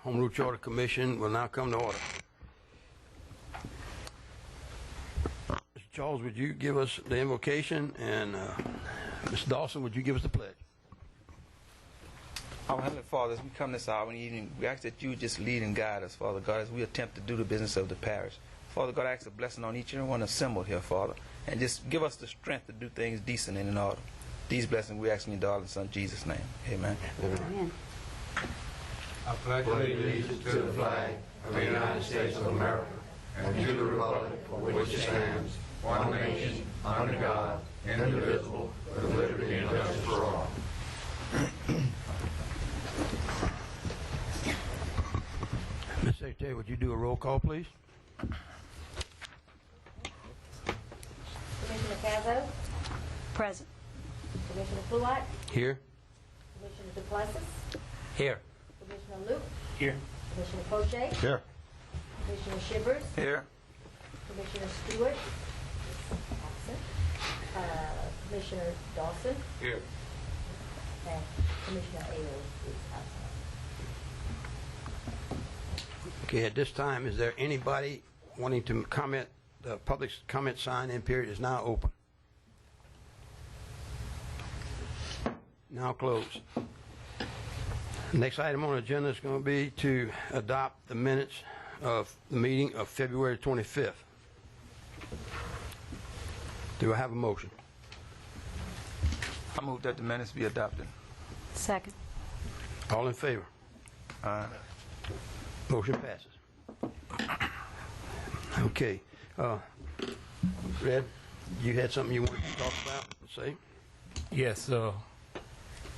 Home Rule Charter Commission will now come to order. Mr. Charles, would you give us the invocation, and Mr. Dawson, would you give us the pledge? Our Heavenly Father, as we come this hour and evening, we ask that you would just lead and guide us, Father God, as we attempt to do the business of the parish. Father God, I ask a blessing on each and every one assembled here, Father, and just give us the strength to do things decent and in order. These blessings we ask in your darling Son, Jesus' name. Amen. Amen. I pledge allegiance to the flag of the United States of America and to the republic for which it stands, one nation, under God, indivisible, with liberty and justice for all. Ms. Secretary, would you do a roll call, please? Commissioner Cazzo? Present. Commissioner Fluot? Here. Commissioner Duplessis? Here. Commissioner Luke? Here. Commissioner Poche? Here. Commissioner Shivers? Here. Commissioner Stewart? Absent. Commissioner Dawson? Here. And Commissioner Ailes is absent. Okay, at this time, is there anybody wanting to comment? The public comment sign-in period is now open. Now closed. Next item on the agenda is going to be to adopt the minutes of the meeting of February 25th. Do I have a motion? I move that the minutes be adopted. Second. All in favor? Motion passes. Okay. Red, you had something you wanted to talk about, say? Yes.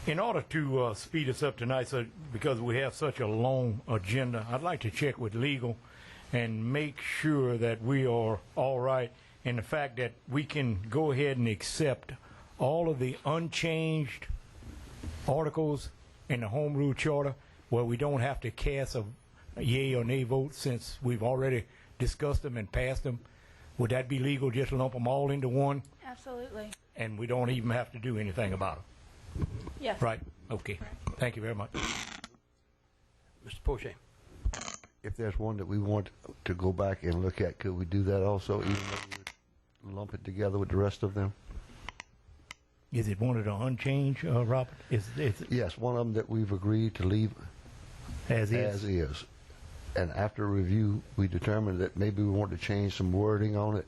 In order to speed us up tonight, because we have such a long agenda, I'd like to check with legal and make sure that we are all right in the fact that we can go ahead and accept all of the unchanged articles in the Home Rule Charter where we don't have to cast a yea or nay vote since we've already discussed them and passed them. Would that be legal, just lump them all into one? Absolutely. And we don't even have to do anything about them? Yes. Right. Okay. Thank you very much. Mr. Poche. If there's one that we want to go back and look at, could we do that also, even though we lump it together with the rest of them? Is it one of the unchanged, Robert? Is Yes, one of them that we've agreed to leave as as is. And after review, we determined that maybe we want to change some wording on it.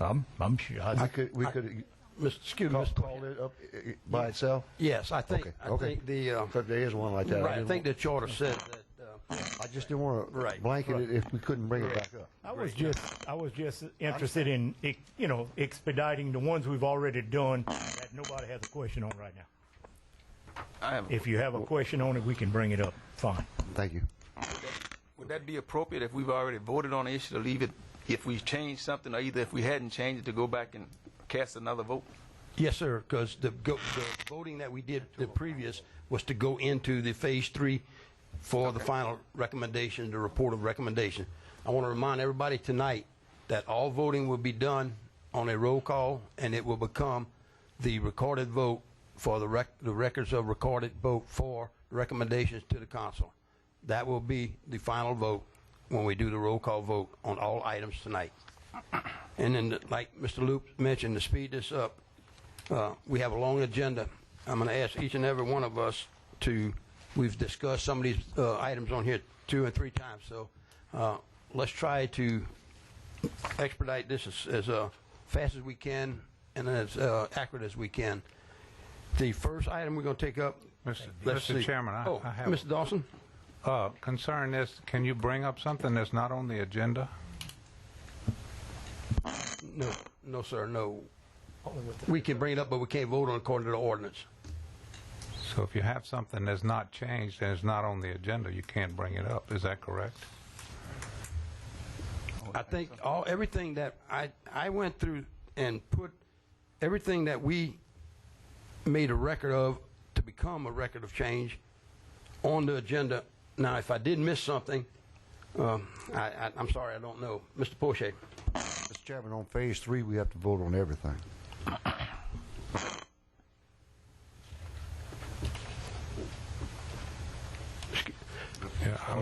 I'm sure. We could Excuse me, Mr. call it up by itself? Yes, I think. Okay, I think the. But there is one like that. Right. I think the charter said that. I just didn't want to blanket it if we couldn't bring it back up. I was just interested in expediting the ones we've already done that nobody has a question on right now. If you have a question on it, we can bring it up. Fine. Thank you. Would that be appropriate if we've already voted on the issue to leave it, if we changed something, or either if we hadn't changed it to go back and cast another vote? Yes, sir, because the voting that we did the previous was to go into the phase 3 for the final recommendation, the report of recommendation. I want to remind everybody tonight that all voting will be done on a roll call, and it will become the recorded vote for the records of recorded vote for recommendations to the council. That will be the final vote when we do the roll call vote on all items tonight. And then, like Mr. Luke mentioned, to speed this up, we have a long agenda. I'm going to ask each and every one of us we've discussed some of these items on here 2 and 3 times, so let's try to expedite this as fast as we can and as accurate as we can. The first item we're going to take up, Mr. Chairman, I have Mr. Dawson? concern is, can you bring up something that's not on the agenda? No, sir, no. We can bring it up, but we can't vote on it according to the ordinance. So if you have something that's not changed and it's not on the agenda, you can't bring it up. Is that correct? I think everything that I went through and put everything that we made a record of to become a record of change on the agenda. Now, if I did miss something, I'm sorry, I don't know. Mr. Poche. Mr. Chairman, on phase 3, we have to vote on everything.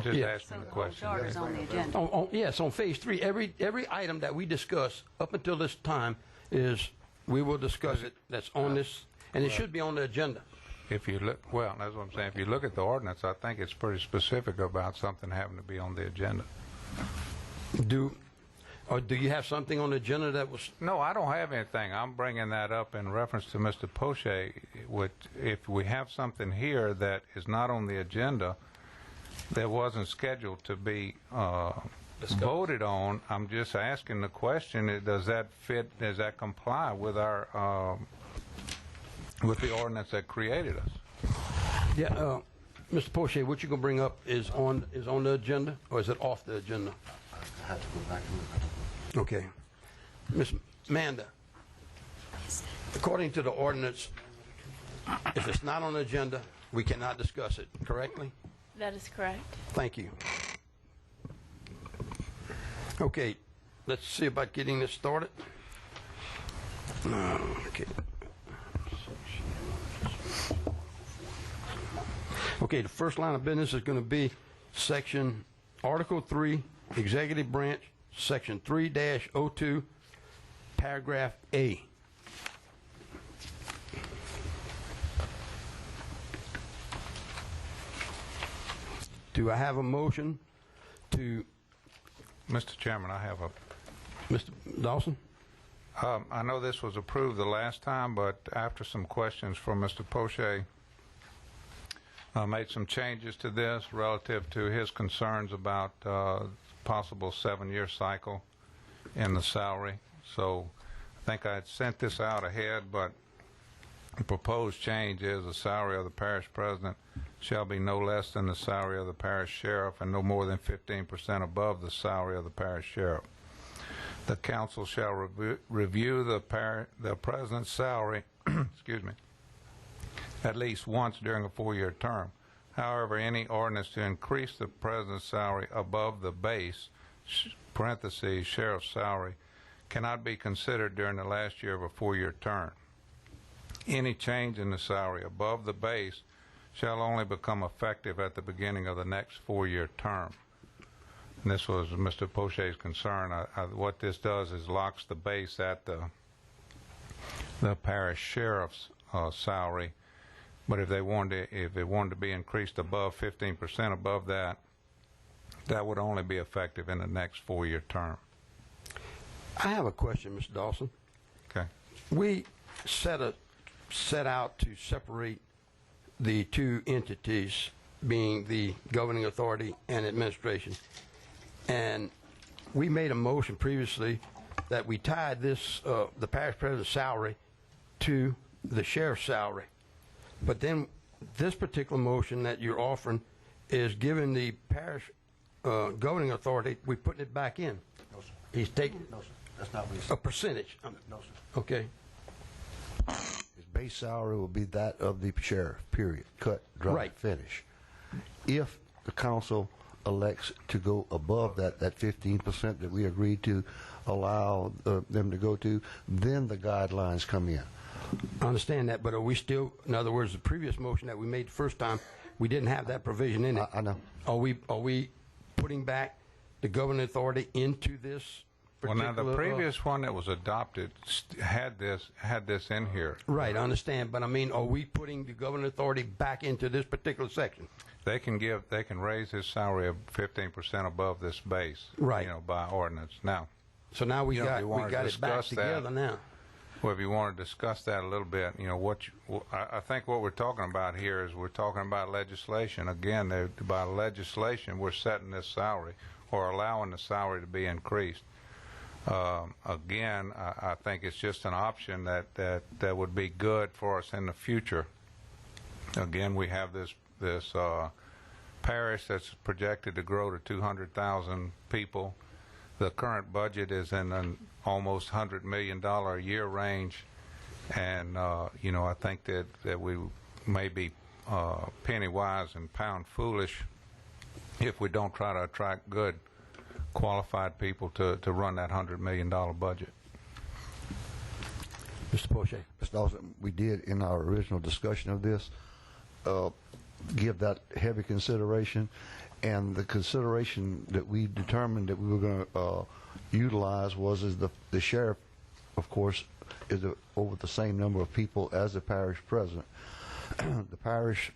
just Yeah. asking the The question. charter's on the agenda. Yes, on phase 3, every item that we discuss up until this time is, we will discuss it, that's on this, and it should be on the agenda. If you look, well, that's what I'm saying. If you look at the ordinance, I think it's pretty specific about something having to be on the agenda. Do you have something on the agenda that was, No, I don't have anything. I'm bringing that up in reference to Mr. Poche. If we have something here that is not on the agenda, that wasn't scheduled to be voted on, I'm just asking the question, does that fit, does that comply with our, with the ordinance that created us? yeah, Mr. Poche, what you're going to bring up is on the agenda, or is it off the agenda? I have to go back and look at it. Okay. Ms. Amanda, according to the ordinance, if it's not on the agenda, we cannot discuss it, correctly? That is correct. Thank you. Okay, let's see about getting this started. Okay. Okay, the first line of business is going to be section Article 3, Executive Branch, Section 3-02, Paragraph A. Do I have a motion to, Mr. Chairman, I have a Mr. Dawson? I know this was approved the last time, but after some questions from Mr. Poche, I made some changes to this relative to his concerns about possible 7-year cycle in the salary. So I think I had sent this out ahead, but the proposed change is the salary of the parish president shall be no less than the salary of the parish sheriff and no more than 15% above the salary of the parish sheriff. The council shall review the president's salary excuse me, at least once during a 4-year term. However, any ordinance to increase the president's salary above the base, parentheses, sheriff's salary, cannot be considered during the last year of a 4-year term. Any change in the salary above the base shall only become effective at the beginning of the next 4-year term. And this was Mr. Poche's concern. What this does is locks the base at the parish sheriff's salary. But if it wanted to be increased above 15% above that, that would only be effective in the next 4-year term. I have a question, Mr. Dawson. Okay. We set out to separate the two entities, being the governing authority and administration. And we made a motion previously that we tied this, the parish president's salary to the sheriff's salary. But then this particular motion that you're offering is giving the parish governing authority, we're putting it back in. No, sir. He's taking No, sir. That's not what he a said. percentage. No, sir. Okay. His base salary will be that of the sheriff, period. Cut, dry, Right. finish. If the council elects to go above that 15% that we agreed to allow them to go to, then the guidelines come in. I understand that, but are we still, in other words, the previous motion that we made the first time, we didn't have that provision in it. I know. Are we putting back the governing authority into this Well, particular? now the previous one that was adopted had this in here. Right, I understand, but I mean, are we putting the governing authority back into this particular section? They can raise his salary of 15% above this base, Right. By ordinance. Now, So now we You know, if you wanna got it back discuss that. together now. well, if you want to discuss that a little bit, I think what we're talking about here is we're talking about legislation. Again, by legislation, we're setting this salary or allowing the salary to be increased. Again, I think it's just an option that would be good for us in the future. Again, we have this parish that's projected to grow to 200,000 people. The current budget is in an almost $100 million a year range, and I think that we may be penny wise and pound foolish if we don't try to attract good, qualified people to run that $100 million budget. Mr. Poche. Mr. Dawson, we did in our original discussion of this give that heavy consideration, And the consideration that we determined that we were going to utilize was the sheriff, of course, is over the same number of people as the parish president. The parish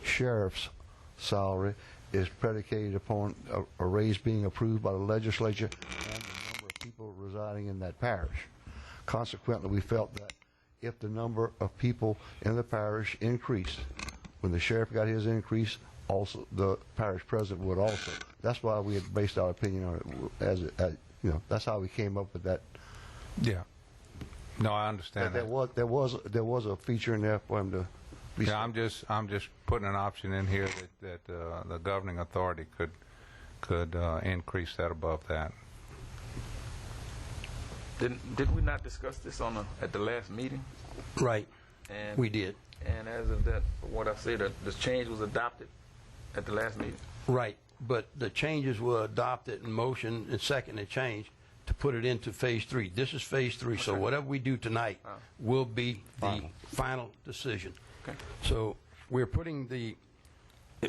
sheriff's salary is predicated upon a raise being approved by the legislature and the number of people residing in that parish. Consequently, we felt that if the number of people in the parish increased, when the sheriff got his increase, also the parish president would also. That's why we had based our opinion on it as that's how we came up with that. Yeah. No, I understand that. There was a feature in there for him to. Yeah, I'm just putting an option in here that the governing authority could increase that above that. Did we not discuss this at the last meeting? Right. And We did. And as of that, what I said, the change was adopted at the last meeting. Right. But the changes were adopted in motion and second and change to put it into phase 3. This is phase 3. So whatever we do tonight will be the final decision. Okay. So we're putting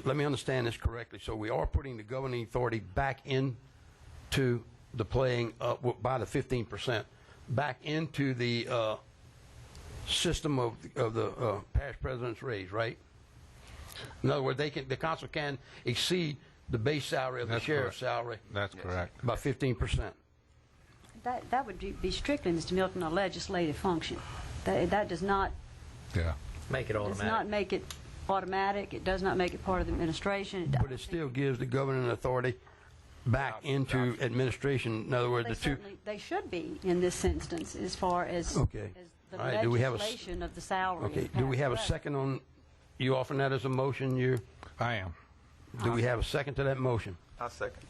let me understand this correctly. So we are putting the governing authority back into the playing by the 15%, back into the system of the parish president's raise, right? In other words, the council can exceed the base salary of the sheriff's salary. That's correct. By 15%. That would be strictly, Mr. Milton, a legislative function. That does not Yeah. Make it does not automatic. make it automatic. It does not make it part of the administration. But it still gives the governing authority back into administration. In other words, They should be in this instance as far as, Okay. as the All right, do we have legislation of the salary. of Okay, the do we parish have a president. second on, you offering that as a motion? I am. Do we have a second to that motion? I'll second.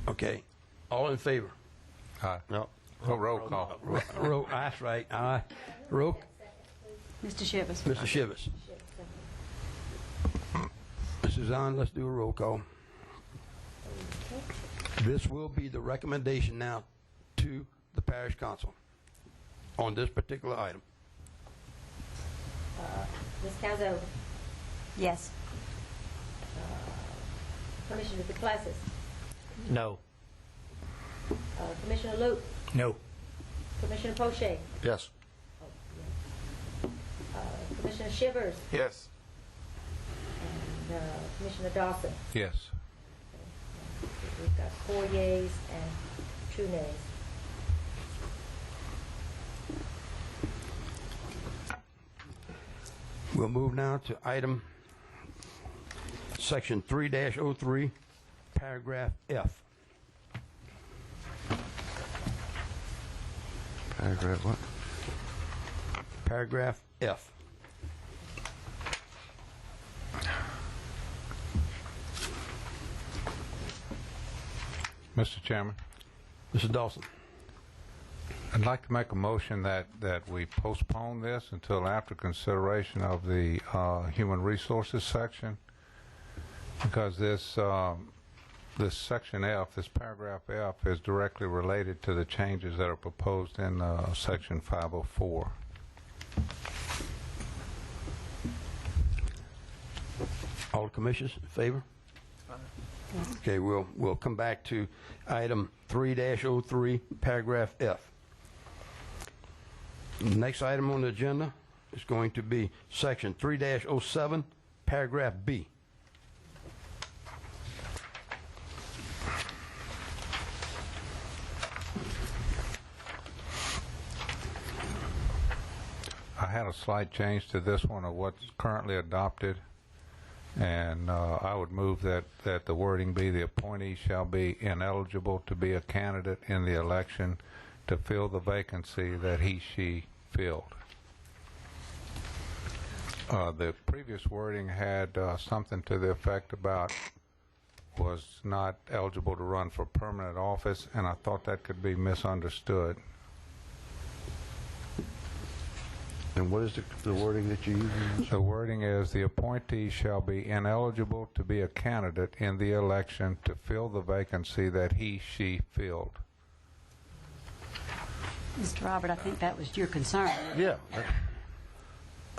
Okay, all in favor? No. Roll call. That's right, aye. Mr. Shivers. Mr. Shivers. Mrs. Zahn, let's do a roll call. This will be the recommendation now to the parish council on this particular item. Ms. Calzo, Yes. Commissioner DeClassis, No. Commissioner Luke, No. Commissioner Poche, Yes. Commissioner Shivers, Yes. and Commissioner Dawson. Yes. We've got 4 yeas and 2 nays. We'll move now to item section 3-03, paragraph F. Paragraph what? Paragraph F. Mr. Chairman, Mr. Dawson. I'd like to make a motion that we postpone this until after consideration of the Human Resources section, because this section F, this paragraph F, is directly related to the changes that are proposed in section 504. All the commissioners in favor? Okay, we'll come back to item 3-03, paragraph F. The next item on the agenda is going to be section 3-07, paragraph B. I had a slight change to this one of what's currently adopted, and I would move that the wording be, the appointee shall be ineligible to be a candidate in the election to fill the vacancy that she filled. The previous wording had something to the effect about was not eligible to run for permanent office, and I thought that could be misunderstood. And what is the wording that you use? The wording is, the appointee shall be ineligible to be a candidate in the election to fill the vacancy that she filled. Mr. Robert, I think that was your concern. Yeah.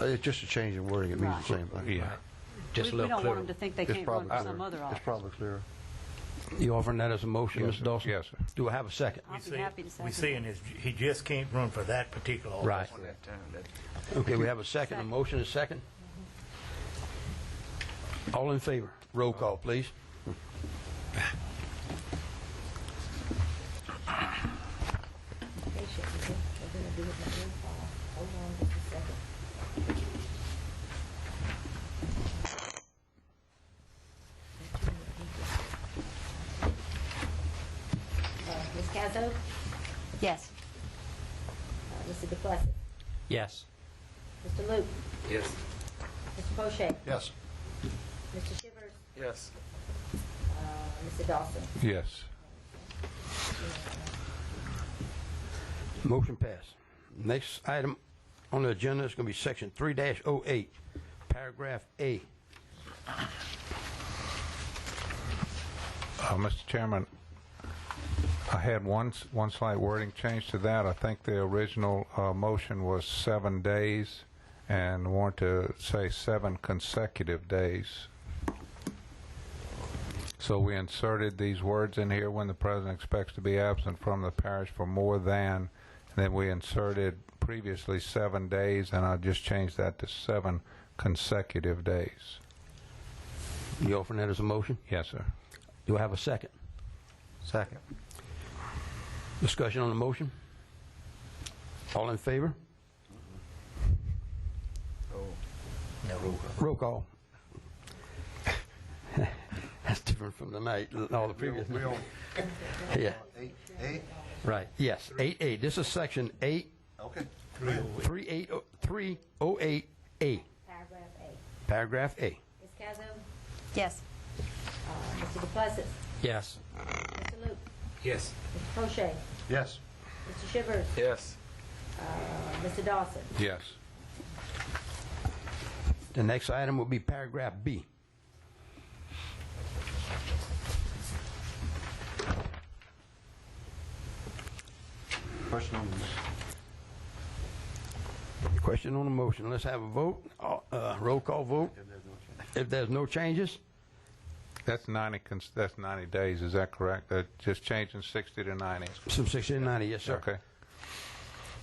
It's just a change in wording. It means the Right. same thing. Yeah. just a We little don't clearer. want them to think they It's can't run probably for some clearer. other It's office. probably clearer. You offering that as a motion, Yes, Mr. sir. Dawson? Yes, sir. Do I have a second? I'll be happy to second. We saying is he just can't run for that particular office. Right. On that term, that- Okay, we have a second. A motion is second. All in favor? Roll call, please. Patiently, we're gonna do it in roll call. Hold on just a second. Ms. Cazzo? Yes. Mr. Duplessis? Yes. Mr. Luke? Yes. Mr. Poche? Yes. Mr. Shivers? Yes. Mr. Dawson? Yes. Motion passed. Next item on the agenda is going to be section 3-08, paragraph A. Mr. Chairman, I had one slight wording change to that. I think the original motion was 7 days, and want to say 7 consecutive days. So we inserted these words in here: when the president expects to be absent from the parish for more than, and then we inserted previously 7 days, and I just changed that to 7 consecutive days. You offering that as a motion? Yes, sir. Do I have a second? Second. Discussion on the motion? All in favor? No roll call. Roll call. That's different from the night, all the previous. Yeah, right, yes, 8A. This is section 8. Okay. 308A, Paragraph A. paragraph A. Ms. Cazzo? Yes. Mr. Duplessis? Yes. Mr. Luke? Yes. Mr. Poche? Yes. Mr. Shivers? Yes. Mr. Dawson? Yes. The next item will be paragraph B. Question on Question on the motion. Let's have a vote. Roll call vote. If there's no changes, That's 90 days, is that correct? Just changing 60 to 90. some 60 and 90, yes, sir. Okay.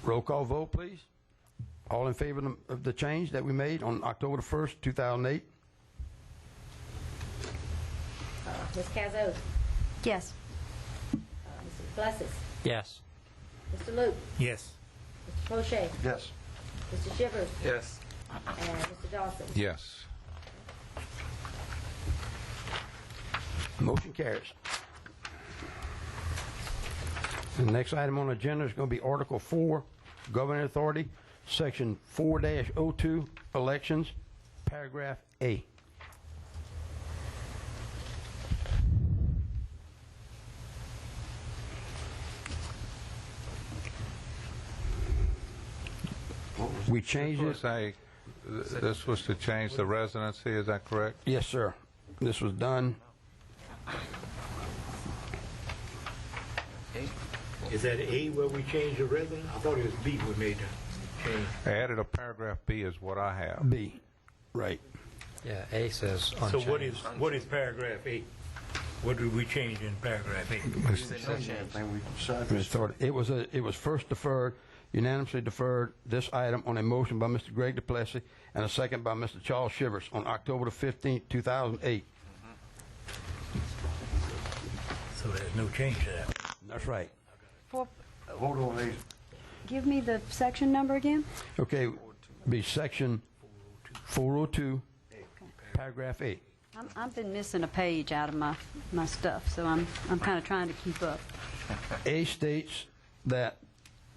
Roll call vote, please. All in favor of the change that we made on October the 1st, 2008? Ms. Cazzo? Yes. Mr. Duplessis? Yes. Mr. Luke? Yes. Mr. Poche? Yes. Mr. Shivers? Yes. And Mr. Dawson? Yes. Motion carries. The next item on the agenda is going to be Article 4, Governing Authority, Section 4-02, Elections, Paragraph A. We changed it. This was to change the residency, is that correct? Yes, sir. This was done. Is that A where we changed the resident? I thought it was B we made the change. I added a paragraph B is what I have. B. Right. Yeah, A says So unchanged. what is paragraph A? What did we change in paragraph A? It was first deferred, unanimously deferred, this item on a motion by Mr. Greg Duplessis and a second by Mr. Charles Shivers on October the 15th, 2008. So there's no change to that. That's right. For, Hold on, ladies. give me the section number again. Okay, be section 402, paragraph A. I've been missing a page out of my stuff, so I'm kind of trying to keep up. A states that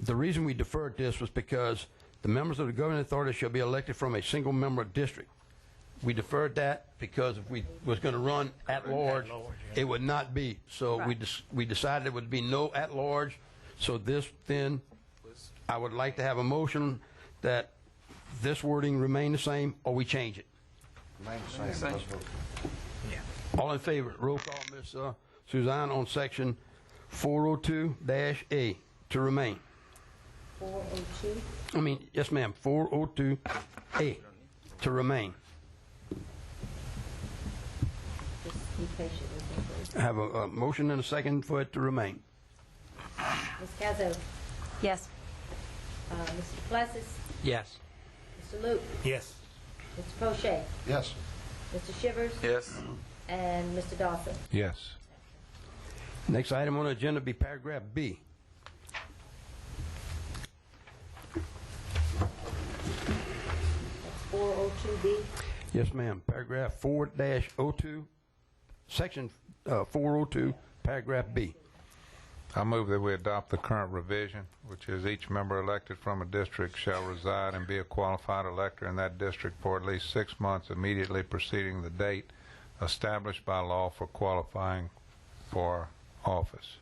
the reason we deferred this was because the members of the governing authority shall be elected from a single member district. We deferred that because if we was going to run at large, it would not be. So we decided it would be no at large. So this then, I would like to have a motion that this wording remain the same or we change it. All in favor? Roll call, Ms. Suzanne, on section 402-A to remain. 402? Yes, ma'am, 402A to remain. participation with me, please. I have a motion and a second for it to remain. Ms. Cazzo? Yes. Mr. Duplessis? Yes. Mr. Luke? Yes. Mr. Poche? Yes. Mr. Shivers? Yes. And Mr. Dawson? Yes. Next item on the agenda be paragraph B. That's 402B. Yes, ma'am. Paragraph 4-02, section 402, paragraph B. I move that we adopt the current revision, which is each member elected from a district shall reside and be a qualified elector in that district for at least 6 months immediately preceding the date established by law for qualifying for office.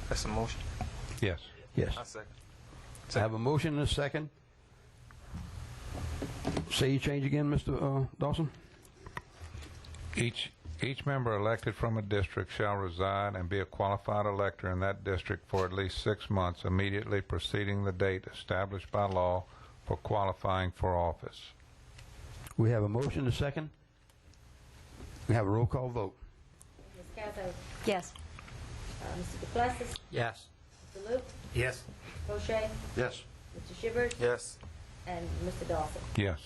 That's a motion. Yes. Yes. I second. I have a motion and a second. Say your change again, Mr. Dawson. Each member elected from a district shall reside and be a qualified elector in that district for at least 6 months immediately preceding the date established by law for qualifying for office. We have a motion and a second. We have a roll call vote. Ms. Cazzo? Yes. Mr. Duplessis? Yes. Mr. Luke? Yes. Poche? Yes. Mr. Shivers? Yes. And Mr. Dawson? Yes.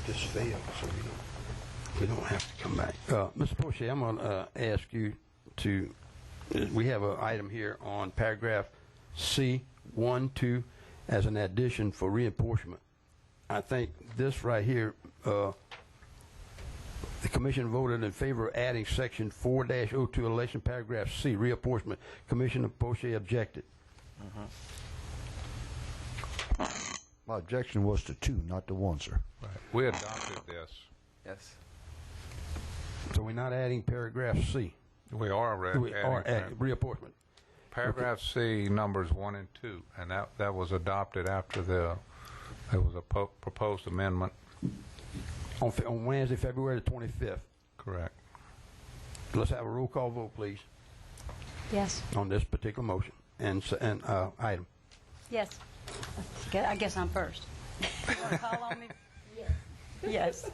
This failed, so we don't have to come back. Mr. Poche, I'm going to ask you to, we have an item here on paragraph C12 as an addition for reapportionment. I think this right here, the commission voted in favor of adding section 4-02 election paragraph C, reapportionment. Commissioner Poche objected. My objection was to 2, not to 1, sir. Right. We adopted this. Yes. So we're not adding paragraph C. We are We are adding reapportionment. paragraph C numbers 1 and 2, and that was adopted after there was a proposed amendment. On Wednesday, February the 25th. Correct. Let's have a roll call vote, please, Yes. on this particular motion and item. Yes. I guess I'm first. You want to call on me? Yes. Yes.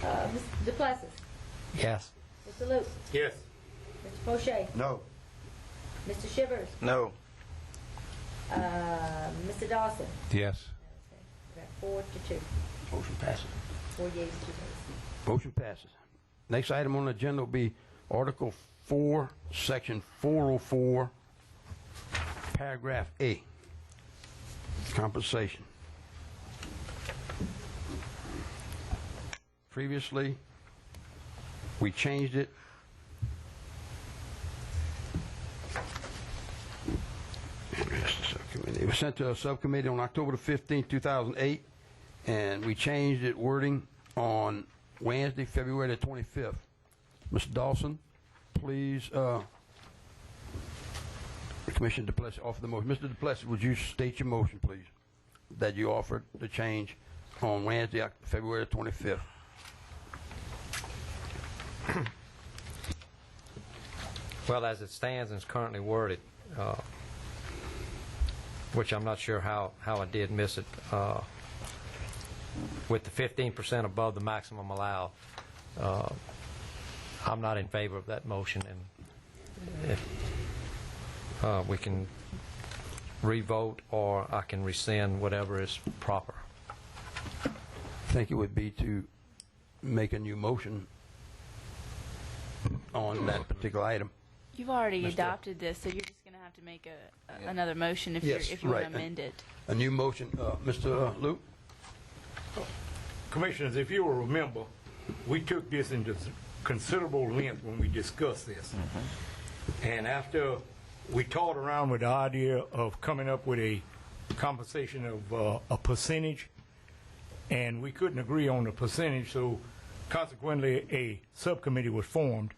Mr. Duplessis? Yes. Mr. Luke? Yes. Mr. Poche? No. Mr. Shivers? No. Mr. Dawson? Yes. We got 4-2. Motion passes. 4 yeas, 2 nays. Motion passes. Next item on the agenda will be Article 4, Section 404, Paragraph A, compensation. Previously, we changed it. It was sent to a subcommittee on October the 15th, 2008, and we changed it wording on Wednesday, February the 25th. Mr. Dawson, please, Commissioner Duplessis offer the motion. Mr. Duplessis, would you state your motion, please, that you offered the change on Wednesday, February the 25th? Well, as it stands and is currently worded, which I'm not sure how I did miss it, with the 15% above the maximum allowed, I'm not in favor of that motion, and if we can re-vote or I can rescind whatever is proper. I think it would be to make a new motion on that particular item. You've already Mr. adopted this, so you're just going to have to make another motion if Yes, you want right. to amend it. A new motion. Mr. Luke? Commissioners, if you will remember, we took this into considerable length when we discussed this. And after we toyed around with the idea of coming up with a compensation of a percentage, and we couldn't agree on the percentage, so consequently a subcommittee was formed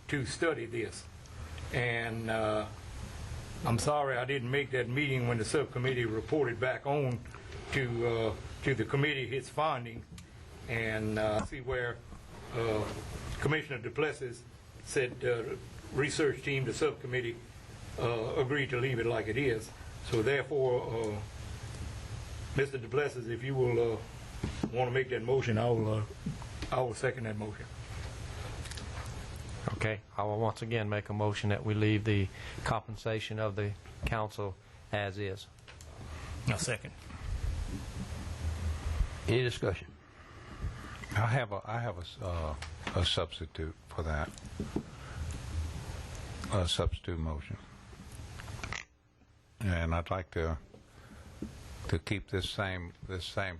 to study this. And I'm sorry I didn't make that meeting when the subcommittee reported back on to the committee its finding, and see where Commissioner Duplessis said research team, the subcommittee, agreed to leave it like it is. So therefore, Mr. Duplessis, if you will want to make that motion, I will second that motion. Okay, I will once again make a motion that we leave the compensation of the council as is. A second. Any discussion? I have a substitute for that. A substitute motion. And I'd like to keep this same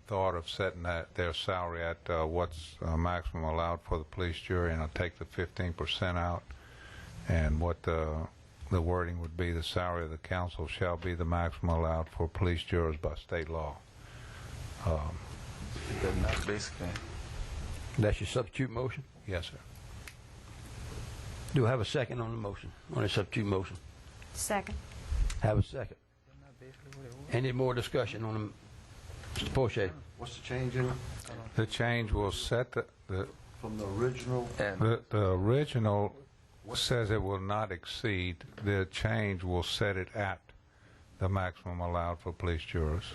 thought of setting their salary at what's maximum allowed for the police jury, and I'll take the 15% out, and what the wording would be: the salary of the council shall be the maximum allowed for police jurors by state law. That's basically. That's your substitute motion? Yes, sir. Do I have a second on the motion, on the substitute motion? Second. Have a second. Any more discussion on them? Mr. Poche? What's the change in it? The change will set the From the original? The original says it will not exceed. The change will set it at the maximum allowed for police jurors.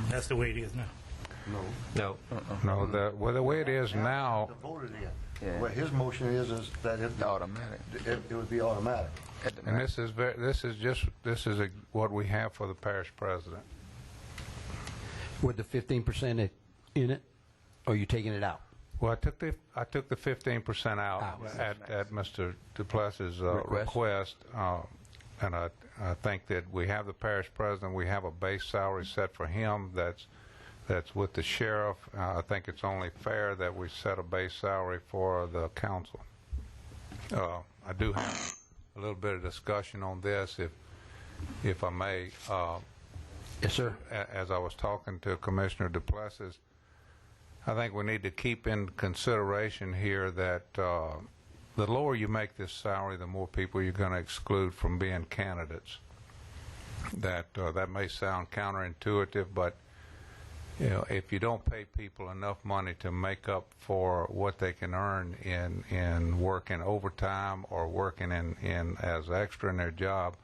That's the way it is now. No. No. No, the way it is now, Voted in. Yeah. What his motion is that it Automatic. would be automatic. and this is what we have for the parish president. With the 15% in it, or are you taking it out? Well, I took the 15% out at Mr. Duplessis' request, and I think that we have the parish president. We have a base salary set for him that's with the sheriff. I think it's only fair that we set a base salary for the council. I do have a little bit of discussion on this, if I may. Yes, sir. As I was talking to Commissioner Duplessis, I think we need to keep in consideration here that the lower you make this salary, the more people you're going to exclude from being candidates. That may sound counterintuitive, but if you don't pay people enough money to make up for what they can earn in working overtime or working in as extra in their job,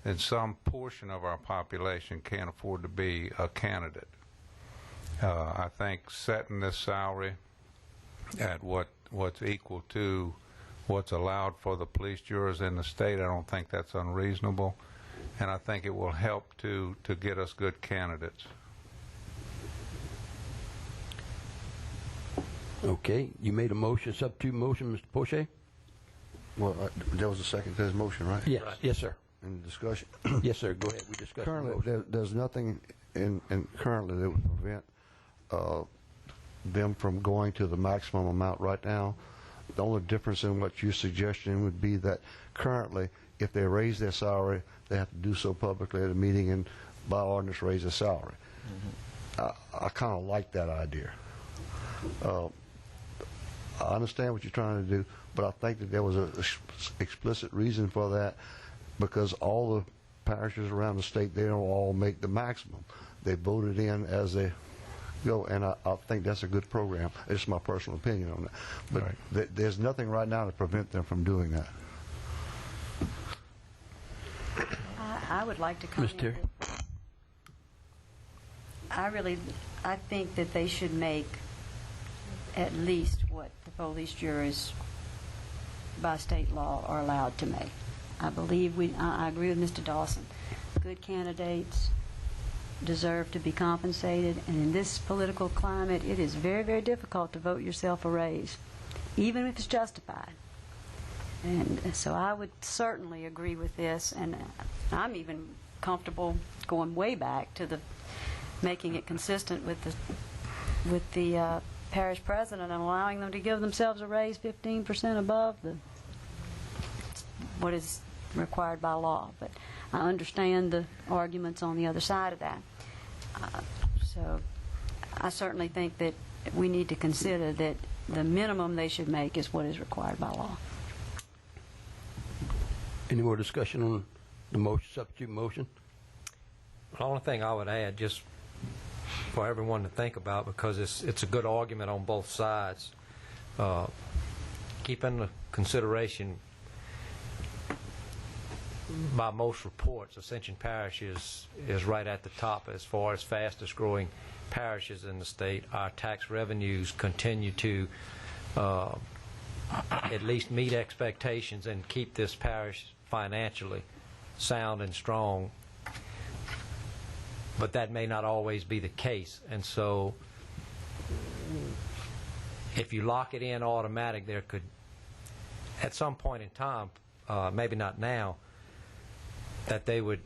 then some portion of our population can't afford to be a candidate. I think setting this salary at what's equal to what's allowed for the police jurors in the state, I don't think that's unreasonable, and I think it will help to get us good candidates. Okay, you made a motion, substitute motion, Mr. Poche? Well, there was a second to his motion, right? Yes, yes, sir. In the discussion. Yes, sir. Go ahead. We discussed the Currently, motion. there's nothing currently that would prevent them from going to the maximum amount right now. The only difference in what you're suggesting would be that currently, if they raise their salary, they have to do so publicly at a meeting and by ordinance raise their salary. I kind of like that idea. I understand what you're trying to do, but I think that there was a explicit reason for that, because all the parishes around the state, they don't all make the maximum. They voted in as they go, and I think that's a good program. It's my personal opinion on that. But Right. There's nothing right now to prevent them from doing that. I would like to comment. Ms. Terry? I think that they should make at least what the police jurors by state law are allowed to make. I believe I agree with Mr. Dawson. Good candidates deserve to be compensated, and in this political climate, it is very, very difficult to vote yourself a raise, even if it's justified. And so I would certainly agree with this, and I'm even comfortable going way back to the making it consistent with the parish president and allowing them to give themselves a raise 15% above what is required by law. But I understand the arguments on the other side of that. So I certainly think that we need to consider that the minimum they should make is what is required by law. Any more discussion on the motion, substitute motion? The only thing I would add, just for everyone to think about, because it's a good argument on both sides, keep into consideration, by most reports, Ascension Parish is right at the top as far as fastest growing parishes in the state. Our tax revenues continue to at least meet expectations and keep this parish financially sound and strong. But that may not always be the case, and so if you lock it in automatic, there could, at some point in time, maybe not now, that they would,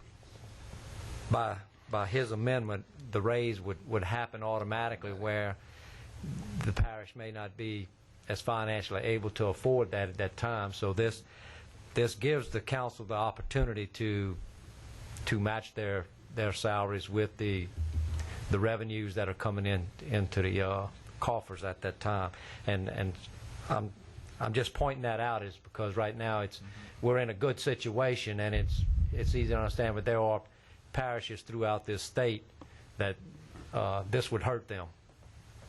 by his amendment, the raise would happen automatically, where the parish may not be as financially able to afford that at that time. So this gives the council the opportunity to match their salaries with the revenues that are coming into the coffers at that time. And I'm just pointing that out is because right now we're in a good situation, and it's easy to understand, but there are parishes throughout this state that this would hurt them.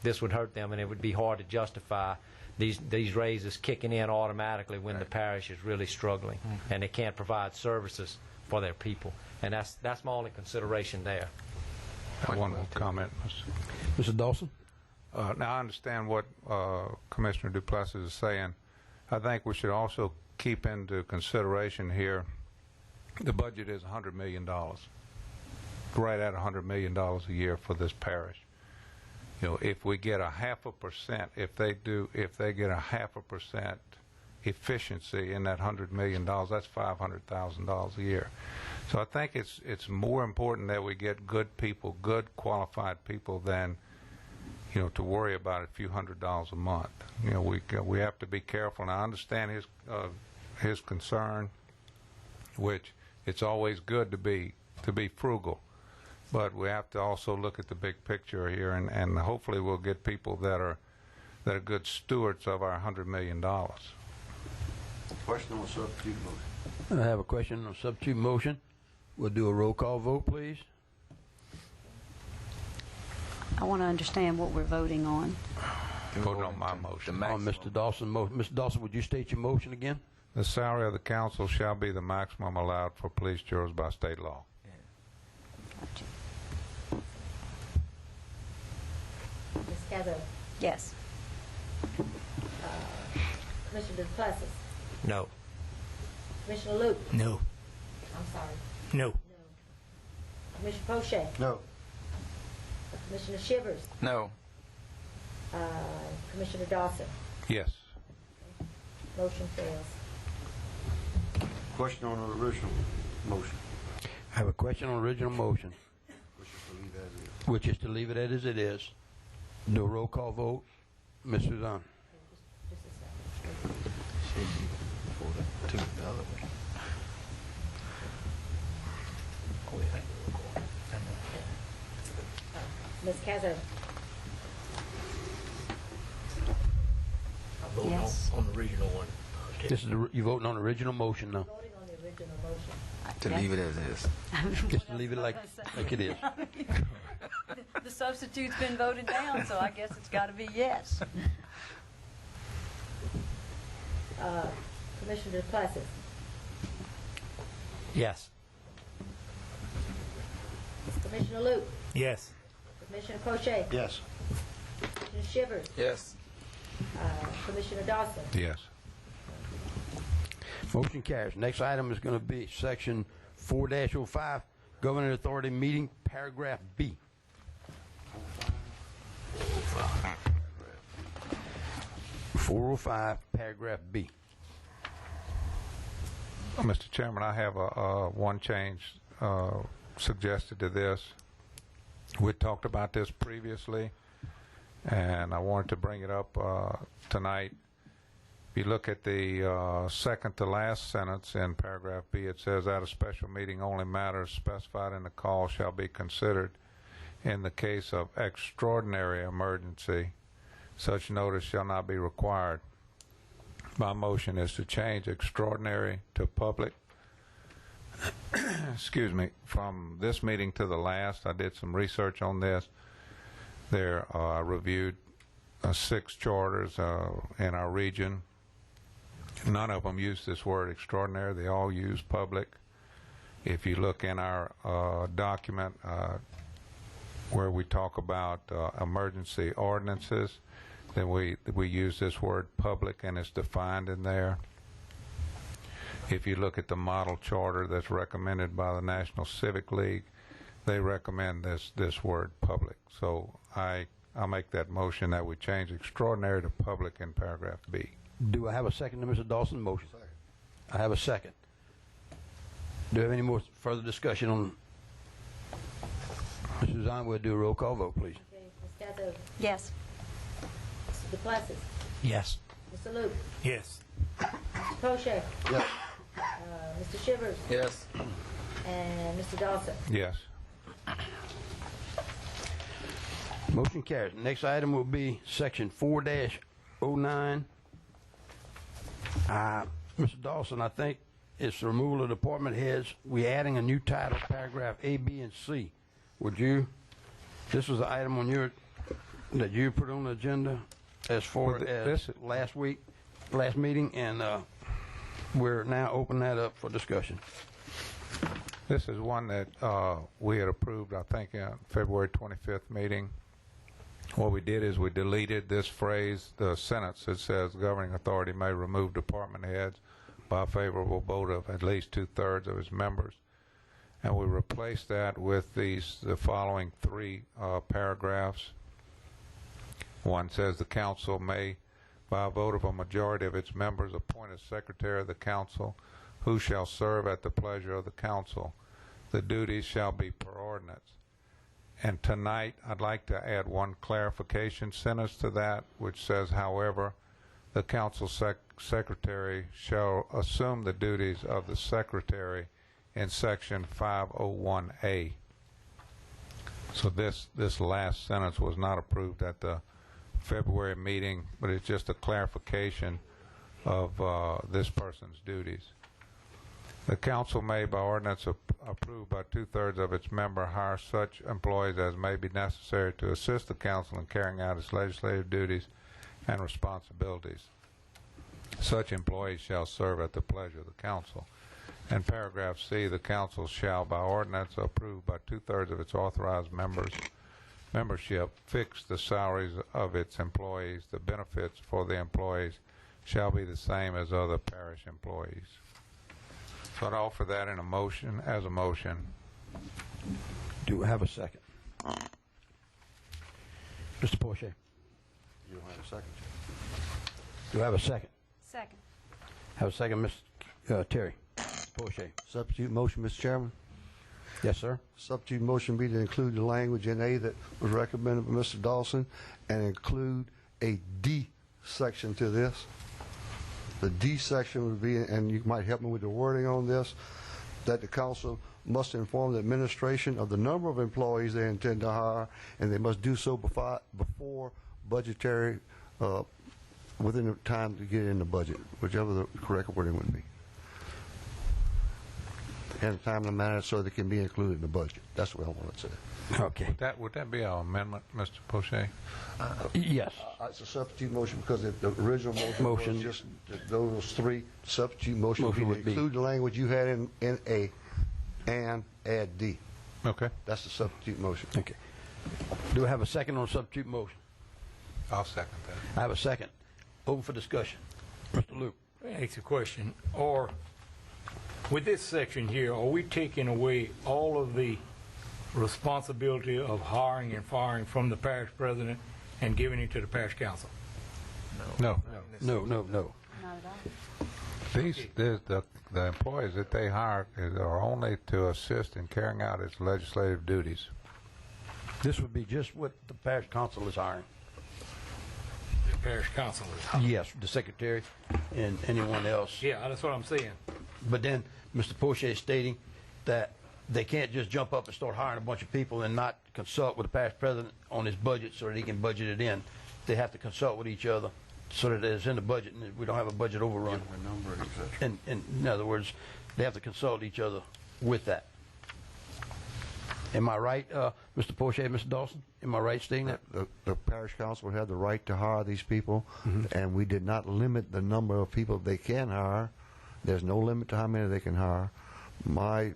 This would hurt them, and it would be hard to justify these raises kicking in automatically when the parish is really struggling and they can't provide services for their people. And that's my only consideration there. One more comment, Mr. Dawson? Now, I understand what Commissioner Duplessis is saying. I think we should also keep into consideration here the budget is $100 million, right at $100 million a year for this parish. You know, if we get 0.5%, if they get 0.5% efficiency in that $100 million, that's $500,000 a year. So I think it's more important that we get good people, good qualified people, than, you know, to worry about a few $100s a month. You know, we have to be careful. And I understand his concern, which it's always good to be frugal, but we have to also look at the big picture here, and hopefully we'll get people that are good stewards of our $100 million. Question on substitute motion. I have a question on substitute motion. We'll do a roll call vote, please. I want to understand what we're voting on. Voting on my motion. On Mr. Dawson's motion. Mr. Dawson, would you state your motion again? The salary of the council shall be the maximum allowed for police jurors by state law. Gotcha. Ms. Cazzo, Yes. Commissioner Duplessis, No. Commissioner Luke, No. I'm sorry, No. no. Commissioner Poche, No. Commissioner Shivers, No. Commissioner Dawson. Yes. Motion fails. Question on the original motion. I have a question on the original motion, Which is to leave it as which is to leave it as is. it is. Do a roll call vote. Mr. Dunn. Just a second. Ms. Cazzo, Yes. On the original one. This is you voting on the original motion now. voting on the original motion. To leave it as is. Just to leave it like it is. The substitute's been voted down, so I guess it's got to be yes. Commissioner Duplessis, Yes. Commissioner Luke, Yes. Commissioner Poche, Yes. Commissioner Shivers, Yes. Commissioner Dawson. Yes. Motion carries. Next item is going to be section 4-05, Governing Authority Meeting, paragraph B. .405, paragraph B. Mr. Chairman, I have one change suggested to this. We talked about this previously, and I wanted to bring it up tonight. If you look at the second to last sentence in paragraph B, it says, at a special meeting, only matters specified in the call shall be considered. In the case of extraordinary emergency, such notice shall not be required. My motion is to change extraordinary to public. Excuse me. From this meeting to the last, I did some research on this. I reviewed 6 charters in our region, none of them use this word extraordinary. They all use public. If you look in our document where we talk about emergency ordinances, then we use this word public, and it's defined in there. If you look at the model charter that's recommended by the National Civic League, they recommend this word public. So I'll make that motion that we change extraordinary to public in paragraph B. Do I have a second to Mr. Dawson's motion? Second. I have a second. Do you have any more further discussion on? Ms. Suzanne, we'll do a roll call vote, please. Okay, Ms. Cazzo. Yes. Mr. DePlacis. Yes. Mr. Luke. Yes. Mr. Poche. Yes. Mr. Shivers. Yes. And Mr. Dawson. Yes. Motion carries. Next item will be section 4-09. Mr. Dawson, I think it's the removal of department heads. We're adding a new title, paragraph A, B, and C. Would you, this was an item on your, that you put on the agenda as far as last meeting, and we're now opening that up for discussion. This is one that we had approved, I think, in February 25th meeting. What we did is we deleted this phrase, the sentence that says governing authority may remove department heads by a favorable vote of at least 2/3 of its members. And we replaced that with the following three paragraphs. One says the council may, by a vote of a majority of its members, appoint a secretary of the council who shall serve at the pleasure of the council. The duties shall be per ordinance. And tonight, I'd like to add one clarification sentence to that, which says, however, the council secretary shall assume the duties of the secretary in section 501A. So this last sentence was not approved at the February meeting, but it's just a clarification of this person's duties. The council may, by ordinance approved by 2/3 of its members, hire such employees as may be necessary to assist the council in carrying out its legislative duties and responsibilities. Such employees shall serve at the pleasure of the council. In paragraph C, the council shall, by ordinance approved by 2/3 of its authorized membership, fix the salaries of its employees. The benefits for the employees shall be the same as other parish employees. So I'd offer that in a motion, as a motion. Do I have a second? Mr. Poche. You don't have a second. Do I have a second? Second. Have a second, Ms. Terry. Poche. Substitute motion, Mr. Chairman. Yes, sir. Substitute motion be to include the language in A that was recommended by Mr. Dawson and include a D section to this. The D section would be, and you might help me with the wording on this, that the council must inform the administration of the number of employees they intend to hire, and they must do so before budgetary, within the time to get in the budget, whichever the correct wording would be. And the time and manner so they can be included in the budget. That's what I want to say. Okay. Would that be our amendment, Mr. Poche? Yes. It's a substitute motion because the original motion was just those three. Substitute motion would be to include the language you had in A and add D. Okay. That's the substitute motion. Okay. Do I have a second on substitute motion? I'll second that. I have a second. Open for discussion. Mr. Luke. Let me ask you a question. Or with this section here, are we taking away all of the responsibility of hiring and firing from the parish president and giving it to the parish council? No. No. Not at all. The employees that they hire are only to assist in carrying out its legislative duties. This would be just what the parish council is hiring. The parish council is hiring. Yes, the secretary and anyone else. Yeah, that's what I'm saying. But then Mr. Poche is stating that they can't just jump up and start hiring a bunch of people and not consult with the parish president on his budget so that he can budget it in. They have to consult with each other so that it's in the budget and we don't have a budget overrun. And in other words, they have to consult each other with that. Am I right, Mr. Poche, Mr. Dawson? Am I right stating that? The parish council had the right to hire these people, and we did not limit the number of people they can hire. There's no limit to how many they can hire. My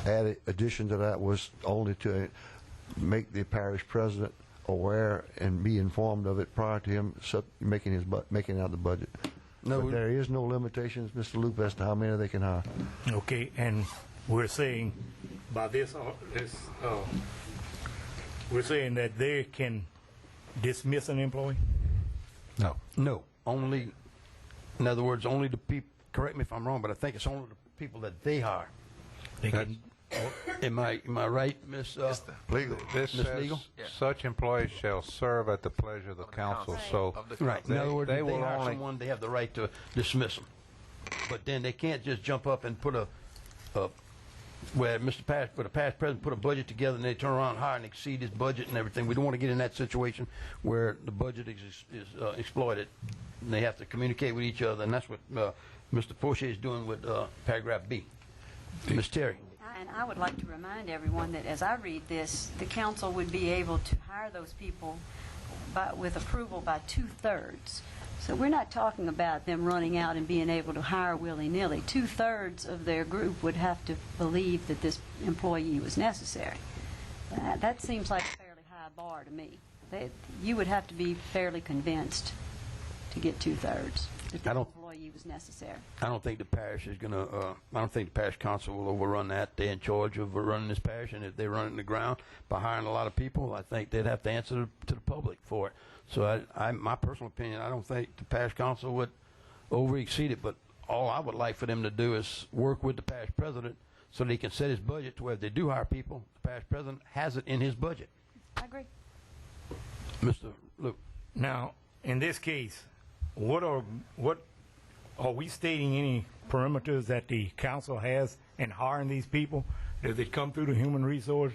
added addition to that was only to make the parish president aware and be informed of it prior to him making out the budget. No, But there is no limitations, Mr. Loop, as to how many they can hire. Okay, and we're saying by this, we're saying that they can dismiss an employee? No, only, in other words, only the people, correct me if I'm wrong, but I think it's only the people that they hire. They can, Am I right, Ms. Legal. This Ms. says, Legal? such employees shall serve at the pleasure of the council. So Right. In other words, they if they will hire only- someone, they have the right to dismiss them. But then they can't just jump up and put where the past president put a budget together and they turn around and hire and exceed his budget and everything. We don't want to get in that situation where the budget is exploited. And they have to communicate with each other, and that's what Mr. Poche is doing with paragraph B. Ms. Terry. And I would like to remind everyone that as I read this, the council would be able to hire those people with approval by 2/3. So we're not talking about them running out and being able to hire willy-nilly. 2/3 of their group would have to believe that this employee was necessary. That seems like a fairly high bar to me. You would have to be fairly convinced to get 2/3 that the employee was necessary. I don't think the parish is going to, I don't think the parish council will overrun that. They're in charge of running this parish, and if they run it in the ground by hiring a lot of people, I think they'd have to answer to the public for it. So my personal opinion, I don't think the parish council would over-exceed it, but all I would like for them to do is work with the parish president so that he can set his budget to where if they do hire people, the parish president has it in his budget. I agree. Mr. Luke. now, in this case, what are we stating any perimeters that the council has in hiring these people? Does it come through the human resource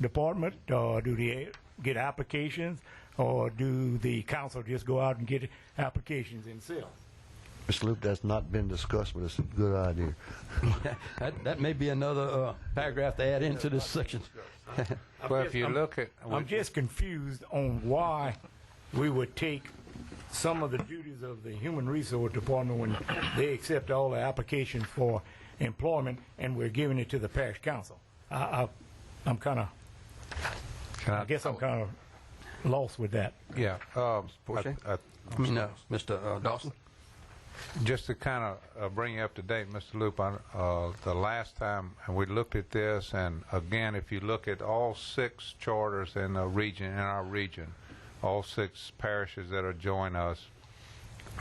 department, or do they get applications, or do the council just go out and get applications themselves? Mr. Loop, that's not been discussed, but it's a good idea. That may be another paragraph to add into this section. Well, if you look at... I'm just confused on why we would take some of the duties of the human resource department when they accept all the applications for employment and we're giving it to the parish council. I'm kind of, I guess I'm kind of lost with that. Yeah. Mr. Dawson. Just to kind of bring you up to date, Mr. Loop, the last time we looked at this, and again, if you look at all 6 charters in our region, all 6 parishes that are join us,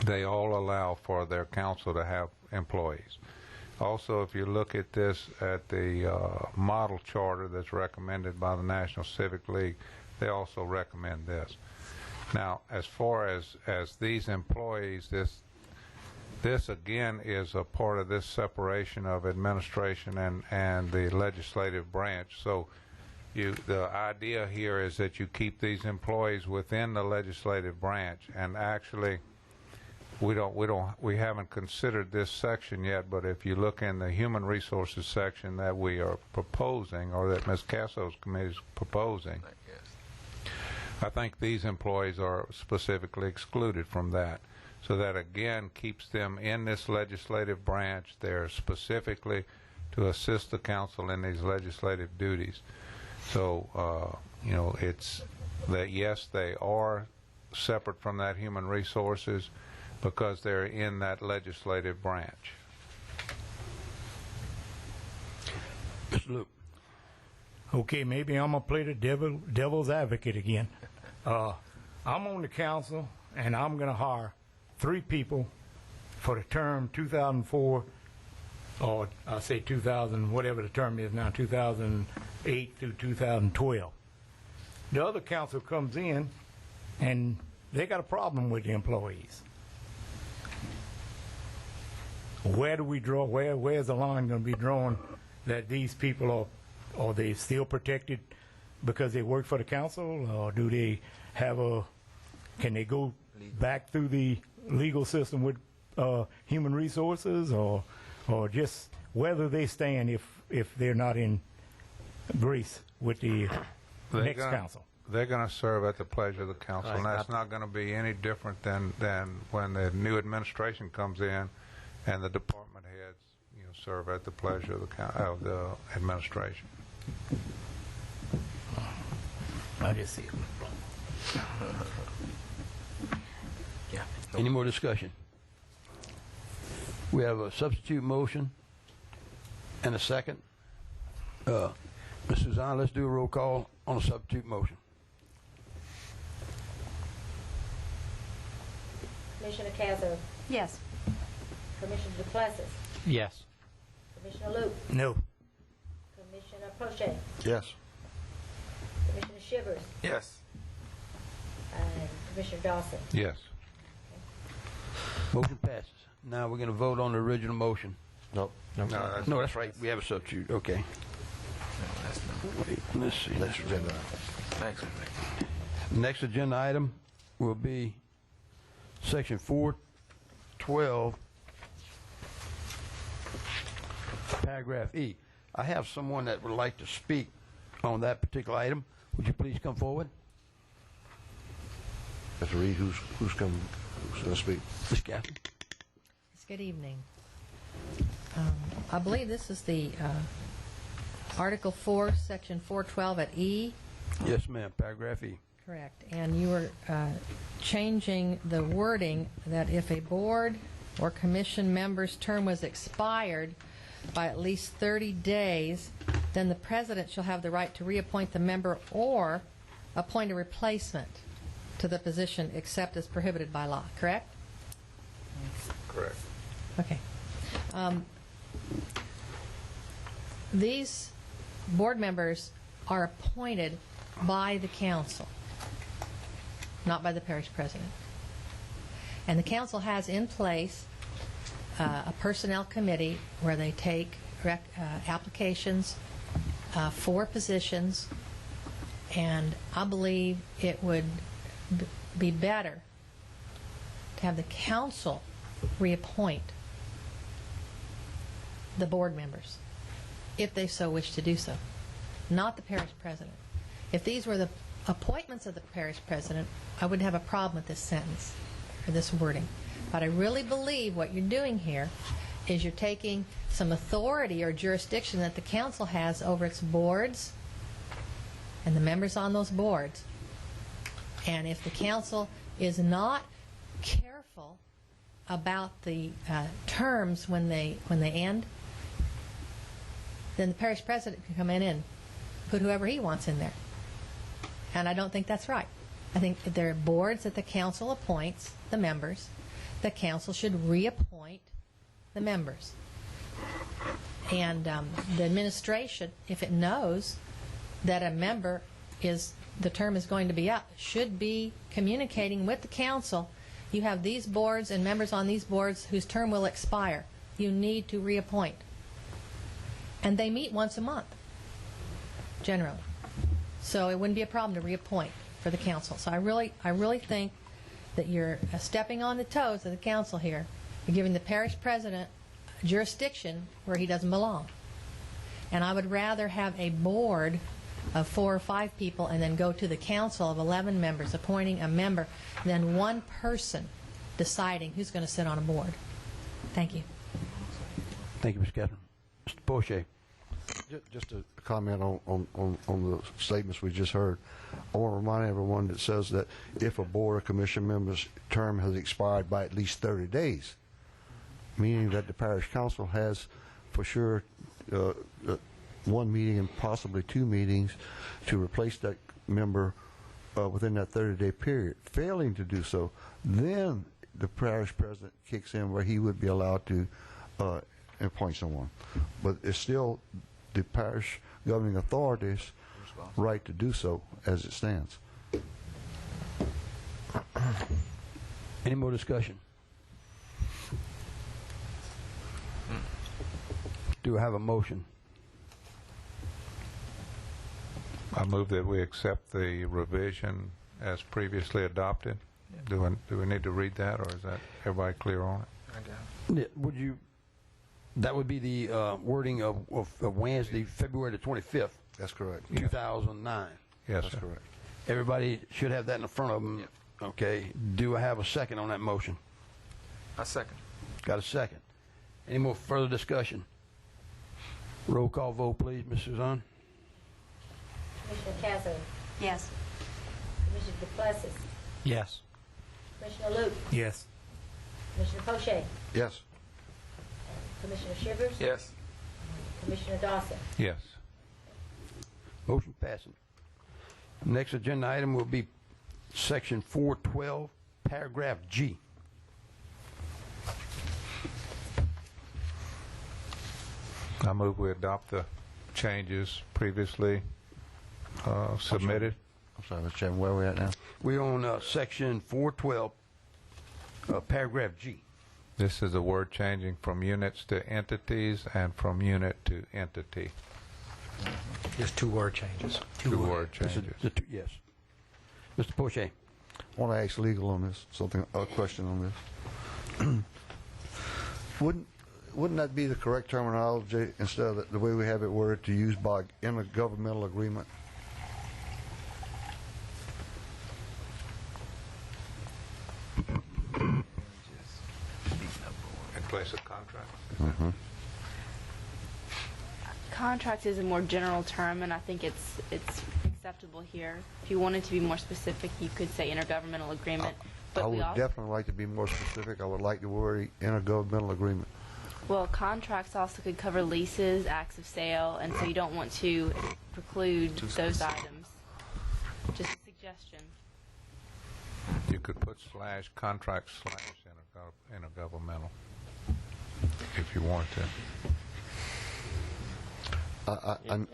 they all allow for their council to have employees. Also, if you look at this at the model charter that's recommended by the National Civic League, they also recommend this. Now, as far as these employees, this again is a part of this separation of administration and the legislative branch. So the idea here is that you keep these employees within the legislative branch, and actually we haven't considered this section yet, but if you look in the human resources section that we are proposing, or that Ms. Casso's committee is proposing, I think these employees are specifically excluded from that. So that again keeps them in this legislative branch. They're specifically to assist the council in these legislative duties. So, it's that, yes, they are separate from that human resources because they're in that legislative branch. Mr. Luke. Okay, maybe I'm going to play the devil's advocate again. I'm on the council, and I'm going to hire 3 people for the term 2004, or I say 2000, whatever the term is now, 2008 through 2012. The other council comes in, and they got a problem with the employees. Where do we draw? Where's the line going to be drawn that these people are they still protected because they work for the council, or do they have can they go back through the legal system with human resources, or just whether they stand if they're not in grace with the They're next gonna- council. They're going to serve at the pleasure of the council, and Right. that's not going to be any different than when the new administration comes in and the department heads, serve at the pleasure of the administration. I just see it. Any more discussion? We have a substitute motion and a second. Ms. Suzanne, let's do a roll call on a substitute motion. Commissioner Cazzo, Yes. Commissioner DePlessis, Yes. Commissioner Luke, No. Commissioner Prochet, Yes. Commissioner Shivers, Yes. and Commissioner Dawson. Yes. Motion passes. Now we're going to vote on the original motion. No. No, that's No, that's right. We have a substitute. Okay. Wait, let's see. Next agenda. Next agenda item will be section 412, paragraph E. I have someone that would like to speak on that particular item. Would you please come forward? Have to read who's going to speak. Ms. Catherine. Yes, good evening. I believe this is the Article 4, Section 412 at E. Yes, ma'am. Paragraph E. Correct. And you were changing the wording that if a board or commission member's term was expired by at least 30 days, then the president shall have the right to reappoint the member or appoint a replacement to the position except as prohibited by law. Correct? correct. Okay. These board members are appointed by the council, not by the parish president. And the council has in place a personnel committee where they take applications for positions, and I believe it would be better to have the council reappoint the board members, if they so wish to do so, not the parish president. If these were the appointments of the parish president, I wouldn't have a problem with this sentence or this wording. But I really believe what you're doing here is you're taking some authority or jurisdiction that the council has over its boards and the members on those boards. And if the council is not careful about the terms when they end, then the parish president can come in and put whoever he wants in there. And I don't think that's right. I think that there are boards that the council appoints the members. The council should reappoint the members. And the administration, if it knows that a member the term is going to be up, should be communicating with the council. You have these boards and members on these boards whose term will expire. You need to reappoint. And they meet once a month, generally. So it wouldn't be a problem to reappoint for the council. So I really think that you're stepping on the toes of the council here. You're giving the parish president jurisdiction where he doesn't belong. And I would rather have a board of 4 or 5 people and then go to the council of 11 members appointing a member than one person deciding who's going to sit on a board. Thank you. Thank you, Ms. Catherine. Mr. Poche. Just a comment on the statements we just heard. I want to remind everyone that says that if a board or commission member's term has expired by at least 30 days, meaning that the parish council has for sure one meeting and possibly 2 meetings to replace that member within that 30-day period. Failing to do so, then the parish president kicks in where he would be allowed to appoint someone. But it's still the parish governing authority's right to do so as it stands. Any more discussion? Do I have a motion? I move that we accept the revision as previously adopted. Do we need to read that, or is that everybody clear on it? Would you? That would be the wording of Wednesday, February the 25th. That's correct. 2009. Yes, That's sir. correct. Everybody should have that in front of them. Okay. Do I have a second on that motion? I second. Got a second. Any more further discussion? Roll call vote, please, Ms. Suzanne. Commissioner Cazzo, Yes. Commissioner DePlessis, Yes. Commissioner Luke, Yes. Commissioner Poche, Yes. Commissioner Shivers, Yes. Commissioner Dawson. Yes. Motion passing. Next agenda item will be section 412, paragraph G. I move we adopt the changes previously submitted. I'm sorry, Mr. Chairman, where are we at now? We're on section 412, paragraph G. This is a word changing from units to entities and from unit to entity. Just two word changes. Two word This is changes. yes. Mr. Poche. I want to ask legal on this, a question on this. Wouldn't that be the correct terminology instead of the way we have it worded to use by intergovernmental agreement? In place of contract? Contract is a more general term, and I think it's acceptable here. If you wanted to be more specific, you could say intergovernmental agreement. But I we would also, definitely like to be more specific. I would like the word intergovernmental agreement. well, contracts also could cover leases, acts of sale, and so you don't want to preclude those items. Just a suggestion. You could put slash contract slash intergovernmental if you want to.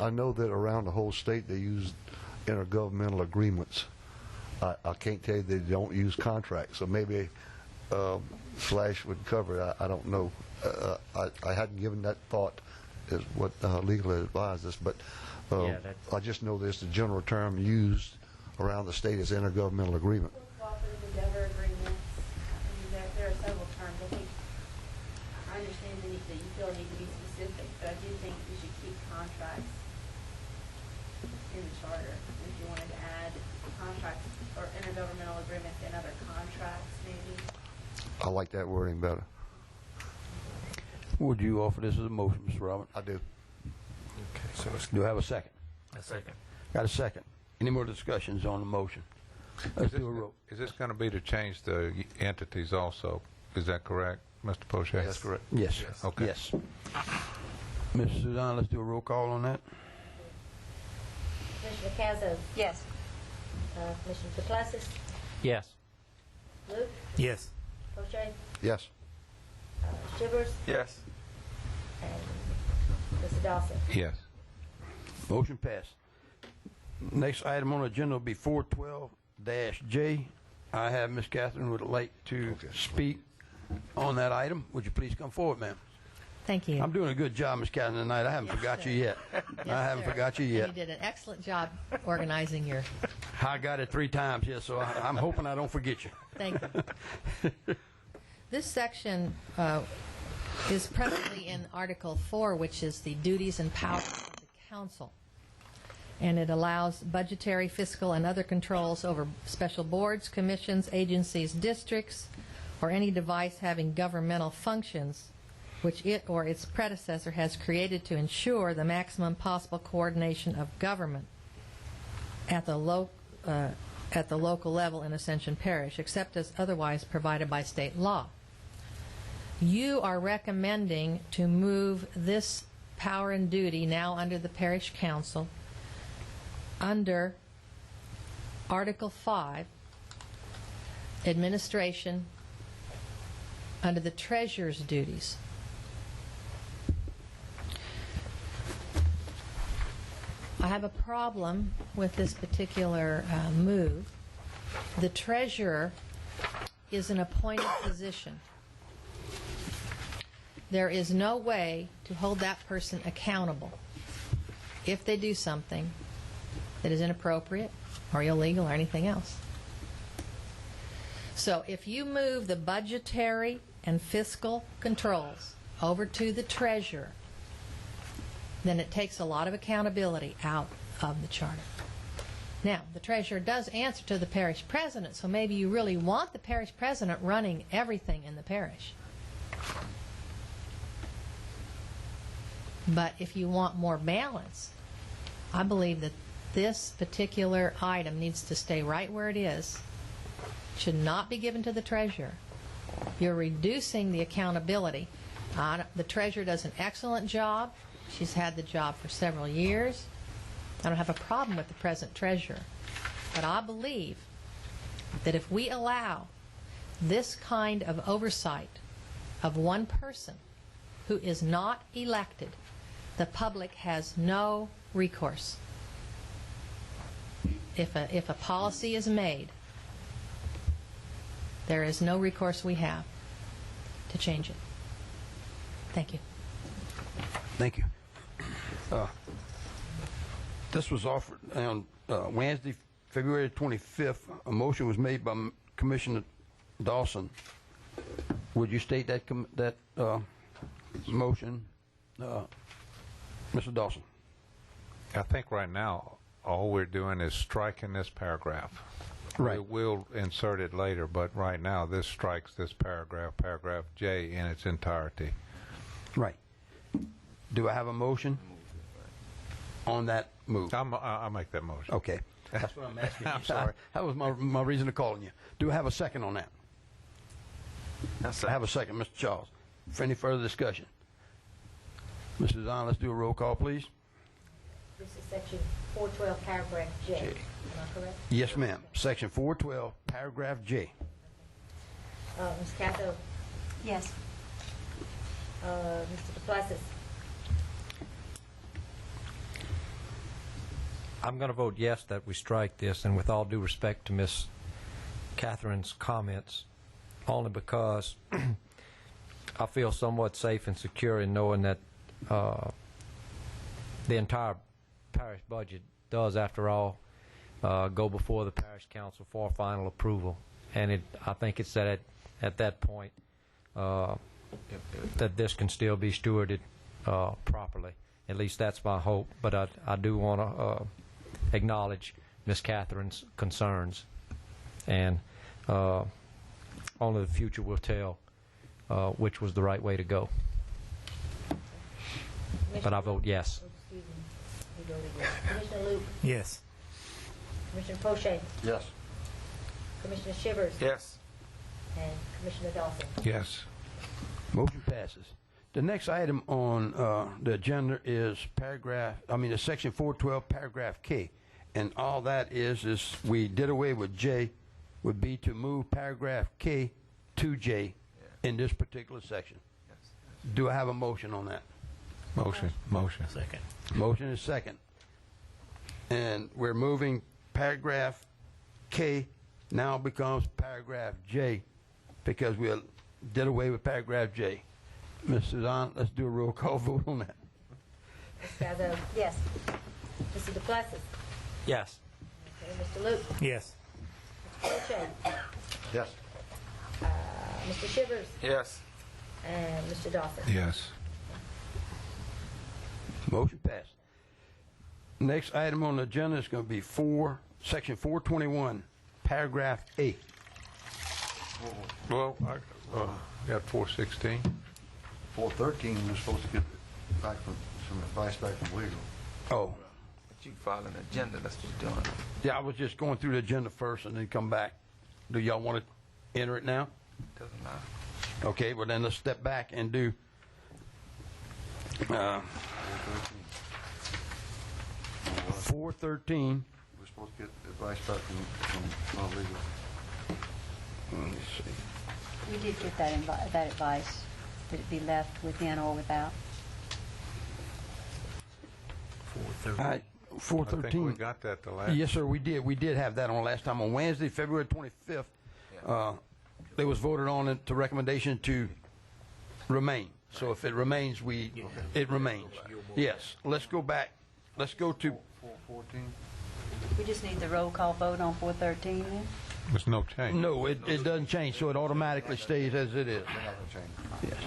I know that around the whole state they use intergovernmental agreements. I can't tell you they don't use contracts, so maybe slash would cover it. I don't know. I hadn't given that thought as what legal advised us, but Yeah, that's- I just know there's the general term used around the state as intergovernmental agreement. Cooperative endeavor agreements. I mean, there are several terms. I think I understand that you feel need to be specific, but I do think you should keep contracts in the charter. If you wanted to add contracts or intergovernmental agreements and other contracts, maybe. I like that wording better. Would you offer this as a motion, Mr. Robert? I do. Okay, so do I have a second? A second. Got a second. Any more discussions on the motion? Let's do a roll. Is this going to be to change the entities also? Is that correct, Mr. Poche? That's correct. Yes. Okay. Yes. Ms. Suzanne, let's do a roll call on that. Commissioner Cazzo, Yes. Commissioner DePlessis, Yes. Luke, Yes. Poche, Yes. Shivers, Yes. and Mr. Dawson. Yes. Motion passed. Next item on the agenda will be 412-J. I have Ms. Catherine would like to speak on that item. Would you please come forward, ma'am? Thank you. I'm doing a good job, Ms. Catherine, tonight. I haven't Yes, forgot sir. you yet. Yes, I haven't sir. forgot you And yet. you did an excellent job organizing your. I got it 3 times, yes, so I'm hoping I don't forget you. Thank you. This section is presently in Article 4, which is the duties and powers of the council. And it allows budgetary, fiscal, and other controls over special boards, commissions, agencies, districts, or any device having governmental functions which it or its predecessor has created to ensure the maximum possible coordination of government at the local level in Ascension Parish, except as otherwise provided by state law. You are recommending to move this power and duty now under the parish council under Article 5, administration, under the treasurer's duties. I have a problem with this particular move. The treasurer is an appointed position. There is no way to hold that person accountable if they do something that is inappropriate or illegal or anything else. So if you move the budgetary and fiscal controls over to the treasurer, then it takes a lot of accountability out of the charter. Now, the treasurer does answer to the parish president, so maybe you really want the parish president running everything in the parish. But if you want more balance, I believe that this particular item needs to stay right where it is. Should not be given to the treasurer. You're reducing the accountability. The treasurer does an excellent job. She's had the job for several years. I don't have a problem with the present treasurer. But I believe that if we allow this kind of oversight of one person who is not elected, the public has no recourse. If a policy is made, there is no recourse we have to change it. Thank you. Thank you. This was offered on Wednesday, February 25th. A motion was made by Commissioner Dawson. Would you state that motion, Mr. Dawson? I think right now all we're doing is striking this paragraph. Right. We'll insert it later, but right now this strikes this paragraph, paragraph J, in its entirety. Right. Do I have a motion on that move? I'll make that motion. Okay. That's what I'm asking. I'm sorry. That was my reason of calling you. Do I have a second on that? I have a second, Mr. Charles. For any further discussion? Mrs. Zahn, let's do a roll call, please. This is section 412, paragraph J. Am I correct? Yes, ma'am. Section 412, paragraph J. Ms. Cato, Yes. Mr. DePlacis, I'm going to vote yes that we strike this, and with all due respect to Miss Catherine's comments, only because I feel somewhat safe and secure in knowing that the entire parish budget does, after all, go before the parish council for final approval. And I think it's at that point that this can still be stewarded properly. At least that's my hope. But I do want to acknowledge Miss Catherine's concerns. And only the future will tell which was the right way to go. But I vote yes. excuse me, you voted yes. Commissioner Luke, Yes. Commissioner Poche, Yes. Commissioner Shivers, Yes. and Commissioner Dawson. Yes. Motion passes. The next item on the agenda is the section 412, paragraph K. And all that is we did away with J, would be to move paragraph K to J in this particular section. Do I have a motion on that? Motion. Second. Motion is second. And we're moving paragraph K now becomes paragraph J because we did away with paragraph J. Ms. Suzanne, let's do a roll call vote on that. Ms. Cato, yes. Mr. DePlacis, Yes. okay, Mr. Luke, Yes. Poche, Yes. Mr. Shivers, Yes. and Mr. Dawson. Yes. Motion passed. Next item on the agenda is going to be section 421, paragraph A. Well, I got 416. 413, we're supposed to get back some advice back from legal. Oh, But you follow an agenda, that's what you're doing. yeah, I was just going through the agenda first and then come back. Do y'all want to enter it now? Doesn't matter. Okay, well then let's step back and do 413. We're supposed to get advice back from legal. Let me see. We did get that advice, that it be left within or without. All right, I 413. think we got that the last. Yes, sir, we did. We did have that on last time. On Wednesday, February 25th, it was voted on it to recommendation to remain. So if it remains, it remains. Yes, let's go back. Let's go to 414? We just need the roll call vote on 413 then? There's no change. No, it doesn't change, so it automatically stays as it is. They're not going to change. Yes.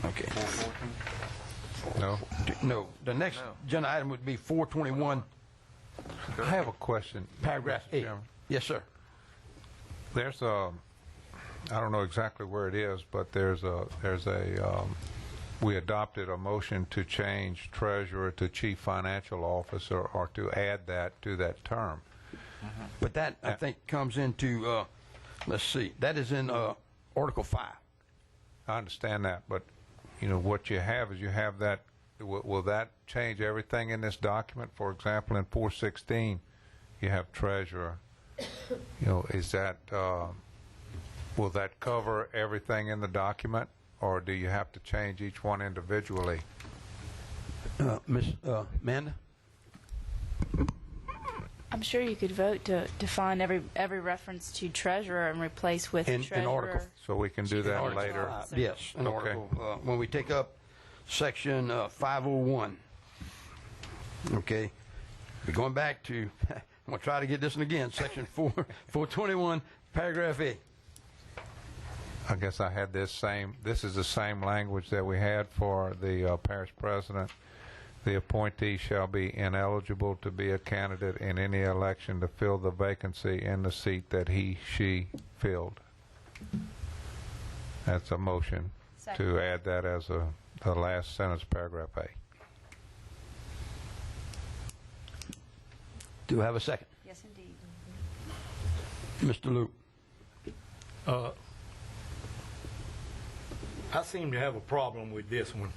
Okay. 414? No? No, the next agenda item would be 421, I have a question. paragraph Mr. 8. Chairman. Yes, sir. There's a, I don't know exactly where it is, but we adopted a motion to change treasurer to chief financial officer, or to add that to that term. But that, I think, comes into, let's see, that is in Article 5. I understand that, but, you know, what you have is you have that, will that change everything in this document? For example, in 416, you have treasurer. You know, is that, will that cover everything in the document, or do you have to change each one individually? Ms. Amanda? I'm sure you could vote to define every reference to treasurer and replace with In treasurer. Article. So we can do that later. Yes, an Okay. article. When we take up section 501. Okay, we're going back to, I'm going to try to get this one again, section 421, paragraph 8. I guess I had this is the same language that we had for the parish president. The appointee shall be ineligible to be a candidate in any election to fill the vacancy in the seat that she filled. That's a motion to add that as the last sentence, paragraph A. Do I have a second? Yes, indeed. Mr. Luke? I seem to have a problem with this one.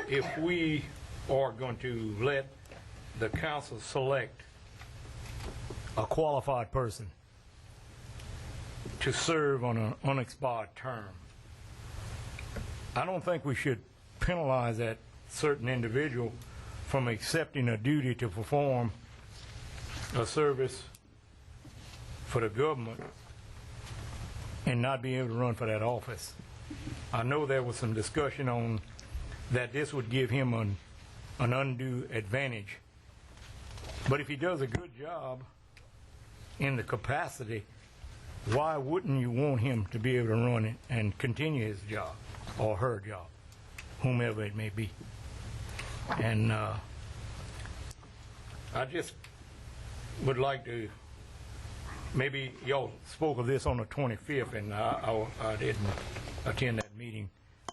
If we are going to let the council select a qualified person to serve on an unexpired term, I don't think we should penalize that certain individual from accepting a duty to perform a service for the government and not be able to run for that office. I know there was some discussion on that this would give him an undue advantage. But if he does a good job in the capacity, why wouldn't you want him to be able to run it and continue his job or her job, whomever it may be? And I just would like to, maybe y'all spoke of this on the 25th, and I didn't attend that meeting.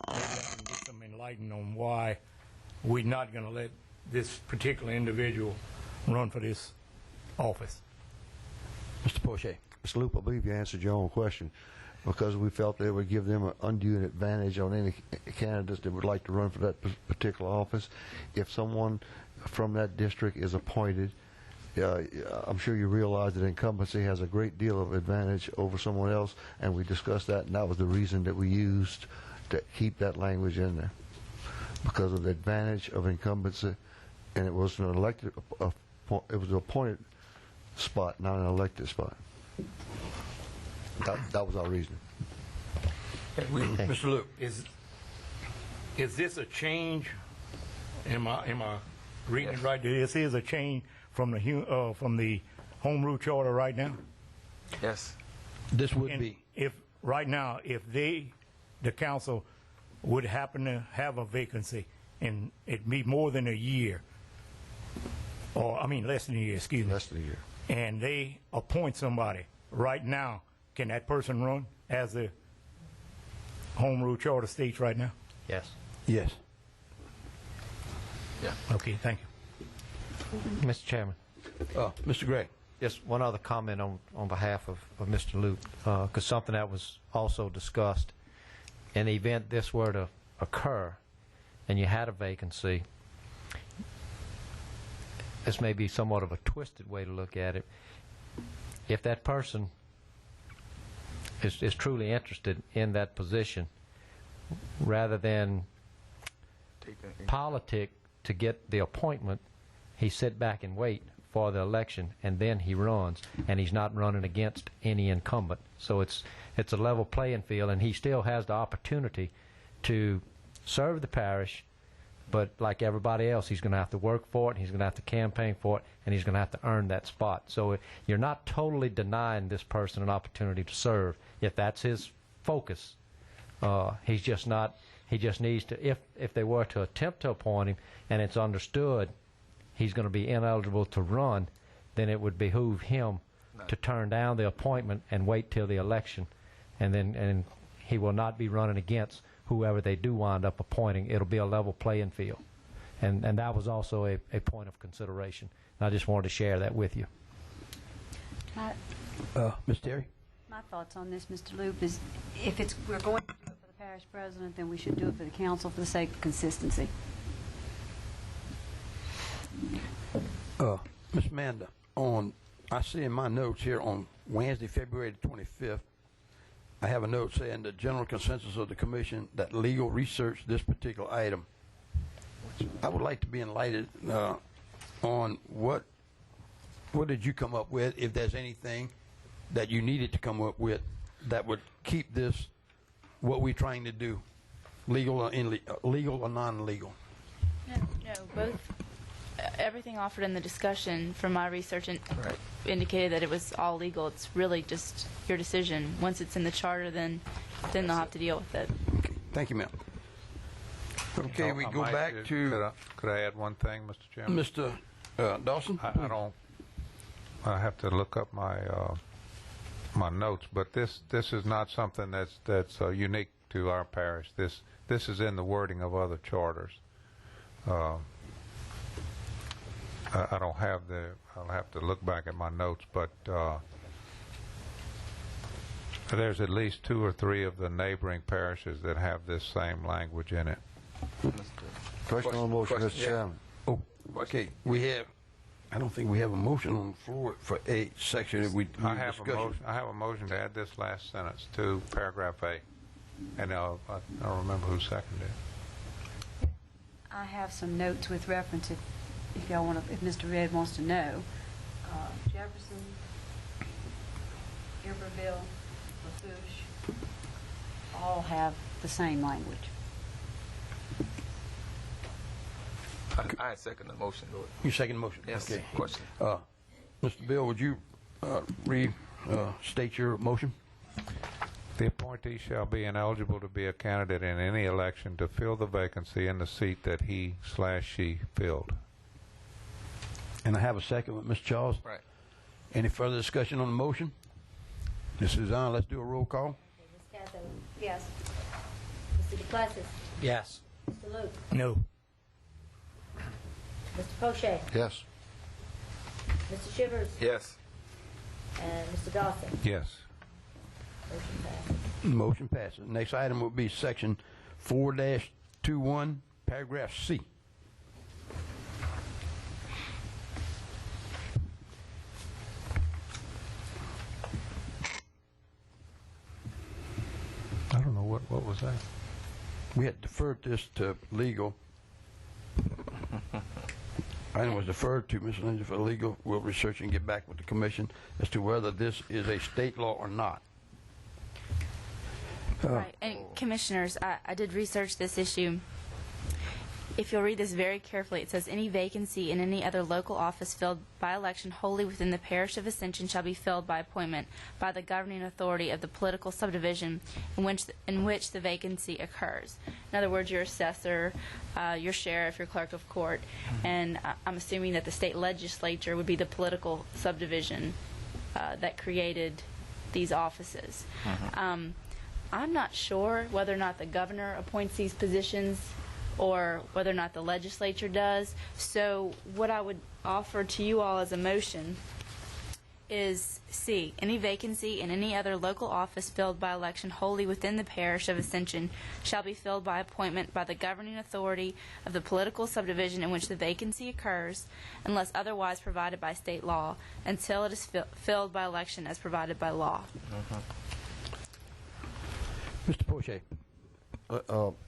Maybe I can get some enlightenment on why we're not going to let this particular individual run for this office. Mr. Poche? Mr. Loop, I believe you answered your own question, because we felt that it would give them an undue advantage on any candidates that would like to run for that particular office. If someone from that district is appointed, I'm sure you realize that incumbency has a great deal of advantage over someone else, and we discussed that, and that was the reason that we used to keep that language in there, because of the advantage of incumbency, and it was an elected, it was an appointed spot, not an elected spot. That was our reason. Mr. Luke? Is this a change? Am I reading it right? This is a change from the home rule charter right now? Yes. This would And be. if right now, if the council would happen to have a vacancy and it be more than a year, or I mean less than a year, excuse me. Less than a year. And they appoint somebody right now, can that person run as the home rule charter states right now? Yes. Yes. Okay, thank you. Mr. Chairman, Mr. Gregg? just one other comment on behalf of Mr. Luke, because something that was also discussed. In the event this were to occur and you had a vacancy, this may be somewhat of a twisted way to look at it. If that person is truly interested in that position, rather than politic to get the appointment, he sit back and wait for the election, and then he runs, and he's not running against any incumbent. So it's a level playing field, and he still has the opportunity to serve the parish, but like everybody else, he's going to have to work for it, he's going to have to campaign for it, and he's going to have to earn that spot. So you're not totally denying this person an opportunity to serve if that's his focus. He's He just needs to, if they were to attempt to appoint him and it's understood he's going to be ineligible to run, then it would behoove him to turn down the appointment and wait till the election, and he will not be running against whoever they do wind up appointing. It'll be a level playing field, and that was also a point of consideration. And I just wanted to share that with you. Ms. Terry? My thoughts on this, Mr. Loop, is if we're going to do it for the parish president, then we should do it for the council for the sake of consistency. Ms. Amanda, I see in my notes here on Wednesday, February the 25th, I have a note saying the general consensus of the commission that legal research this particular item. I would like to be enlightened on what did you come up with, if there's anything that you needed to come up with that would keep this what we're trying to do, legal or non-legal. No, both. Everything offered in the discussion from my research indicated that it was all legal. It's really just your decision. Once it's in the charter, then they'll have to deal with it. Okay. Thank you, ma'am. Okay, we go back to... Could I add one thing, Mr. Chairman? Mr. Dawson? I have to look up my my notes, but this is not something that's unique to our parish. This is in the wording of other charters. I don't have I'll have to look back at my notes, but there's at least 2 or 3 of the neighboring parishes that have this same language in it. Question on the motion, Mr. Chairman. Oh, okay. I don't think we have a motion on the floor for a section that we I have a motion to add this last sentence to paragraph A, and I don't remember who seconded it. I have some notes with reference if y'all want to, if Mr. Red wants to know. Jefferson, Iberville, LaFouche, all have the same language. I second the motion. You second the motion? Yes. Okay. Question. Mr. Bill, would you restate your motion? The appointee shall be ineligible to be a candidate in any election to fill the vacancy in the seat that he/she filled. And I have a second with Ms. Charles. Right. Any further discussion on the motion? Ms. Suzanne, let's do a roll call. Ms. Casso? Yes. Mr. DePlessis? Yes. Mr. Luke? No. Mr. Poche? Yes. Mr. Shivers? Yes. And Mr. Dawson? Yes. Motion passes. Motion passes. Next item will be section 4-21, paragraph C. I don't know what was that. We had deferred this to legal. Item was deferred to Ms. Lindsay for legal. We'll research and get back with the commission as to whether this is a state law or not. Right. And commissioners, I did research this issue. If you'll read this very carefully, it says any vacancy in any other local office filled by election wholly within the parish of Ascension shall be filled by appointment by the governing authority of the political subdivision in which the vacancy occurs. In other words, your assessor, your sheriff, your clerk of court, and I'm assuming that the state legislature would be the political subdivision that created these offices. I'm not sure whether or not the governor appoints these positions or whether or not the legislature does. So what I would offer to you all as a motion is C, any vacancy in any other local office filled by election wholly within the parish of Ascension shall be filled by appointment by the governing authority of the political subdivision in which the vacancy occurs, unless otherwise provided by state law, until it is filled by election as provided by law. Mr. Poche.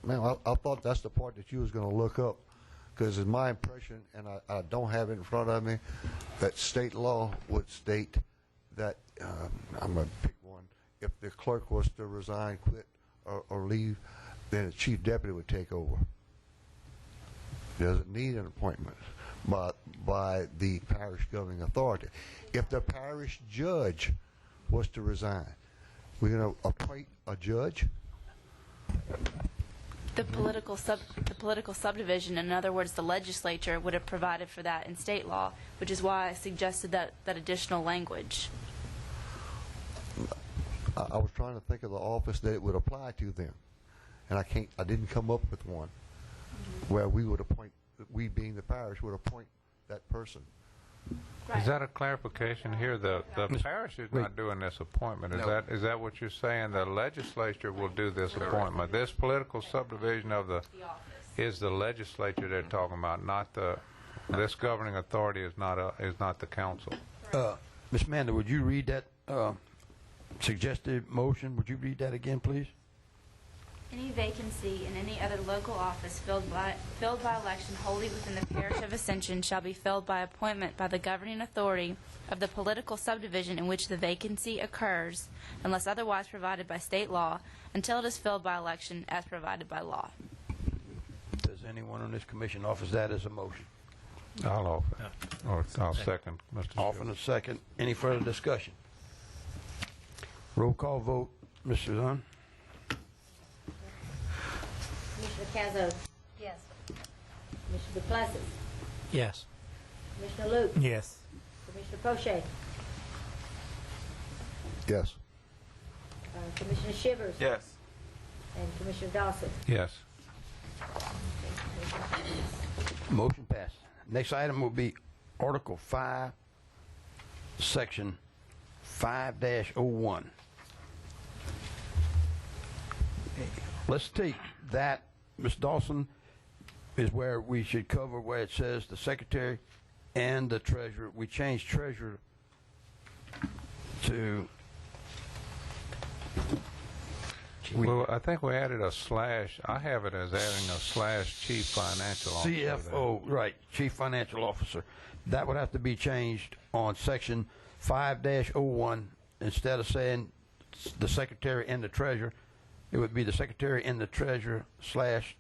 Man, I thought that's the part that you was going to look up, because it's my impression, and I don't have it in front of me, that state law would state that, I'm going to pick one, if the clerk was to resign, quit, or leave, then the chief deputy would take over. Doesn't need an appointment by the parish governing authority. If the parish judge was to resign, we're going to appoint a judge? The political subdivision, in other words, the legislature, would have provided for that in state law, which is why I suggested that additional language. I was trying to think of the office that it would apply to then, and I didn't come up with one where we would appoint, we being the parish would appoint that person. Right. Is that a clarification here? The parish is not doing this appointment. Is that what you're saying? The legislature will do this appointment. This political subdivision of the is the legislature they're talking about, not the. This governing authority is not the council. Ms. Manda, would you read that suggested motion? Would you read that again, please? Any vacancy in any other local office filled by election wholly within the parish of Ascension shall be filled by appointment by the governing authority of the political subdivision in which the vacancy occurs, unless otherwise provided by state law, until it is filled by election as provided by law. Does anyone on this commission offer that as a motion? I'll offer, or I'll second, Mr. Offer a second. Any further discussion? Roll call vote, Mr. Dunn. Commissioner Cazzo? Yes. Commissioner DePlacis? Yes. Commissioner Luke? Yes. Commissioner Poche? Yes. Commissioner Shivers? Yes. And Commissioner Dawson? Yes. Motion passed. Next item will be Article 5, Section 5-01. Let's take that, Ms. Dawson, is where we should cover where it says the secretary and the treasurer. We changed treasurer to... Well, I think we added a slash. I have it as adding a slash chief financial officer. CFO, right, chief financial officer. That would have to be changed on Section 5-01. Instead of saying the secretary and the treasurer, it would be the secretary and the treasurer slash...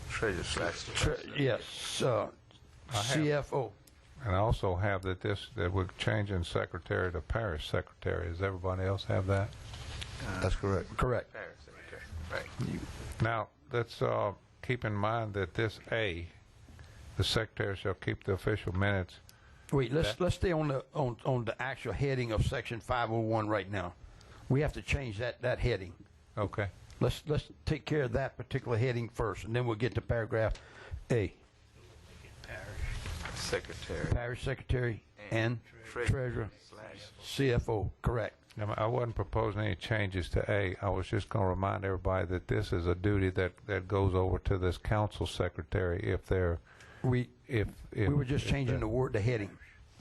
Treasurer slash. Yes, CFO. And I also have that we're changing secretary to parish secretary. Does everybody else have that? That's correct. Correct. Parish secretary. Right. Now, let's keep in mind that this A, the secretary shall keep the official minutes. Wait, let's stay on the actual heading of Section 501 right now. We have to change that heading. Okay. Let's take care of that particular heading first, and then we'll get to paragraph A. Secretary. Parish secretary and treasurer, Slash. CFO. Correct. Now, I wasn't proposing any changes to A. I was just going to remind everybody that this is a duty that goes over to this council secretary if they're We were just changing the heading,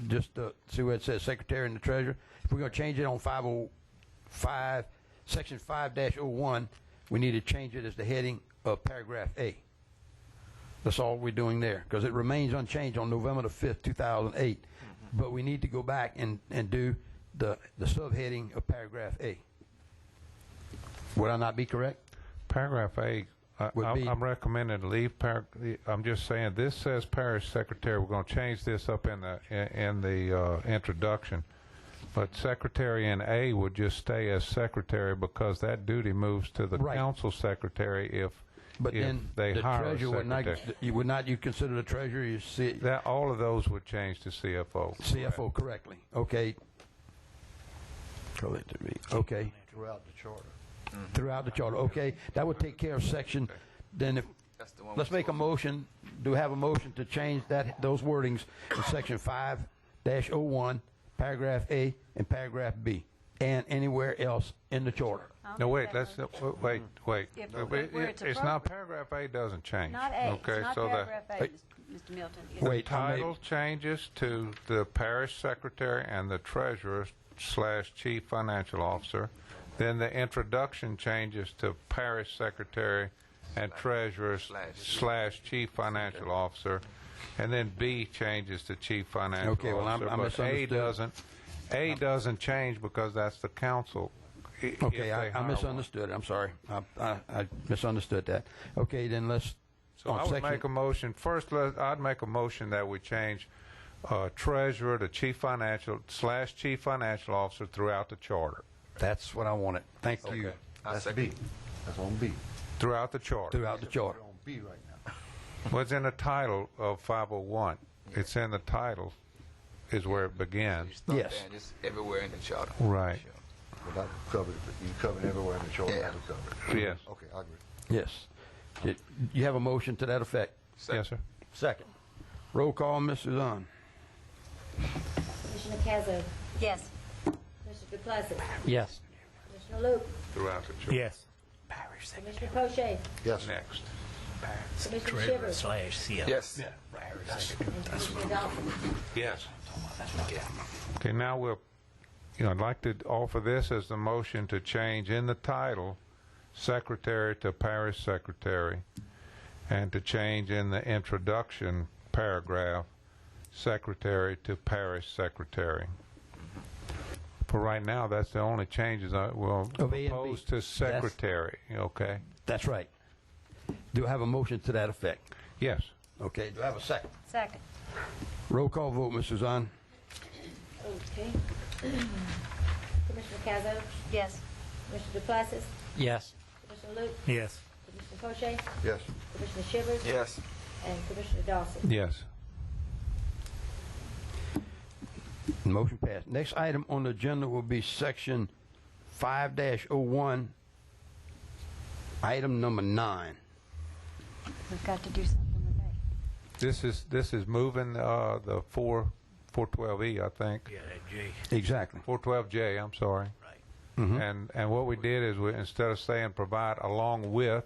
just to see where it says secretary and the treasurer. If we're going to change it on 505, Section 5-01, we need to change it as the heading of paragraph A. That's all we're doing there, because it remains unchanged on November the 5th, 2008. But we need to go back and do the subheading of paragraph A. Would I not be correct? Paragraph A, I'm recommending to leave. I'm just saying this says parish secretary. We're going to change this up in the introduction, but secretary in A would just stay as secretary because that duty moves to the council secretary if then they the hire treasurer a secretary. would not you consider the treasurer? You see that all of those would change to CFO. CFO correctly. Okay. Okay. Throughout the charter. Throughout the charter. Okay, that would take care of section. Then That's the one let's make a motion. Do we have a motion to change those wordings in section 5-01, paragraph A and paragraph B, and anywhere else in the charter? No, wait. Wait. Where it's It's not paragraph A doesn't change. Not A. Okay, It's not so paragraph A, the Mr. Milton. Wait, title changes to the parish secretary and the treasurer / chief financial officer. Then the introduction changes to parish secretary and treasurer / chief financial officer, and then B changes to chief financial Okay, well, officer. I but misunderstood. A doesn't change because that's the council. Okay, I misunderstood. I'm sorry. I misunderstood that. Okay, then let's. So I would make a motion. First, I'd make a motion that we change treasurer to chief financial / chief financial officer throughout the charter. That's what I wanted. Thank you. That's B. That's on B. Throughout the charter. throughout the charter. On B right now. What's in the title of 501? It's in the title is where it begins. Yes. Just everywhere in the charter. Right. But that covered, you covered everywhere in the charter. Yeah. That was covered. Yes. Okay, I agree. Yes. You have a motion to that effect? Yes, sir. Second. Roll call, Ms. Suzanne. Commissioner Cazzo? Yes. Commissioner Duplessis? Yes. Commissioner Luke? Throughout the charter. Yes. Commissioner Poche? Yes. Next. Commissioner Shivers? Yes. And Commissioner Dawson? Yes. Okay, now I'd like to offer this as the motion to change in the title secretary to parish secretary, and to change in the introduction paragraph secretary to parish secretary. For right now, that's the only changes I will Of A and B. propose to secretary, okay? That's right. Do I have a motion to that effect? Yes. Okay, do I have a second? Second. Roll call vote, Ms. Suzanne. Okay. Commissioner Cazzo? Yes. Commissioner Duplessis? Yes. Commissioner Luke? Yes. Commissioner Poche? Yes. Commissioner Shivers? Yes. And Commissioner Dawson? Yes. Motion passed. Next item on the agenda will be section 5-01, item number 9. We've got to do something with that. This is moving the 412E, I think. Yeah, that J. Exactly. 412J, I'm sorry. Right. And what we did is instead of saying provide along with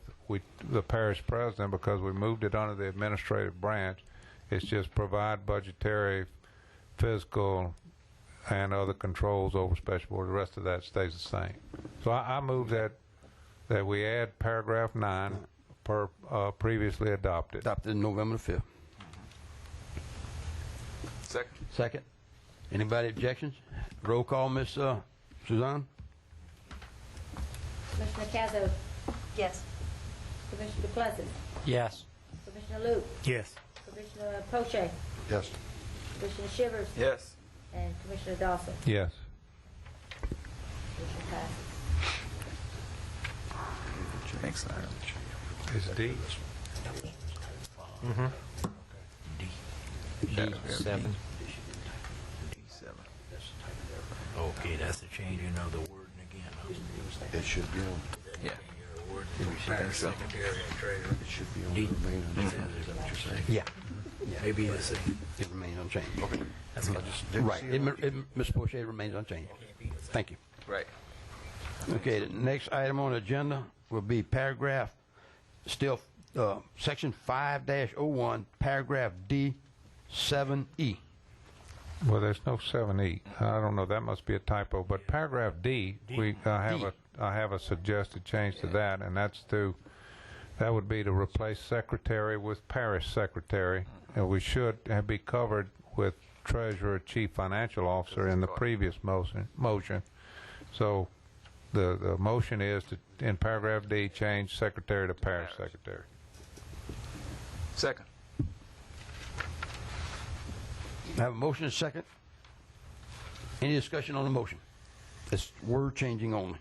the parish president, because we moved it under the administrative branch, it's just provide budgetary, fiscal, and other controls over special board. The rest of that stays the same. So I move that we add paragraph 9 per previously adopted. Adopted November the 5th. Second. Second. Anybody objections? Roll call, Ms. Suzanne. Commissioner Cazzo? Yes. Commissioner Duplessis? Yes. Commissioner Luke? Yes. Commissioner Poche? Yes. Commissioner Shivers? Yes. And Commissioner Dawson? Yes. Motion passes. Next item. It's D. D7. D7. Okay, that's the changing of the wording again. It should be on. Yeah. Parish secretary and treasurer. It should be on the remaining. Is that what you're saying? Yeah. Maybe the same. It remains unchanged. Okay. That's good. Right. Ms. Poche remains unchanged. Thank you. Right. Okay, the next item on the agenda will be paragraph, still, section 5-01, paragraph D, 7E. Well, there's no 7E. I don't know. That must be a typo. But paragraph D, I have a suggested change to that, and that would be to replace secretary with parish secretary. And we should be covered with treasurer, chief financial officer in the previous motion. So the motion is to, in paragraph D, change secretary to parish secretary. Second. I have a motion and a second. Any discussion on the motion? It's word changing only.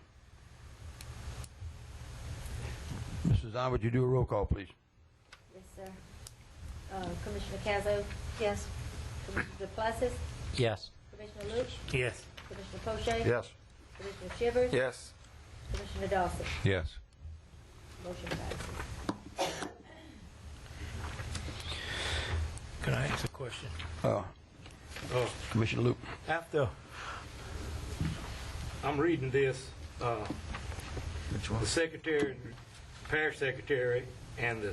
Mrs. Zahn, would you do a roll call, please? Yes, sir. Commissioner Cazzo? Yes. Commissioner Duplessis? Yes. Commissioner Luke? Yes. Commissioner Poche? Yes. Commissioner Shivers? Yes. Commissioner Dawson? Yes. Motion passes. Can I ask a question? Commissioner Luke. After I'm reading this, Which one? the secretary, parish secretary, and the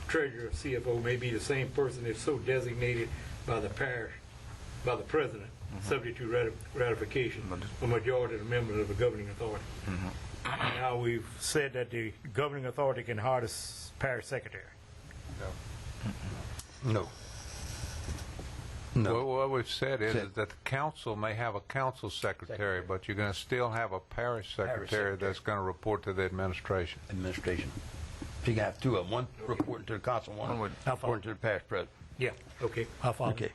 treasurer, CFO may be the same person if so designated by the parish, by the president, subject to ratification, a majority of the members of the governing authority. Now we've said that the governing authority can hire the parish secretary. No. Well, what we've said is that the council may have a council secretary, but you're going to still have a parish secretary that's going to report to the administration. Administration. So you can have two of them, one reporting to the council, one reporting to the parish president. Yeah, okay, I'll follow. Okay.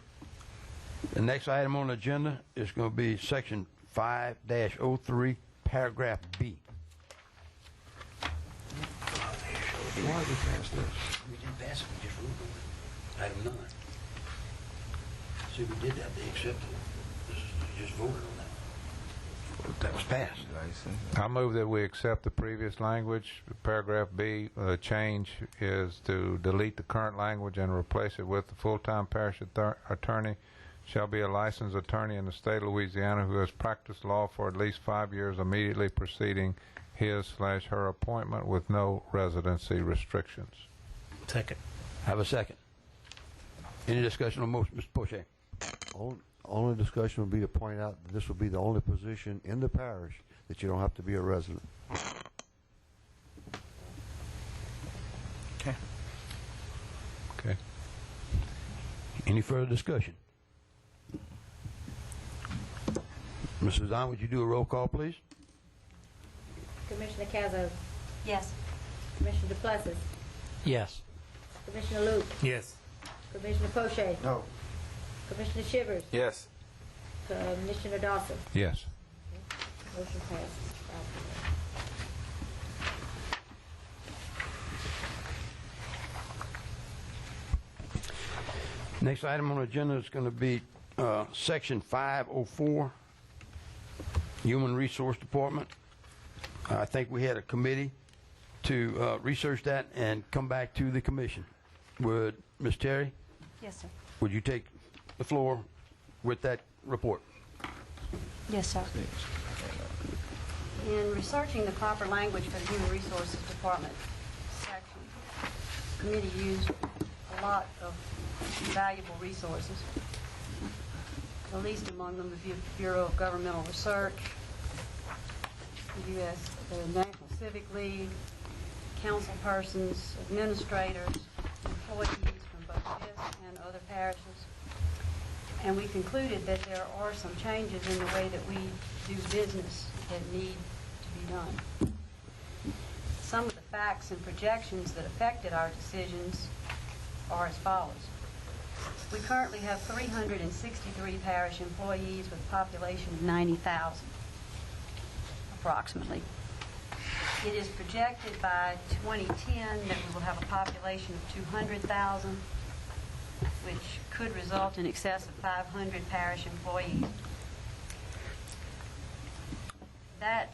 The next item on the agenda is going to be section 5-03, paragraph B. Why did we pass this? We didn't pass it, we just ruled on it. Item 9. See, we did that, they accepted it. This is, you just voted on that. That was passed. I move that we accept the previous language. Paragraph B, the change is to delete the current language and replace it with the full-time parish attorney shall be a licensed attorney in the state of Louisiana who has practiced law for at least 5 years immediately preceding his/her appointment with no residency restrictions. Second. Have a second. Any discussion on motion, Mr. Poche? Only discussion would be to point out that this will be the only position in the parish that you don't have to be a resident. Okay. Okay. Any further discussion? Mrs. Zahn, would you do a roll call, please? Commissioner Cazzo, Yes. Commissioner DePlessis, Yes. Commissioner Luke, Yes. Commissioner Poche, No. Commissioner Shivers, Yes. Commissioner Dawson. Yes. Motion passes 5-0. Next item on the agenda is going to be Section 504, Human Resource Department. I think we had a committee to research that and come back to the commission. Would Ms. Terry, Yes, sir. would you take the floor with that report? Yes, sir. In researching the proper language for the Human Resources Department section, the committee used a lot of valuable resources, the least among them the Bureau of Governmental Research, the U.S. National Civic League, council persons, administrators, employees from both this and other parishes. And we concluded that there are some changes in the way that we do business that need to be done. Some of the facts and projections that affected our decisions are as follows. We currently have 363 parish employees with a population of 90,000, approximately. It is projected by 2010 that we will have a population of 200,000, which could result in excess of 500 parish employees. That,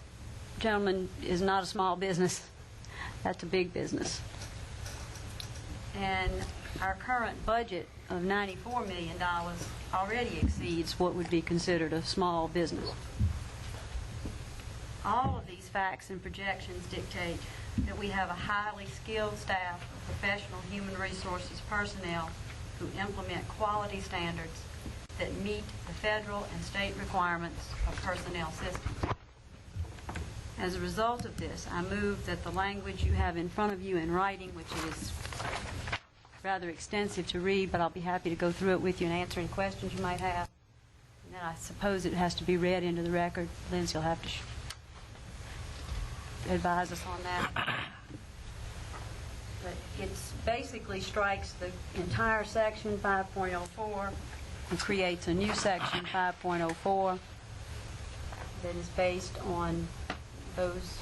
gentlemen, is not a small business. That's a big business. And our current budget of $94 million already exceeds what would be considered a small business. All of these facts and projections dictate that we have a highly skilled staff of professional human resources personnel who implement quality standards that meet the federal and state requirements of personnel systems. As a result of this, I move that the language you have in front of you in writing, which is rather extensive to read, but I'll be happy to go through it with you and answer any questions you might have. And then I suppose it has to be read into the record. Lindsay will have to advise us on that. But it basically strikes the entire section 5.04 and creates a new section 5.04 that is based on those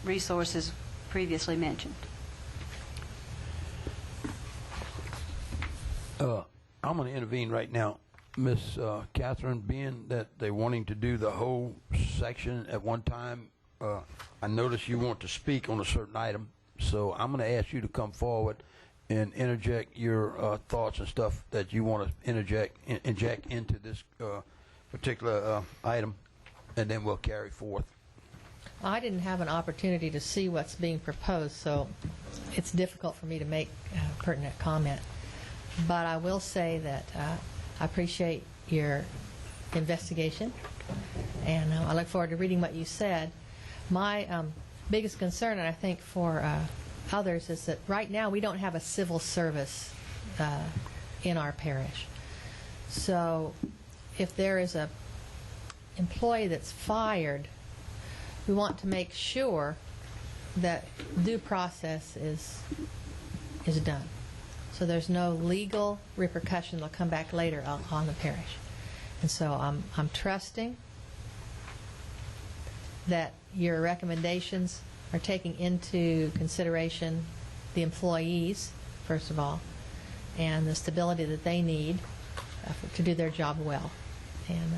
resources previously mentioned. I'm going to intervene right now. Miss Catherine, being that they're wanting to do the whole section at one time, I notice you want to speak on a certain item, so I'm going to ask you to come forward and interject your thoughts and stuff that you want to inject into this particular item, and then we'll carry forth. I didn't have an opportunity to see what's being proposed, so it's difficult for me to make pertinent comment. But I will say that I appreciate your investigation, and I look forward to reading what you said. My biggest concern, and I think for others, is that right now we don't have a civil service in our parish. So if there is a employee that's fired, we want to make sure that due process is done. So there's no legal repercussion that'll come back later on the parish. And so I'm trusting that your recommendations are taking into consideration the employees, first of all, and the stability that they need to do their job well. And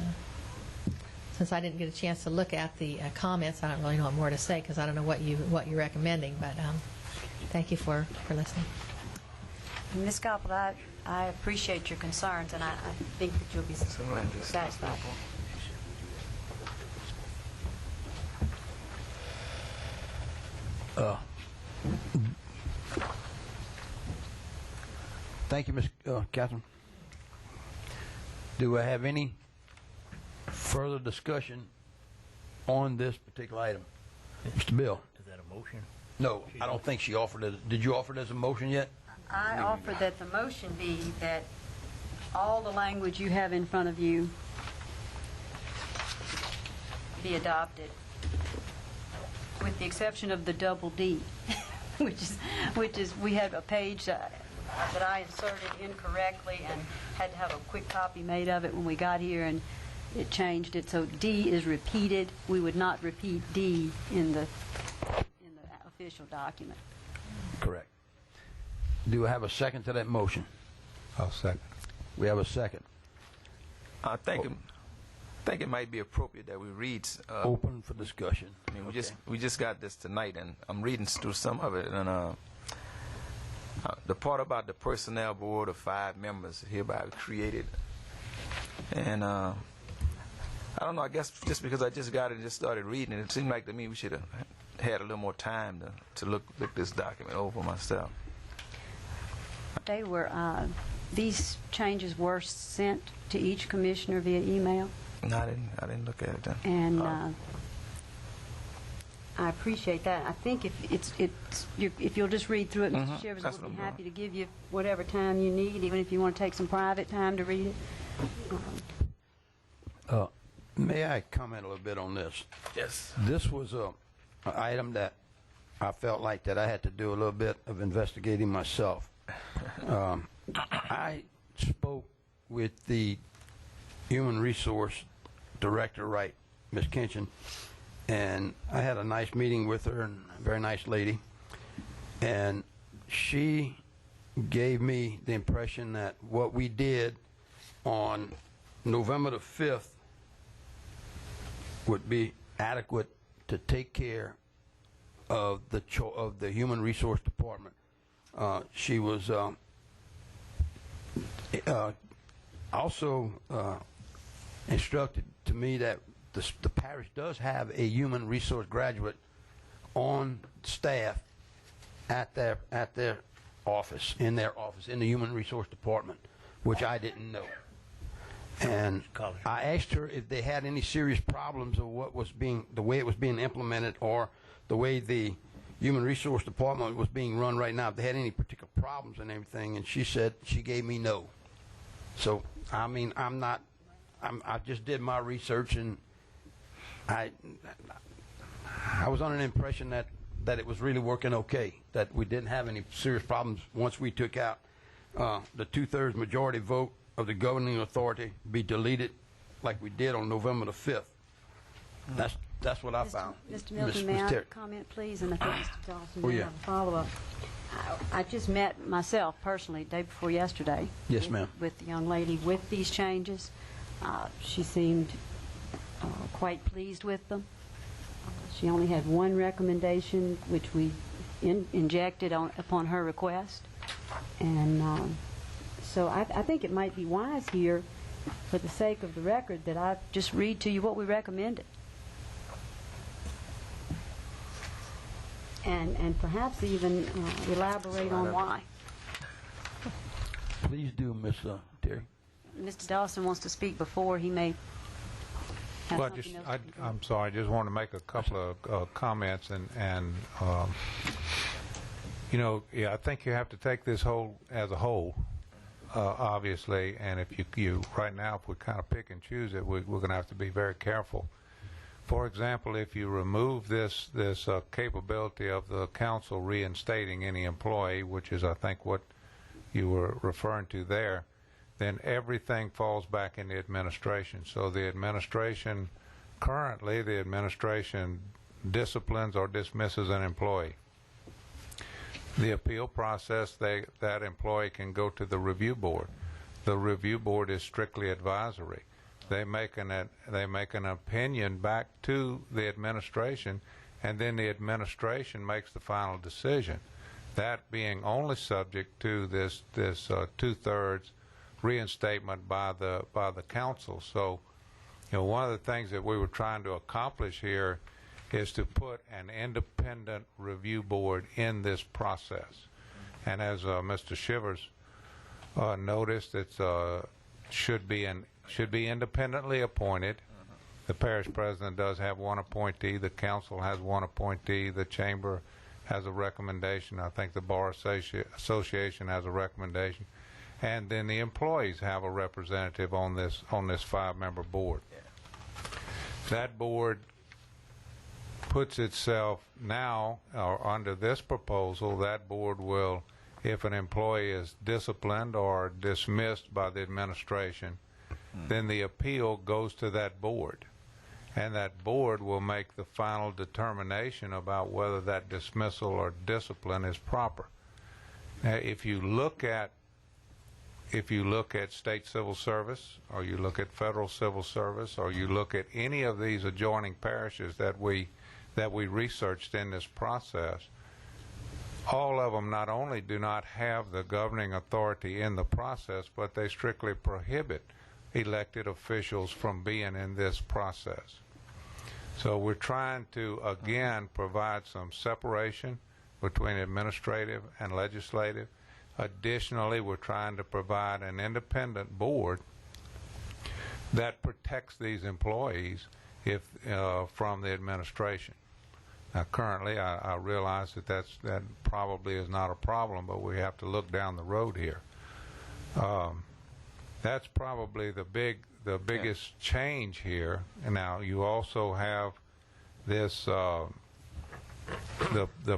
since I didn't get a chance to look at the comments, I don't really know what more to say because I don't know what you're recommending. But thank you for listening. Ms. Goppel, I appreciate your concerns, and I think that you'll be satisfied. Thank you, Ms. Catherine. Do I have any further discussion on this particular item? Mr. Bill? Is that a motion? No, I don't think she offered it. Did you offer it as a motion yet? I offer that the motion be that all the language you have in front of you be adopted, with the exception of the double D, which is we had a page that I inserted incorrectly and had to have a quick copy made of it when we got here, and it changed it. So D is repeated. We would not repeat D in the official document. Correct. Do I have a second to that motion? I'll second. We have a second. I think it might be appropriate that we read. Open for discussion. I mean, we just got this tonight, and I'm reading through some of it, and the part about the personnel board of 5 members hereby created, and I don't know. I guess just because I just got it and just started reading it seemed like to me we should have had a little more time to look this document over myself. They were these changes were sent to each commissioner via email. No, I didn't look at it then. And I appreciate that. I think if you'll just read through it, Mr. Shivers will be happy to give you whatever time you need, even if you want to take some private time to read it. May I comment a little bit on this? Yes. This was an item that I felt like that I had to do a little bit of investigating myself. I spoke with the Human Resource Director, right, Ms. Kinchin, and I had a nice meeting with her, and a very nice lady, and she gave me the impression that what we did on November the 5th would be adequate to take care of the Human Resource Department. She was also instructed to me that the parish does have a human resource graduate on staff at their office, in the Human Resource Department, which I didn't know. And I asked her if they had any serious problems of the way it was being implemented, or the way the Human Resource Department was being run right now, if they had any particular problems and everything, and she gave me no. So, I mean, I just did my research, and I was under an impression that it was really working okay, that we didn't have any serious problems once we took out the 2/3 majority vote of the governing authority be deleted like we did on November the 5th. That's what I found. Mr. Milton, may I comment, please? And I think Mr. Dawson may have a follow-up. I just met myself personally day before yesterday. Yes, ma'am. With the young lady with these changes. She seemed quite pleased with them. She only had one recommendation, which we injected upon her request. And so I think it might be wise here, for the sake of the record, that I just read to you what we recommended. And perhaps even elaborate on why. Please do, Ms. Terry. Mr. Dawson wants to speak before he may have Well, something else. I'm sorry, I just want to make a couple of comments, and yeah, I think you have to take this as a whole, obviously, and if you right now, if we kind of pick and choose it, we're going to have to be very careful. For example, if you remove this capability of the council reinstating any employee, which is, I think, what you were referring to there, then everything falls back in the administration. So the administration, currently, the administration disciplines or dismisses an employee. The appeal process, that employee can go to the review board. The review board is strictly advisory. They make an opinion back to the administration, and then the administration makes the final decision. That being only subject to this 2/3 reinstatement by the council. So, one of the things that we were trying to accomplish here is to put an independent review board in this process. And as Mr. Shivers noticed, it should be independently appointed. The parish president does have one appointee. The council has one appointee. The chamber has a recommendation. I think the Bar Association has a recommendation. And then the employees have a representative on this 5-member board. That board puts itself now, or under this proposal, that board will, if an employee is disciplined or dismissed by the administration, then the appeal goes to that board. And that board will make the final determination about whether that dismissal or discipline is proper. Now, if you look at state civil service, or you look at federal civil service, or you look at any of these adjoining parishes that we researched in this process, all of them not only do not have the governing authority in the process, but they strictly prohibit elected officials from being in this process. So we're trying to, again, provide some separation between administrative and legislative. Additionally, we're trying to provide an independent board that protects these employees from the administration. Now, currently, I realize that probably is not a problem, but we have to look down the road here. That's probably the biggest change here. And now you also have this the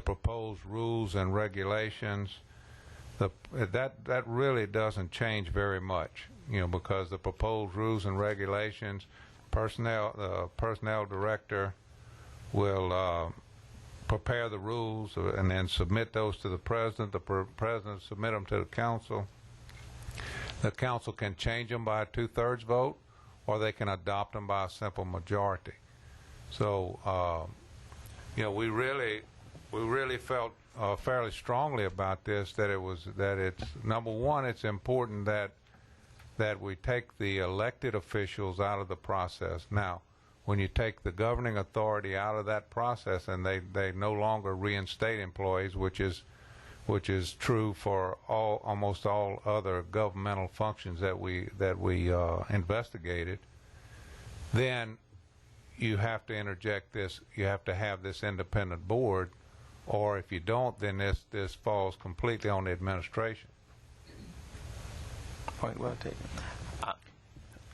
proposed rules and regulations. That really doesn't change very much, because the proposed rules and regulations, the personnel director will prepare the rules and then submit those to the president. The president submit them to the council. The council can change them by a 2/3 vote, or they can adopt them by a simple majority. So, we really felt fairly strongly about this, that it's number one, it's important that we take the elected officials out of the process. Now, when you take the governing authority out of that process and they no longer reinstate employees, which is true for almost all other governmental functions that we investigated, then you have to interject this. You have to have this independent board, or if you don't, then this falls completely on the administration. Point well taken.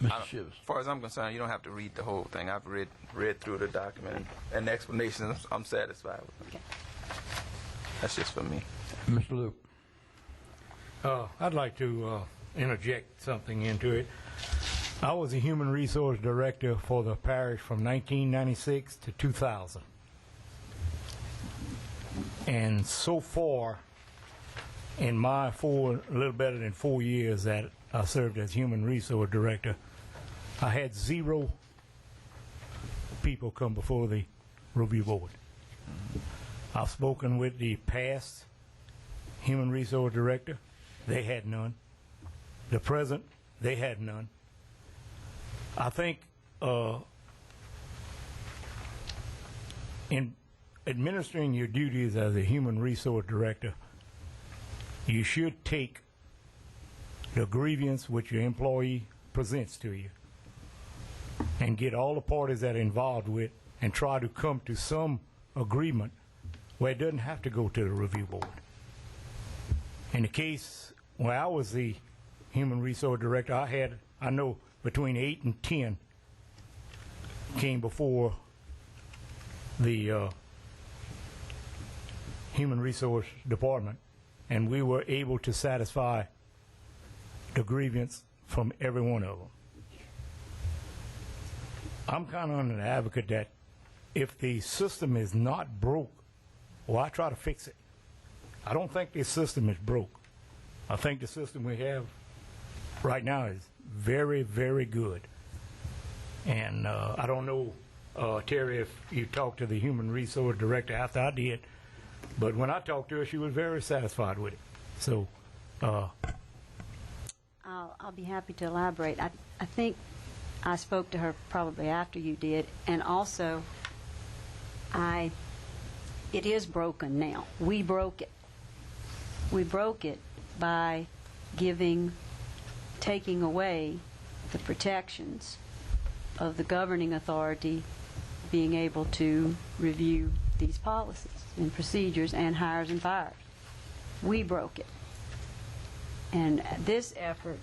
Mr. Shivers. As far as I'm concerned, you don't have to read the whole thing. I've read through the document, and the explanations I'm satisfied with. Okay. That's just for me. Mr. Luke. I'd like to interject something into it. I was a human resource director for the parish from 1996 to 2000. And so far, in my a little better than 4 years that I served as human resource director, I had 0 people come before the review board. I've spoken with the past human resource director. They had none. The present, they had none. I think in administering your duties as a human resource director, you should take the grievance which your employee presents to you and get all the parties that are involved with and try to come to some agreement where it doesn't have to go to the review board. In the case where I was the human resource director, I know between 8 and 10 came before the human resource department, and we were able to satisfy the grievance from every one of them. I'm kind of an advocate that if the system is not broke, well, I try to fix it. I don't think this system is broke. I think the system we have right now is very, very good. And I don't know, Terry, if you talked to the human resource director after I did, but when I talked to her, she was very satisfied with it. So I'll be happy to elaborate. I think I spoke to her probably after you did, and also it is broken now. We broke it. We broke it by taking away the protections of the governing authority being able to review these policies and procedures and hires and fires. We broke it. And this effort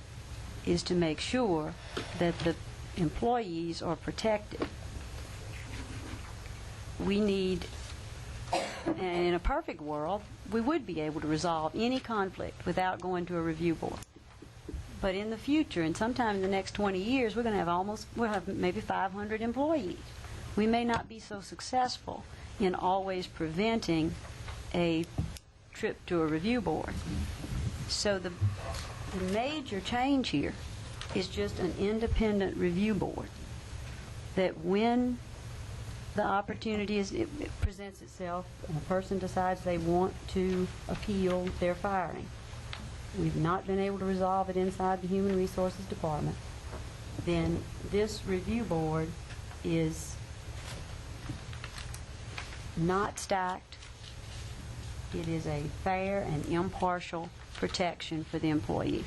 is to make sure that the employees are protected. We need, and in a perfect world, we would be able to resolve any conflict without going to a review board. But in the future, and sometime in the next 20 years, we're going to have we'll have maybe 500 employees. We may not be so successful in always preventing a trip to a review board. So the major change here is just an independent review board that when the opportunity it presents itself and a person decides they want to appeal their firing, we've not been able to resolve it inside the Human Resources Department, then this review board is not stacked. It is a fair and impartial protection for the employee.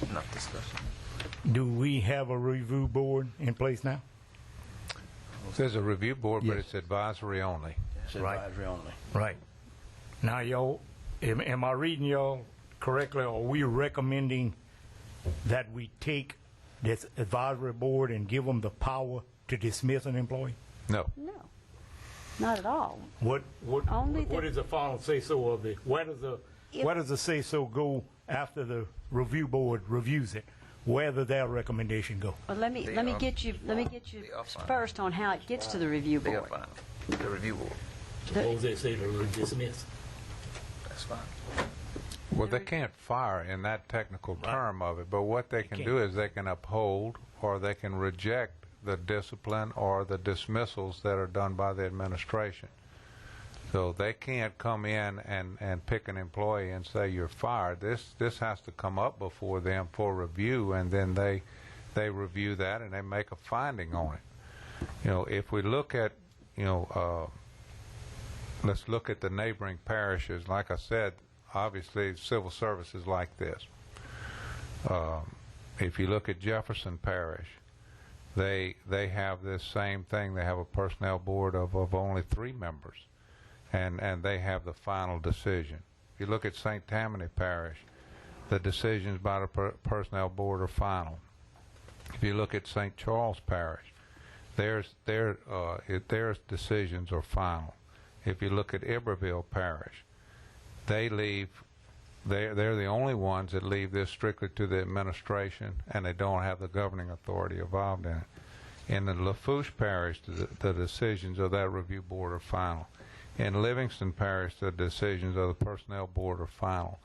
Enough discussion. do we have a review board in place now? There's a review board, but Yes. it's advisory only. It's Right. advisory only. Right. Now, y'all, am I reading y'all correctly? Are we recommending that we take this advisory board and give them the power to dismiss an employee? No. No, not at all. What Only what the- is the final say-so of the, where does the say-so go after the review board reviews it? Where does their recommendation go? Well, let me get you they are fine. first on how it gets to the review They are board. fine. The review board. Suppose they say to dismiss. That's fine. Well, they can't fire in that technical term of it, but what they can do is they can uphold or they can reject the discipline or the dismissals that are done by the administration. So they can't come in and pick an employee and say you're fired. This has to come up before them for review, and then they review that and they make a finding on it. You know, if we look at, let's look at the neighboring parishes. Like I said, obviously civil service is like this. If you look at Jefferson Parish, they have this same thing. They have a personnel board of only 3 members. And they have the final decision. If you look at St. Tammany Parish, the decisions by the personnel board are final. If you look at St. Charles Parish, their decisions are final. If you look at Iberville Parish, they're the only ones that leave this strictly to the administration, and they don't have the governing authority involved in it. In the Lafourche Parish, the decisions of that review board are final. In Livingston Parish, the decisions of the personnel board are final.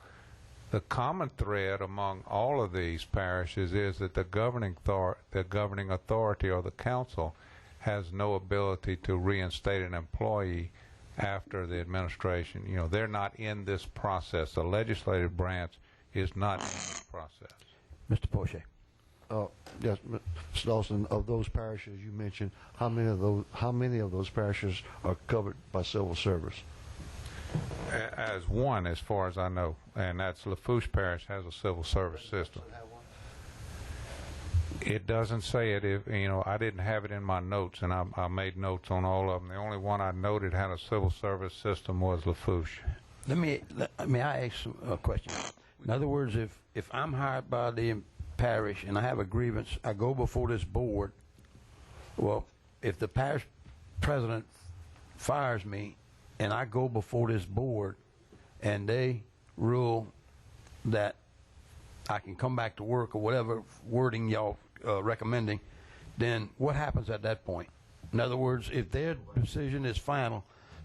The common thread among all of these parishes is that the governing authority or the council has no ability to reinstate an employee after the administration. You know, they're not in this process. The legislative branch is not in this process. Mr. Poche. Yes, Mr. Dawson, of those parishes you mentioned, how many of those parishes are covered by civil service? As one, as far as I know, and that's Lafourche Parish has a civil service system. It doesn't say it. I didn't have it in my notes, and I made notes on all of them. The only one I noted had a civil service system was Lafourche. May I ask a question? In other words, if I'm hired by the parish and I have a grievance, I go before this board. Well, if the parish president fires me and I go before this board and they rule that I can come back to work or whatever wording y'all recommending, then what happens at that point? In other words, if their decision is final,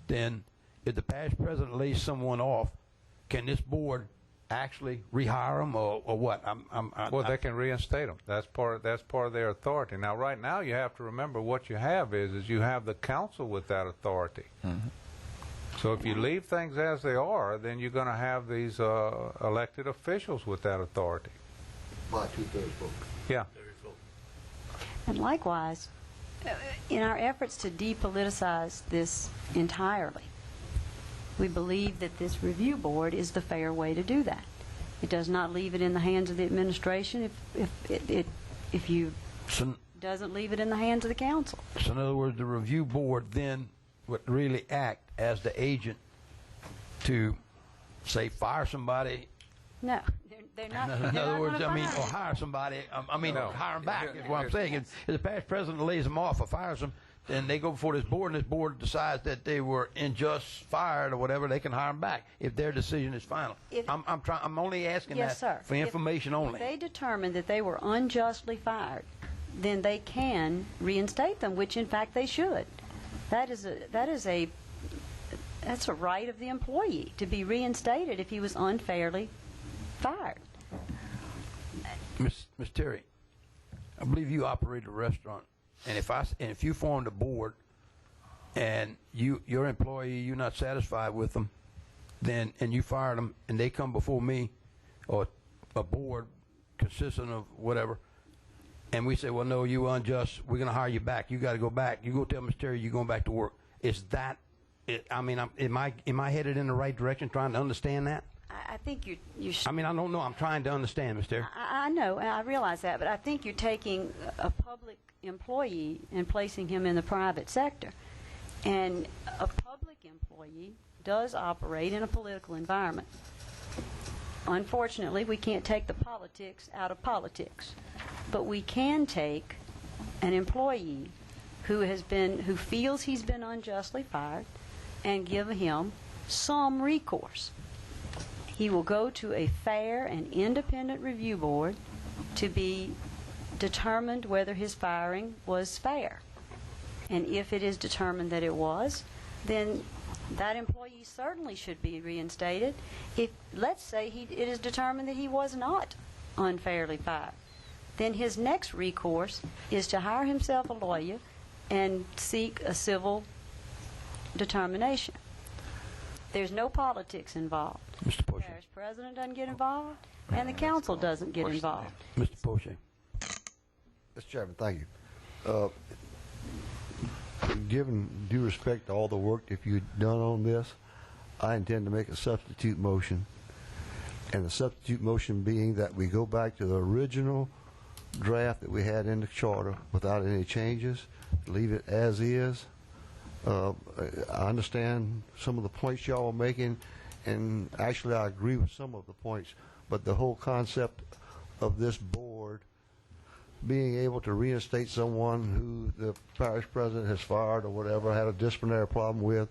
then if the parish president lays someone off, can this board actually rehire them or what? Well, they can reinstate them. That's part of their authority. Now, right now, you have to remember what you have is you have the council with that authority. Mm-hmm. So if you leave things as they are, then you're going to have these elected officials with that authority. By 2/3 vote. Yeah. And likewise, in our efforts to depoliticize this entirely, we believe that this review board is the fair way to do that. It does not leave it in the hands of the administration if you doesn't leave it in the hands of the council. So in other words, the review board then would really act as the agent to, say, fire somebody. No, they're not. In other words, I mean, or hire somebody. Hire them back is what I'm saying. If the parish president lays them off or fires them, then they go before this board, and this board decides that they were unjust fired or whatever. They can hire them back if their decision is final. I'm only asking Yes, that sir. for information only. If they determine that they were unjustly fired, then they can reinstate them, which in fact they should. That's a right of the employee to be reinstated if he was unfairly fired. Miss Terry, I believe you operate a restaurant, and if you formed a board and your employee, you're not satisfied with them, then and you fired them, and they come before me or a board consistent of whatever, and we say, well, no, you unjust, we're going to hire you back. You got to go back. You go tell Miss Terry you're going back to work. Is that it? I mean, am I headed in the right direction trying to understand that? I think you I mean, I don't know. I'm trying to understand, Miss Terry. I know, and I realize that, but I think you're taking a public employee and placing him in the private sector. And a public employee does operate in a political environment. Unfortunately, we can't take the politics out of politics, but we can take an employee who feels he's been unjustly fired and give him some recourse. He will go to a fair and independent review board to be determined whether his firing was fair. And if it is determined that it was, then that employee certainly should be reinstated. If, let's say, it is determined that he was not unfairly fired, then his next recourse is to hire himself a lawyer and seek a civil determination. There's no politics involved. Mr. Poche. The parish president doesn't get involved, and the council doesn't get involved. Mr. Poche. Mr. Chairman, thank you. Given due respect to all the work that you've done on this, I intend to make a substitute motion. And the substitute motion being that we go back to the original draft that we had in the charter without any changes, leave it as is. I understand some of the points y'all are making, and actually I agree with some of the points, but the whole concept of this board being able to reinstate someone who the parish president has fired or whatever, had a disciplinary problem with,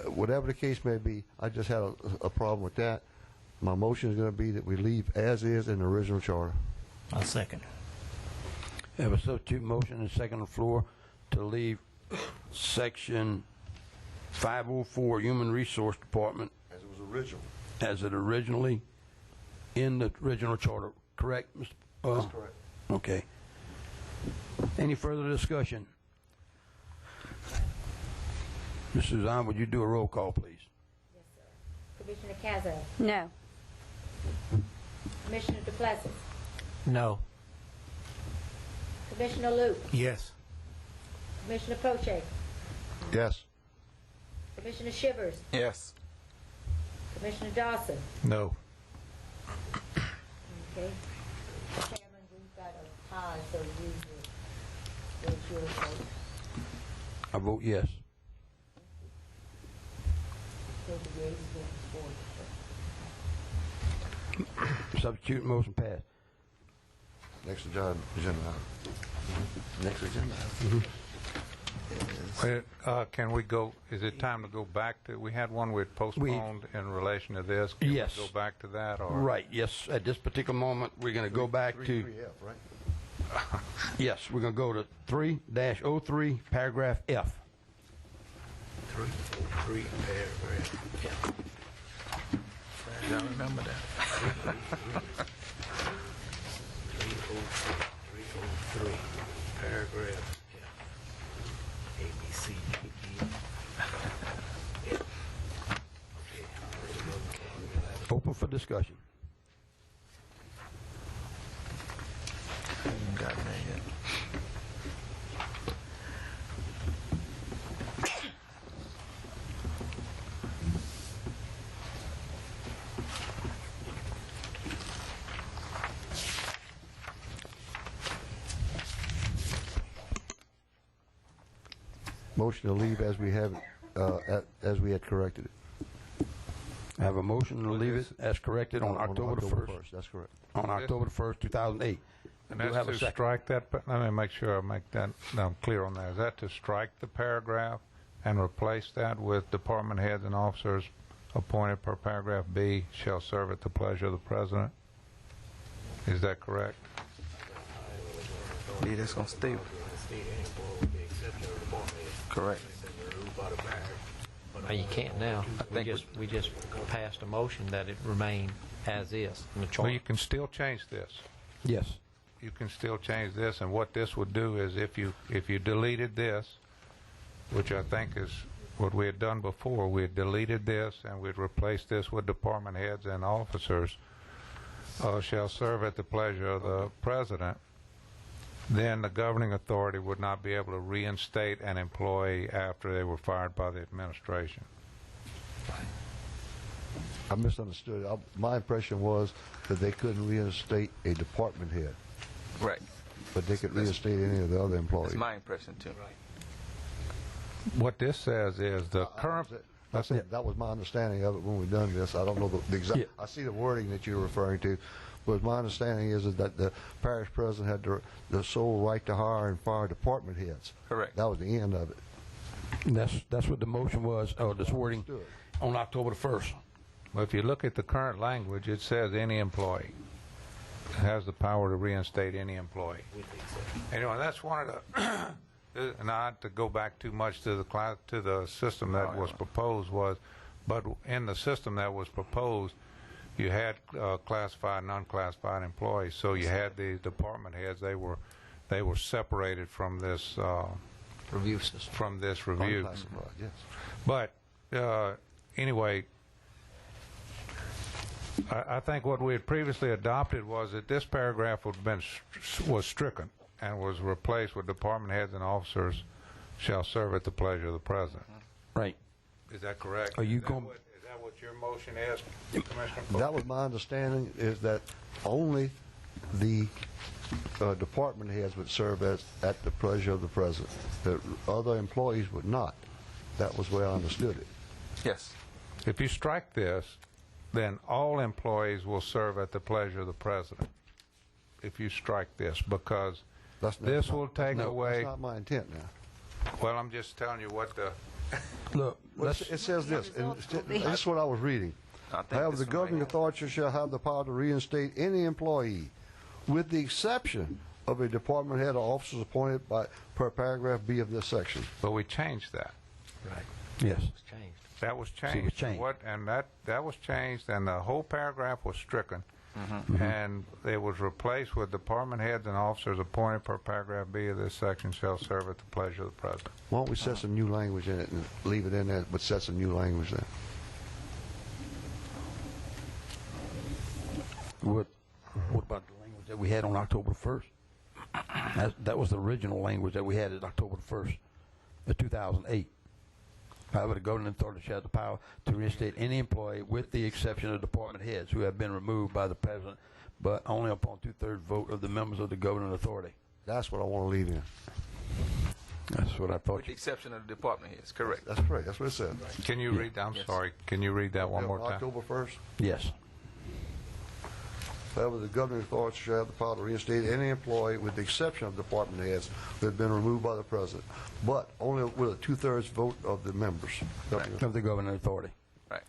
whatever the case may be, I just had a problem with that. My motion is going to be that we leave as is in the original charter. I'll second. We have a substitute motion and a second on the floor to leave Section 504, Human Resource Department, As it was original. as it originally in the original charter. Correct, Mr. That's correct. Okay. Any further discussion? Ms. Suzanne, would you do a roll call, please? Yes, sir. Commissioner Cazo. No. Commissioner DePlessis. No. Commissioner Luke. Yes. Commissioner Poche. Yes. Commissioner Shivers. Yes. Commissioner Dawson. No. Okay. Chairman, we've got a tie, so you will your vote. I vote yes. So the yeas vote for. Substitute motion passed. Next agenda item. Next agenda item. Can we go, is it time to go back to, we had one we had postponed in relation to this. Can Yes. we go back to that? Or? Right, yes. At this particular moment, we're going to go back to, 3F, right? yes, we're going to go to 3-03, paragraph F. 3 paragraph. I remember that. 303, paragraph. A, B, C, D, E. Open for discussion. Got that yet. Motion to leave as we have, as we had corrected it. I have a motion to leave it as corrected on October the 1st. That's correct. On October the 1st, 2008. And Do you that's have a to second? strike that, but let me make sure I make that, I'm clear on that. Is that to strike the paragraph and replace that with department heads and officers appointed per paragraph B shall serve at the pleasure of the president? Is that correct? Yeah, that's going to stay. Correct. You can't now. We just passed a motion that it remain as is in the Well, charter. you can still change this. Yes. You can still change this, and what this would do is if you deleted this, which I think is what we had done before, we had deleted this and we'd replaced this with department heads and officers shall serve at the pleasure of the president, then the governing authority would not be able to reinstate an employee after they were fired by the administration. I misunderstood. My impression was that they couldn't reinstate a department head, Right. but they could reinstate any of the other employees. That's my impression, too. What this says is the current... That was my understanding of it when we done this. I don't know the exact. Yeah. I see the wording that you're referring to, but my understanding is that the parish president had the sole right to hire and fire department heads. Correct. That was the end of it. And that's what the motion was, or this wording, on October the 1st. Well, if you look at the current language, it says any employee has the power to reinstate any employee. Anyway, that's one of the... Not to go back too much to the system that was proposed but in the system that was proposed, you had classified and unclassified employees. So you had the department heads; they were separated from this Review system. from this review. Unclassified, yes. But anyway, I think what we had previously adopted was that this paragraph was stricken and was replaced with department heads and officers shall serve at the pleasure of the president. Right. Is that correct? Are you Is that going? Is that what your motion is, Commissioner? That was my understanding, is that only the department heads would serve at the pleasure of the president. The other employees would not. That was the way I understood it. Yes. If you strike this, then all employees will serve at the pleasure of the president. If you strike this, because this will take away... That's not my intent now. Well, I'm just telling you what the... Look, Well, it says this, and this is what I was reading. I think However, this the one governing right authority shall have the power to reinstate any employee, with the exception of a department head or officers appointed per paragraph B of this section. But we changed that. Right. yes. It's changed. That was it was changed. changed. That was changed, and the whole paragraph was stricken. And it was replaced with department heads and officers appointed per paragraph B of this section shall serve at the pleasure of the president. Why don't we set some new language in it and leave it in there, but set some new language there? What about the language that we had on October 1st? That was the original language that we had at October 1st, 2008. However, the governing authority shall have the power to reinstate any employee with the exception of department heads who have been removed by the president, but only upon 2/3 vote of the members of the governing authority. That's what I want to leave in. That's what I thought. With the exception of the department heads. Correct. That's correct. That's what it said. Can you read that? I'm Yes. sorry. Can you read that one more time? October 1st. Yes. However, the governing authority shall have the power to reinstate any employee with the exception of department heads who have been removed by the president, but only with a 2/3 vote of the members. Of the governing authority. Right.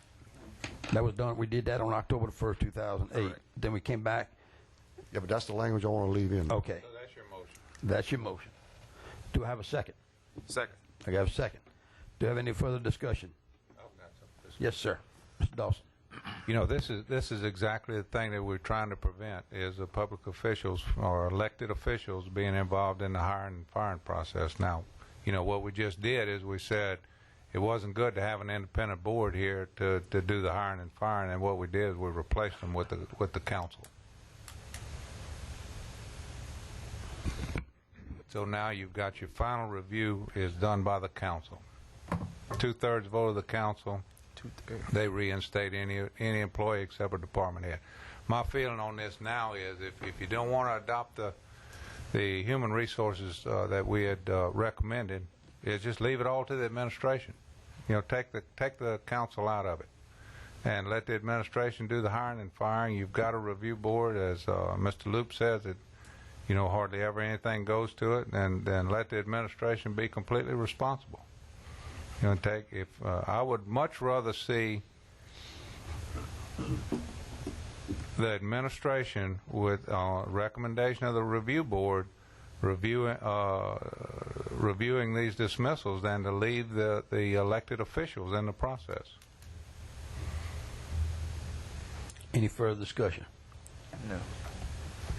That was done, we did that on October the 1st, 2008. Correct. Then we came back. Yeah, but that's the language I want to leave in. Okay. So that's your motion. That's your motion. Do I have a second? Second. I got a second. Do you have any further discussion? Yes, sir. Mr. Dawson. You know, this is exactly the thing that we're trying to prevent, is the public officials or elected officials being involved in the hiring and firing process. Now, you know, what we just did is we said it wasn't good to have an independent board here to do the hiring and firing, and what we did is we replaced them with the council. So now you've got your final review is done by the council. 2/3 vote of the council. They reinstate any employee except a department head. My feeling on this now is if you don't want to adopt the human resources that we had recommended, is just leave it all to the administration. You know, take the council out of it and let the administration do the hiring and firing. You've got a review board, as Mr. Loop says, that you know hardly ever anything goes to it, and then let the administration be completely responsible. You know, I would much rather see the administration, with recommendation of the review board, reviewing these dismissals than to leave the elected officials in the process. Any further discussion? No.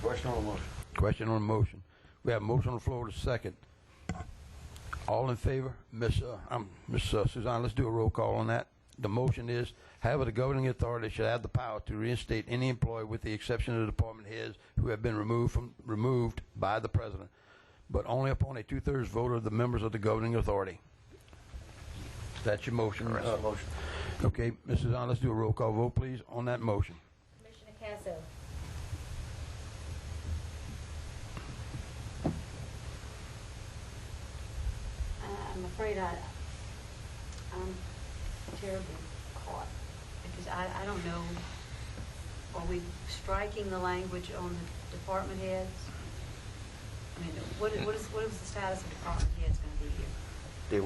Question on the motion. Question on the motion. We have a motion on the floor to second. All in favor? Miss Suzanne, let's do a roll call on that. The motion is, however, the governing authority shall have the power to reinstate any employee with the exception of the department heads who have been removed by the president, but only upon a 2/3 vote of the members of the governing authority. That's your motion. Motion. Okay, Ms. Suzanne, let's do a roll call vote, please, on that motion. Commissioner Casso. I'm afraid I'm terribly caught, because I don't know, are we striking the language on the department heads? I mean, what is the status of department heads going to be here? They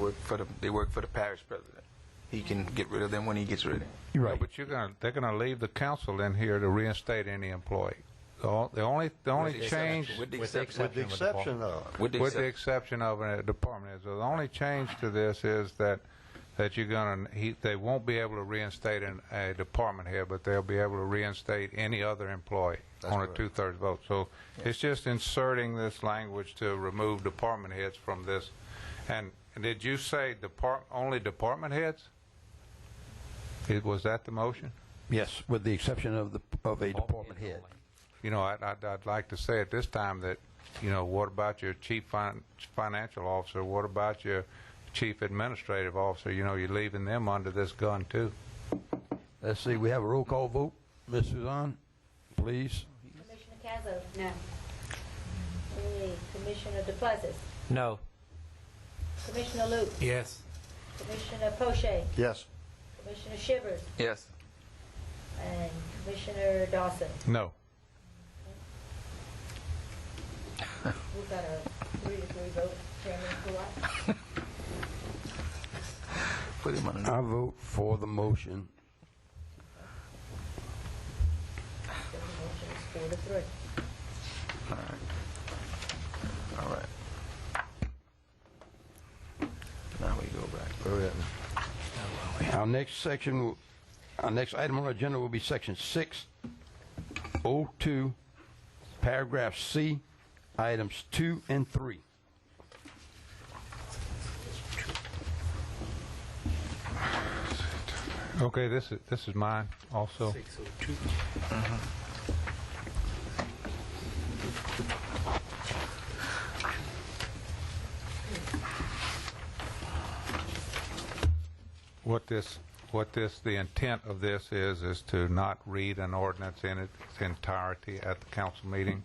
work for the parish president. He can get rid of them when he gets ready. You're right. No, but they're going to leave the council in here to reinstate any employee. The only change, With the With the exception of. With the with the exception of a department head. So the only change to this is that they won't be able to reinstate a department head, but they'll be able to reinstate any other employee on a 2/3 vote. So it's just inserting this language to remove department heads from this. And did you say only department heads? Was that the motion? Yes, with the exception of a department head. You know, I'd like to say at this time that, you know, what about your chief financial officer? What about your chief administrative officer? You know, you're leaving them under this gun, too. Let's see, we have a roll call vote. Ms. Suzanne, please. Commissioner Casso. No. Hey, Commissioner DePlessis. No. Commissioner Luke. Yes. Commissioner Poche. Yes. Commissioner Shivers. Yes. And Commissioner Dawson. No. We've got a 3-3 vote. Chairman Kulak. Put him on the I vote for the motion. So the motion is 4-3. All right. Now we go back. Where we at now? Our next item on our agenda will be section 602, paragraph C, items 2 and 3. Okay, this is mine also. 602. The intent of this is to not read an ordinance in its entirety at the council meeting.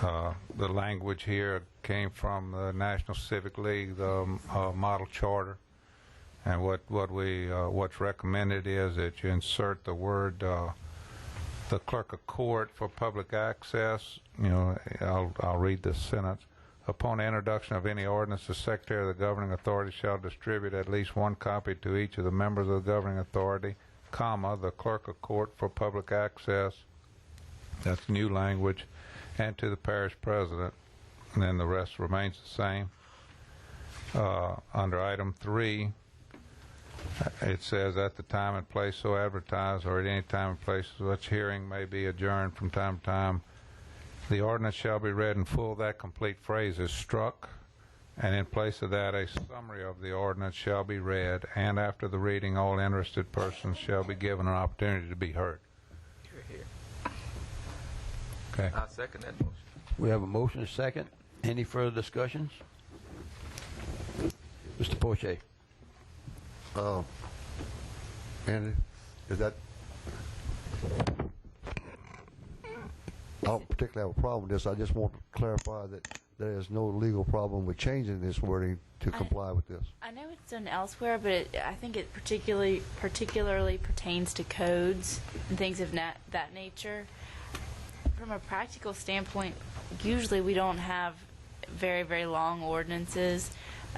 The language here came from the National Civic League, the model charter, and what's recommended is that you insert the word the clerk of court for public access. You know, I'll read this sentence. Upon introduction of any ordinance, the Secretary of the Governing Authority shall distribute at least one copy to each of the members of the Governing Authority, comma, the clerk of court for public access. That's new language. And to the parish president. And then the rest remains the same. Under item 3, it says, at the time and place so advertised, or at any time and place such hearing may be adjourned from time to time, the ordinance shall be read in full. That complete phrase is struck, and in place of that, a summary of the ordinance shall be read, and after the reading, all interested persons shall be given an opportunity to be heard. Here. Okay. I second that motion. We have a motion, a second. Any further discussions? Mr. Poche. Andy, is that... I don't particularly have a problem with this. I just want to clarify that there is no legal problem with changing this wording to comply with this. I know it's done elsewhere, but I think it particularly pertains to codes and things of that nature. From a practical standpoint, usually we don't have very, very long ordinances.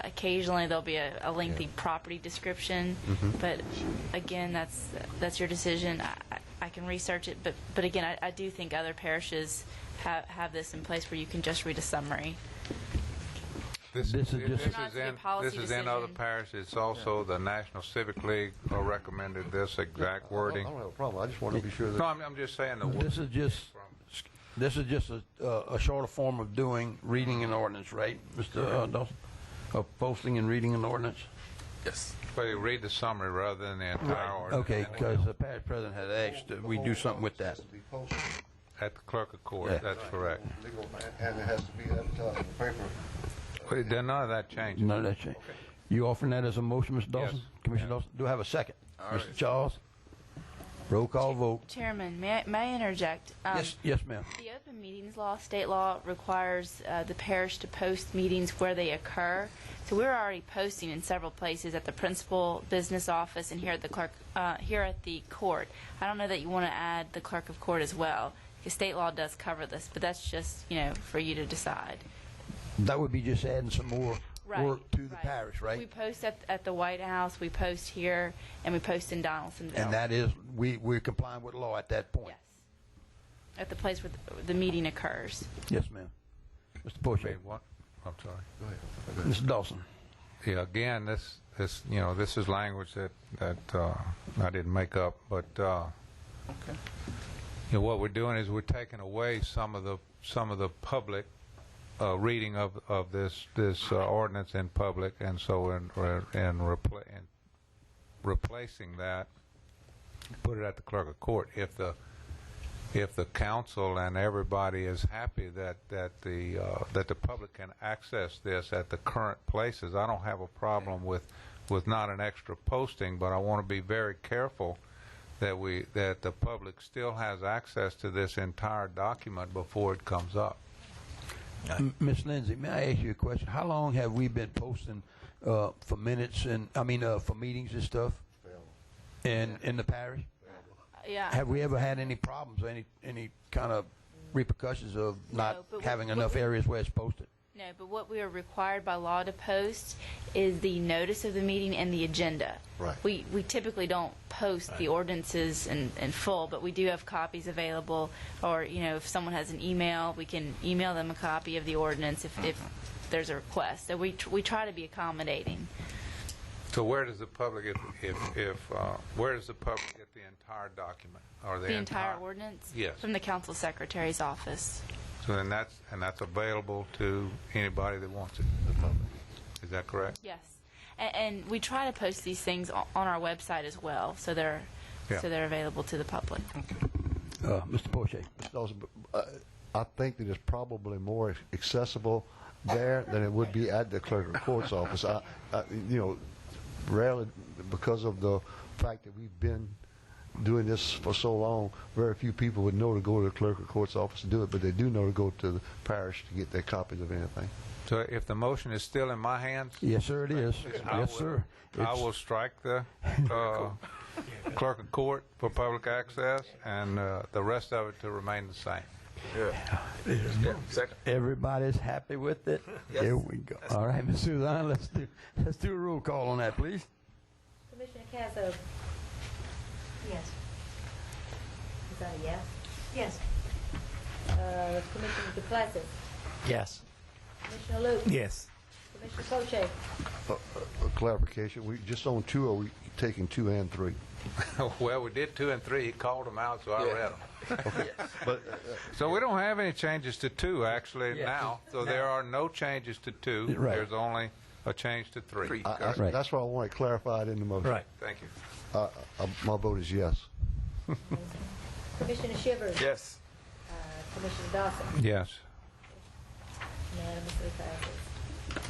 Occasionally there'll be a lengthy property description, but again, that's your decision. I can research it, but again, I do think other parishes have this in place where you can just read a summary. This is policy in other decision. parishes. It's also the National Civic League recommended this exact wording. I don't have a problem. I just want to be sure that... No, I'm just saying the This is just a shorter form of reading an ordinance, right, Mr. Dawson? Of posting and reading an ordinance? Yes. But you read the summary rather than the entire ordinance. Okay, because the parish president had asked that we do something with that. At the clerk of court, Yeah. that's correct. And it has to be advertised in the paper. But none of that changes. None of that change. You offering that as a motion, Mr. Dawson? Yes. Commissioner Dawson? Do I have a second? Mr. Charles? Roll call vote. Chairman, may I interject? Yes, ma'am. The open meetings law, state law, requires the parish to post meetings where they occur. So we're already posting in several places at the principal business office and here at the court. I don't know that you want to add the clerk of court as well, because state law does cover this, but that's just for you to decide. That would be just adding some more work to the right. parish, right? We post at the White House, we post here, and we post in Donaldsonville. And that is, we're complying with law at that point. Yes. At the place where the meeting occurs. Yes, ma'am. Mr. Poche. Wait, what? I'm sorry. Go ahead. Mr. Dawson. Yeah, again, this is language that I didn't make up, but what we're doing is we're taking away some of the public reading of this ordinance in public, and so in replacing that, put it at the clerk of court. If the council and everybody is happy that the public can access this at the current places, I don't have a problem with not an extra posting, but I want to be very careful that the public still has access to this entire document before it comes up. Ms. Lindsay, may I ask you a question? How long have we been posting for minutes and for meetings and stuff in the parish? Yeah. Have we ever had any problems or any kind of repercussions of not having enough areas where it's posted? No, but what we are required by law to post is the notice of the meeting and the agenda. Right. We typically don't post the ordinances in full, but we do have copies available. Or if someone has an email, we can email them a copy of the ordinance if there's a request. So we try to be accommodating. So where does the public where does the public get the entire document or The entire ordinance? Yes. From the council secretary's office. So then that's available to anybody that wants it. Is that correct? Yes. And we try to post these things on our website as well, so they're available to the public. Mr. Poche. Mr. Dawson, I think that it's probably more accessible there than it would be at the clerk of court's office. Rarely, because of the fact that we've been doing this for so long, very few people would know to go to the clerk of court's office to do it, but they do know to go to the parish to get their copies of anything. So if the motion is still in my hands? Yes, sir, it is. Yes, sir. I will strike the clerk of court for public access, and the rest of it to remain the same. Yeah. Second. Everybody's happy with it? Yes. Here we go. All right, Ms. Suzanne, let's do a roll call on that, please. Commissioner Cazzo? Yes. Is that a yes? Yes. Commissioner DePlacis? Yes. Commissioner Luke? Yes. Commissioner Poche? A clarification, we just on 2, or are we taking 2 and 3? Well, we did 2 and 3. He called them out, so I read them. But So we don't have any changes to 2 actually Yeah. now. So there are no changes to 2. Right. There's only a change to 3. Right. that's why I want it clarified in the motion. Right. Thank you. My vote is yes. Commissioner Shivers? Yes. Commissioner Dawson? Yes. Unanimously passes.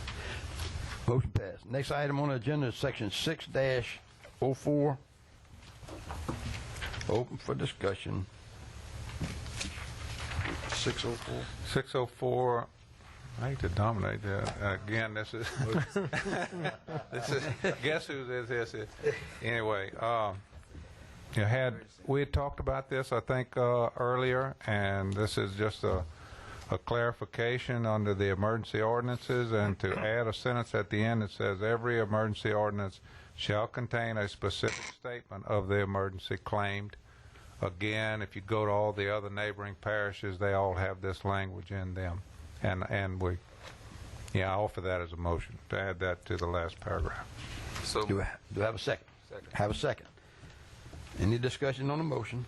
Motion passed. Next item on the agenda is section 6-04. Open for discussion. 604. 604. I hate to dominate that. Again, this is guess who this is. Anyway, we had talked about this, I think, earlier, and this is just a clarification under the emergency ordinances, and to add a sentence at the end that says every emergency ordinance shall contain a specific statement of the emergency claimed. Again, if you go to all the other neighboring parishes, they all have this language in them. And I offer that as a motion, to add that to the last paragraph. So Do I have a second? Second. Have a second. Any discussion on the motion?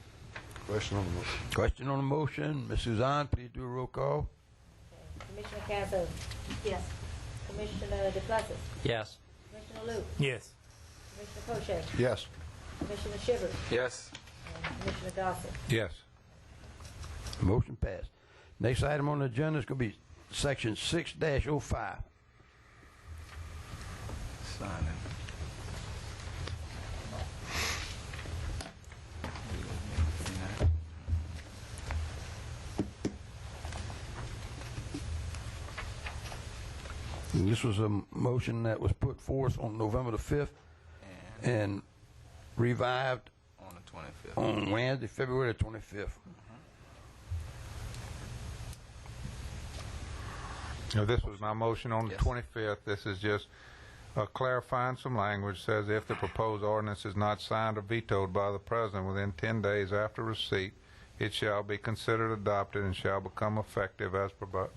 Question on the motion. Question on the motion. Ms. Suzanne, please do a roll call. Commissioner Cazzo? Yes. Commissioner DePlacis? Yes. Commissioner Luke? Yes. Commissioner Poche? Yes. Commissioner Shivers? yes. And Commissioner Dawson? Yes. Motion passed. Next item on the agenda is going to be section 6-05. Signing. And this was a motion that was put forth on November the 5th and revived On the 25th. on Wednesday, February the 25th. Now, this was my motion on the Yes. 25th. This is just clarifying some language. Says if the proposed ordinance is not signed or vetoed by the president within 10 days after receipt, it shall be considered adopted and shall become effective as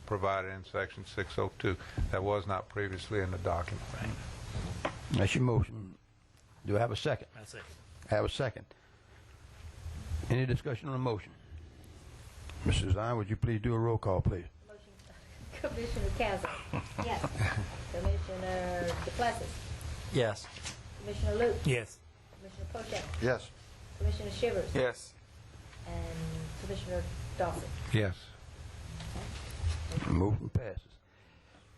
provided in section 602. That was not previously in the document. That's your motion. Do I have a second? I second. I have a second. Any discussion on the motion? Ms. Suzanne, would you please do a roll call, please? Commissioner Cazzo? Yes. Commissioner DePlacis? Yes. Commissioner Luke? Yes. Commissioner Poche? Yes. Commissioner Shivers? Yes. And Commissioner Dawson? Yes. Motion passes.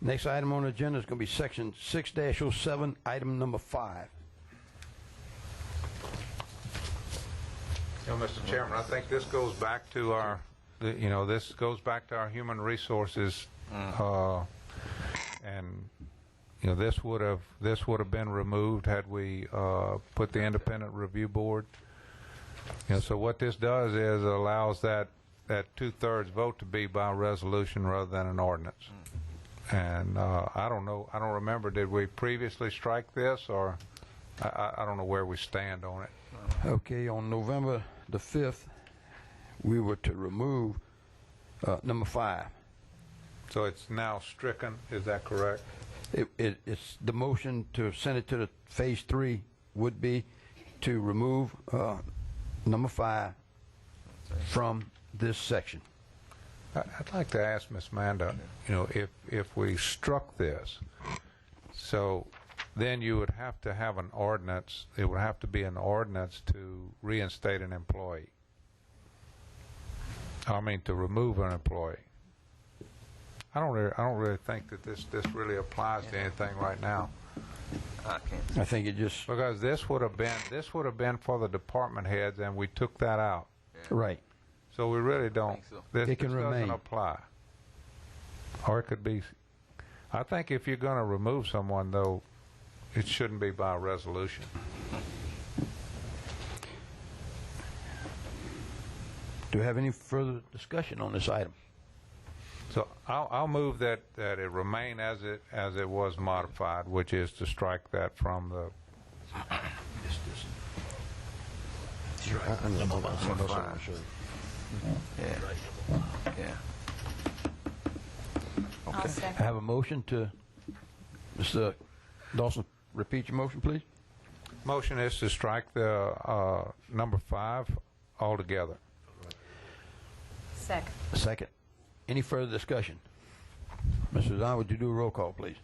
Next item on the agenda is going to be section 6-07, item number 5. Mr. Chairman, I think this goes back to our, this goes back to our human resources, and this would have been removed had we put the independent review board. So what this does is allows that 2/3 vote to be by resolution rather than an ordinance. And I don't remember, did we previously strike this, or I don't know where we stand on it. Okay, on November the 5th, we were to remove number 5. So it's now stricken, is that correct? It's the motion to send it to the phase 3 would be to remove number 5 from this section. I'd like to ask Ms. Manda, if we struck this, so then you would have to have an ordinance, it would have to be an ordinance to reinstate an employee. I mean, to remove an employee. I don't really think that this really applies to anything right now. I can't. I think it just, Because this would have been for the department heads, and we took that out. right. So we really don't. think so. This It can doesn't remain. apply. Or it could be. I think if you're going to remove someone, though, it shouldn't be by resolution. Do we have any further discussion on this item? So I'll move that it remain as it was modified, which is to strike that from the. Yeah. I'll I second. have a motion to, Mr. Dawson, repeat your motion, please. Motion is to strike the number 5 altogether. Second. Second. Any further discussion? Mr. Don, would you do a roll call, please?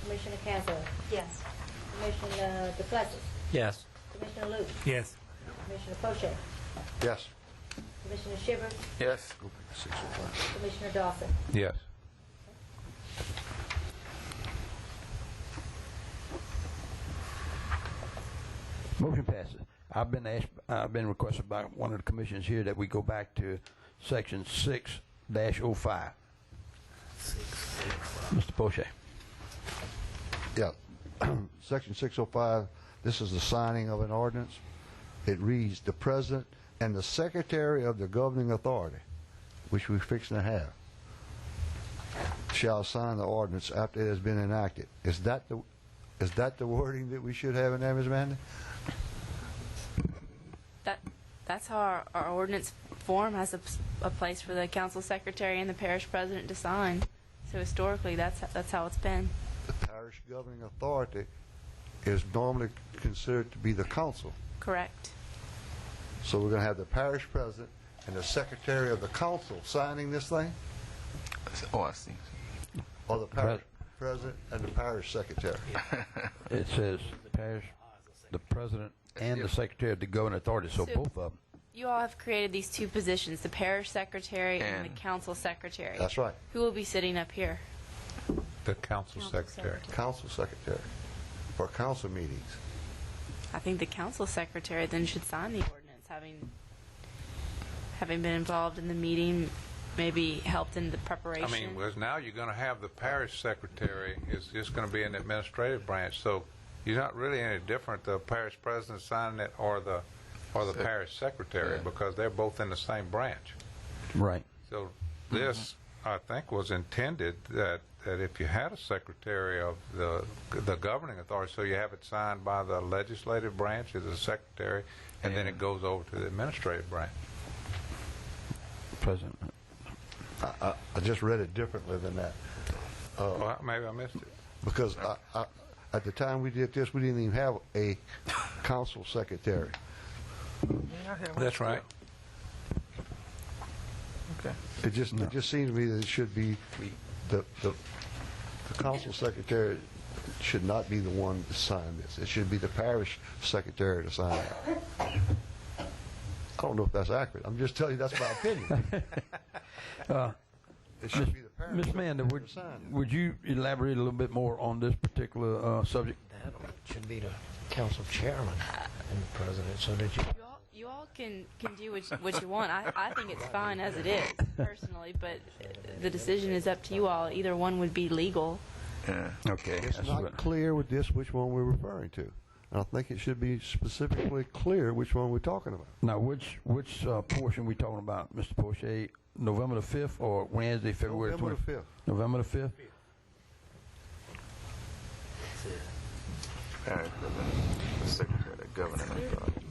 Commissioner Cantwell. Yes. Commissioner DePlessis. Yes. Commissioner Luke. Yes. Commissioner Poche. Yes. Commissioner Shivers. Yes. Commissioner Dawson. Yes. Motion passes. I've been requested by one of the commissioners here that we go back to section 6-05. Mr. Poche. Yeah. Section 605, this is the signing of an ordinance. It reads, the president and the secretary of the governing authority, which we're fixing to have, shall sign the ordinance after it has been enacted. Is that the wording that we should have in there, Ms. Mandy? That's how our ordinance form has a place for the council secretary and the parish president to sign. So historically, that's how it's been. The parish governing authority is normally considered to be the council. Correct. So we're going to have the parish president and the secretary of the council signing this thing? Oh, I see. Oh, Or the parish president and the parish secretary? It says parish, the president, and the secretary of the governing authority, so both of them. You all have created these two positions, the parish secretary and the And- council secretary. That's right. Who will be sitting up here? The council secretary. Council secretary for council meetings. I think the council secretary then should sign the ordinance, having been involved in the meeting, maybe helped in the preparation. I mean, because now you're going to have the parish secretary is just going to be an administrative branch, so you're not really any different, the parish president signing it or the parish secretary, because they're both in the same branch. Right. So this, I think, was intended that if you had a secretary of the governing authority, so you have it signed by the legislative branch as a secretary, and then it goes over to the administrative branch. President. I just read it differently than that. Well, maybe I missed it. Because at the time we did this, we didn't even have a council secretary. That's right. Okay. It just seems to me that it should be the council secretary should not be the one to sign this. It should be the parish secretary to sign it. I don't know if that's accurate. I'm just telling you that's my opinion. It should be the parish Ms. secretary Manda, to sign it. would you elaborate a little bit more on this particular subject? That should be the council chairman and the president, so that You all can do what you want. I think it's fine as it is, personally, but the decision is up to you all. Either one would be legal. Yeah. Okay. It's not clear with this which one we're referring to. And I think it should be specifically clear which one we're talking about. Now, which portion we talking about, Mr. Poche? November the 5th or Wednesday, February November 20th? the 5th. November the 5th? Parish president, the secretary of the governing authority.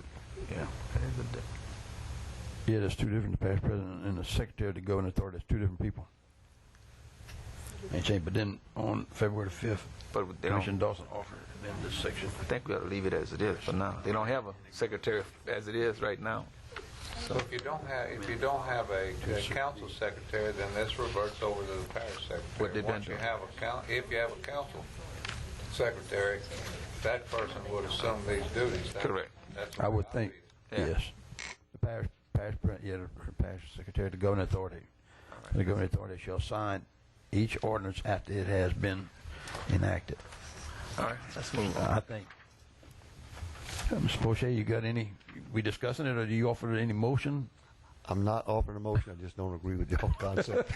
Yeah. That is a difference. Yeah, there's two different, the parish president and the secretary of the governing authority. There's two different people. Ain't changed, but then on February the 5th, But they don't, Commissioner Dawson offered in this section. I think we ought to leave it as it is for now. They don't have a secretary as it is right now. So if you don't have a council secretary, then this reverts over to the parish secretary. What they've been Once you doing. have if you have a council secretary, that person would assume these duties. Correct. That's I would think, Yeah. yes. The parish president, yeah, the parish secretary of the governing authority. The governing authority shall sign each ordinance after it has been enacted. All right, let's move on. I think. Mr. Poche, you got any, we discussing it, or do you offer any motion? I'm not offering a motion. I just don't agree with the whole concept.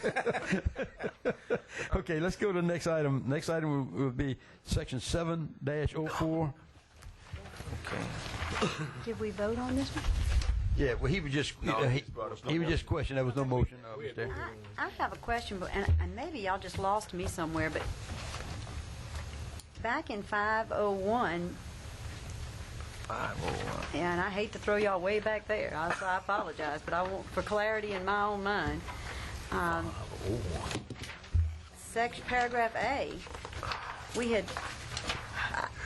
Okay, let's go to the next item. Next item will be section 7-04. Okay. Did we vote on this one? Yeah, well, he was just, No, he, he just brought up he was just questioning, there was no motion, Mr. I have a question, but and maybe y'all just lost me somewhere, but back in 501, 501. and I hate to throw y'all way back there, so I apologize, but I want, for clarity in my own mind, paragraph A, we had,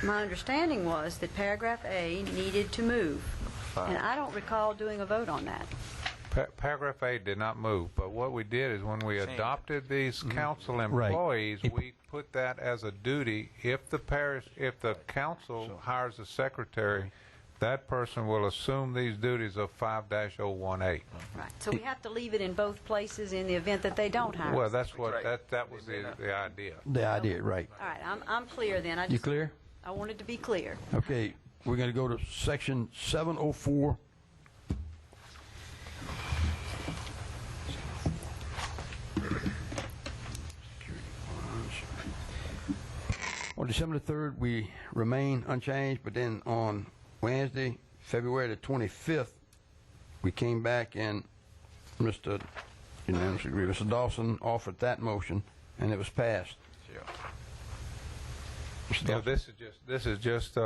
my understanding was that paragraph A needed to move, and I don't recall doing a vote on that. Paragraph 8 did not move, but what we did is when we adopted these council employees, we put that as a duty. If the council hires a secretary, that person will assume these duties of 5-018. Right. So we have to leave it in both places in the event that they don't hire. Well, that's what that was the idea. The idea, right. All right, I'm clear then. You clear? I wanted to be clear. Okay, we're going to go to section 704. On December the 3rd, we remain unchanged, but then on Wednesday, February the 25th, we came back and Mr. Dawson offered that motion, and it was passed. Yeah, this is just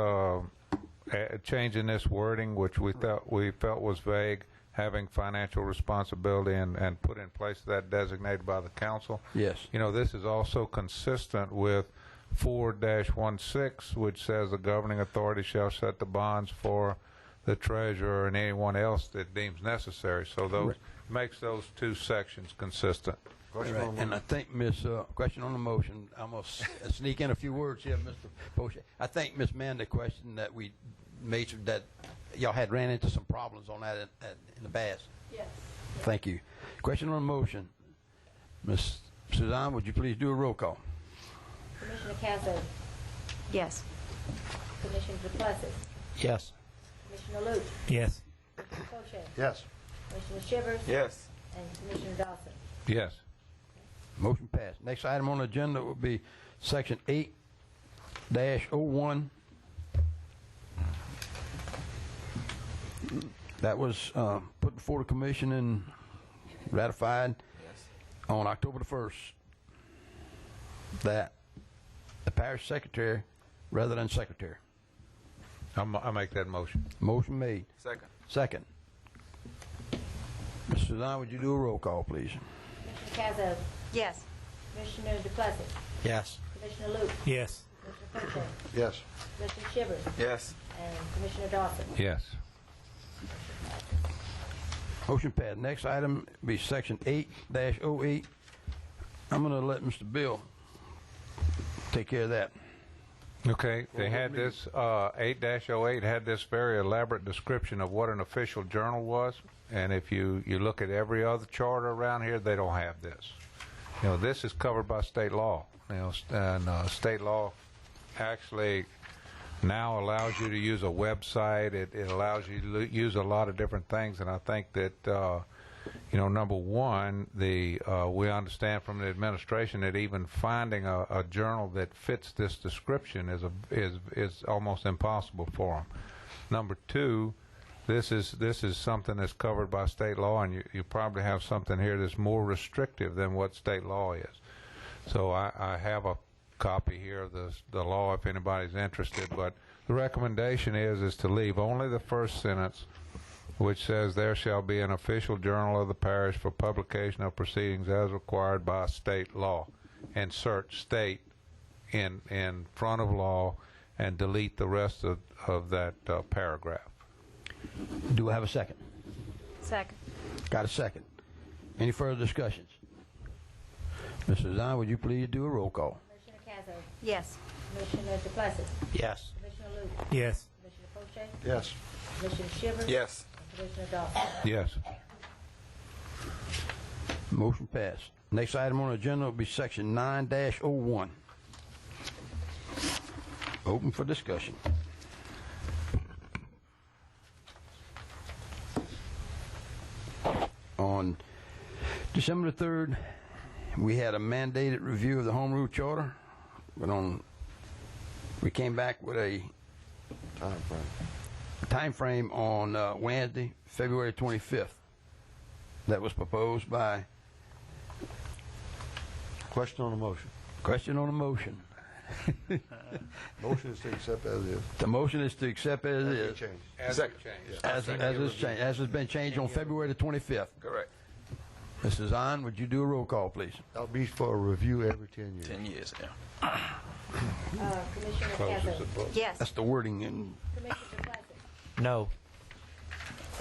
changing this wording, which we felt was vague, having financial responsibility and put in place that designated by the council. Yes. You know, this is also consistent with 4-16, which says the governing authority shall set the bonds for the treasurer and anyone else that deems necessary. So those makes those two sections consistent. Right. And I think, question on the motion, I'm going to sneak in a few words here, Mr. Poche. I think Ms. Mann, the question that we made, that y'all had ran into some problems on that in the past. Yes. Thank you. Question on the motion. Ms. Suzanne, would you please do a roll call? Commissioner Cazzo, Yes. Commissioner DePlessis, Yes. Commissioner Luke, Yes. Commissioner Poche, Yes. Commissioner Shivers, Yes. and Commissioner Dawson. Yes. Motion passed. Next item on the agenda will be section 8-01. That was put before the commission and ratified on October the 1st. That the parish secretary rather than secretary. I make that motion. Motion made. Second. Second. Ms. Suzanne, would you do a roll call, please? Commissioner Cazzo, Yes. Commissioner DePlessis, Yes. Commissioner Luke, Yes. Commissioner Poche, Yes. Commissioner Shivers, Yes. and Commissioner Dawson. Yes. Motion passed. Next item will be section 8-08. I'm going to let Mr. Bill take care of that. Okay, they had this, 8-08 had this very elaborate description of what an official journal was, and if you look at every other charter around here, they don't have this. You know, this is covered by state law, you know, and state law actually now allows you to use a website. It allows you to use a lot of different things, and I think that, you know, number one, we understand from the administration that even finding a journal that fits this description is almost impossible for them. Number two, this is something that's covered by state law, and you probably have something here that's more restrictive than what state law is. So I have a copy here of the law if anybody's interested, but the recommendation is to leave only the first sentence, which says there shall be an official journal of the parish for publication of proceedings as required by state law, and search state in front of law and delete the rest of that paragraph. Do I have a second? Second. Got a second. Any further discussions? Ms. Suzanne, would you please do a roll call? Commissioner Cazzo, Yes. Commissioner DePlessis, Yes. Commissioner Luke, Yes. Commissioner Poche, Yes. Commissioner Shivers, Yes. and Commissioner Dawson. Yes. Motion passed. Next item on the agenda will be section 9-01. Open for discussion. On December the 3rd, we had a mandated review of the Home Rule Charter, but we came back with a time frame on Wednesday, February 25th. That was proposed by. Question on the motion. Question on the motion. Motion is to accept as is. The motion is to accept as is. Change. As it changed. As has been changed on February the 25th. Correct. Mrs. Zahn, would you do a roll call, please? That'll be for a review every 10 years. 10 years, yeah. Commissioner Closes Evans? the book. Yes. That's the wording. And Commissioner Pleasant? No.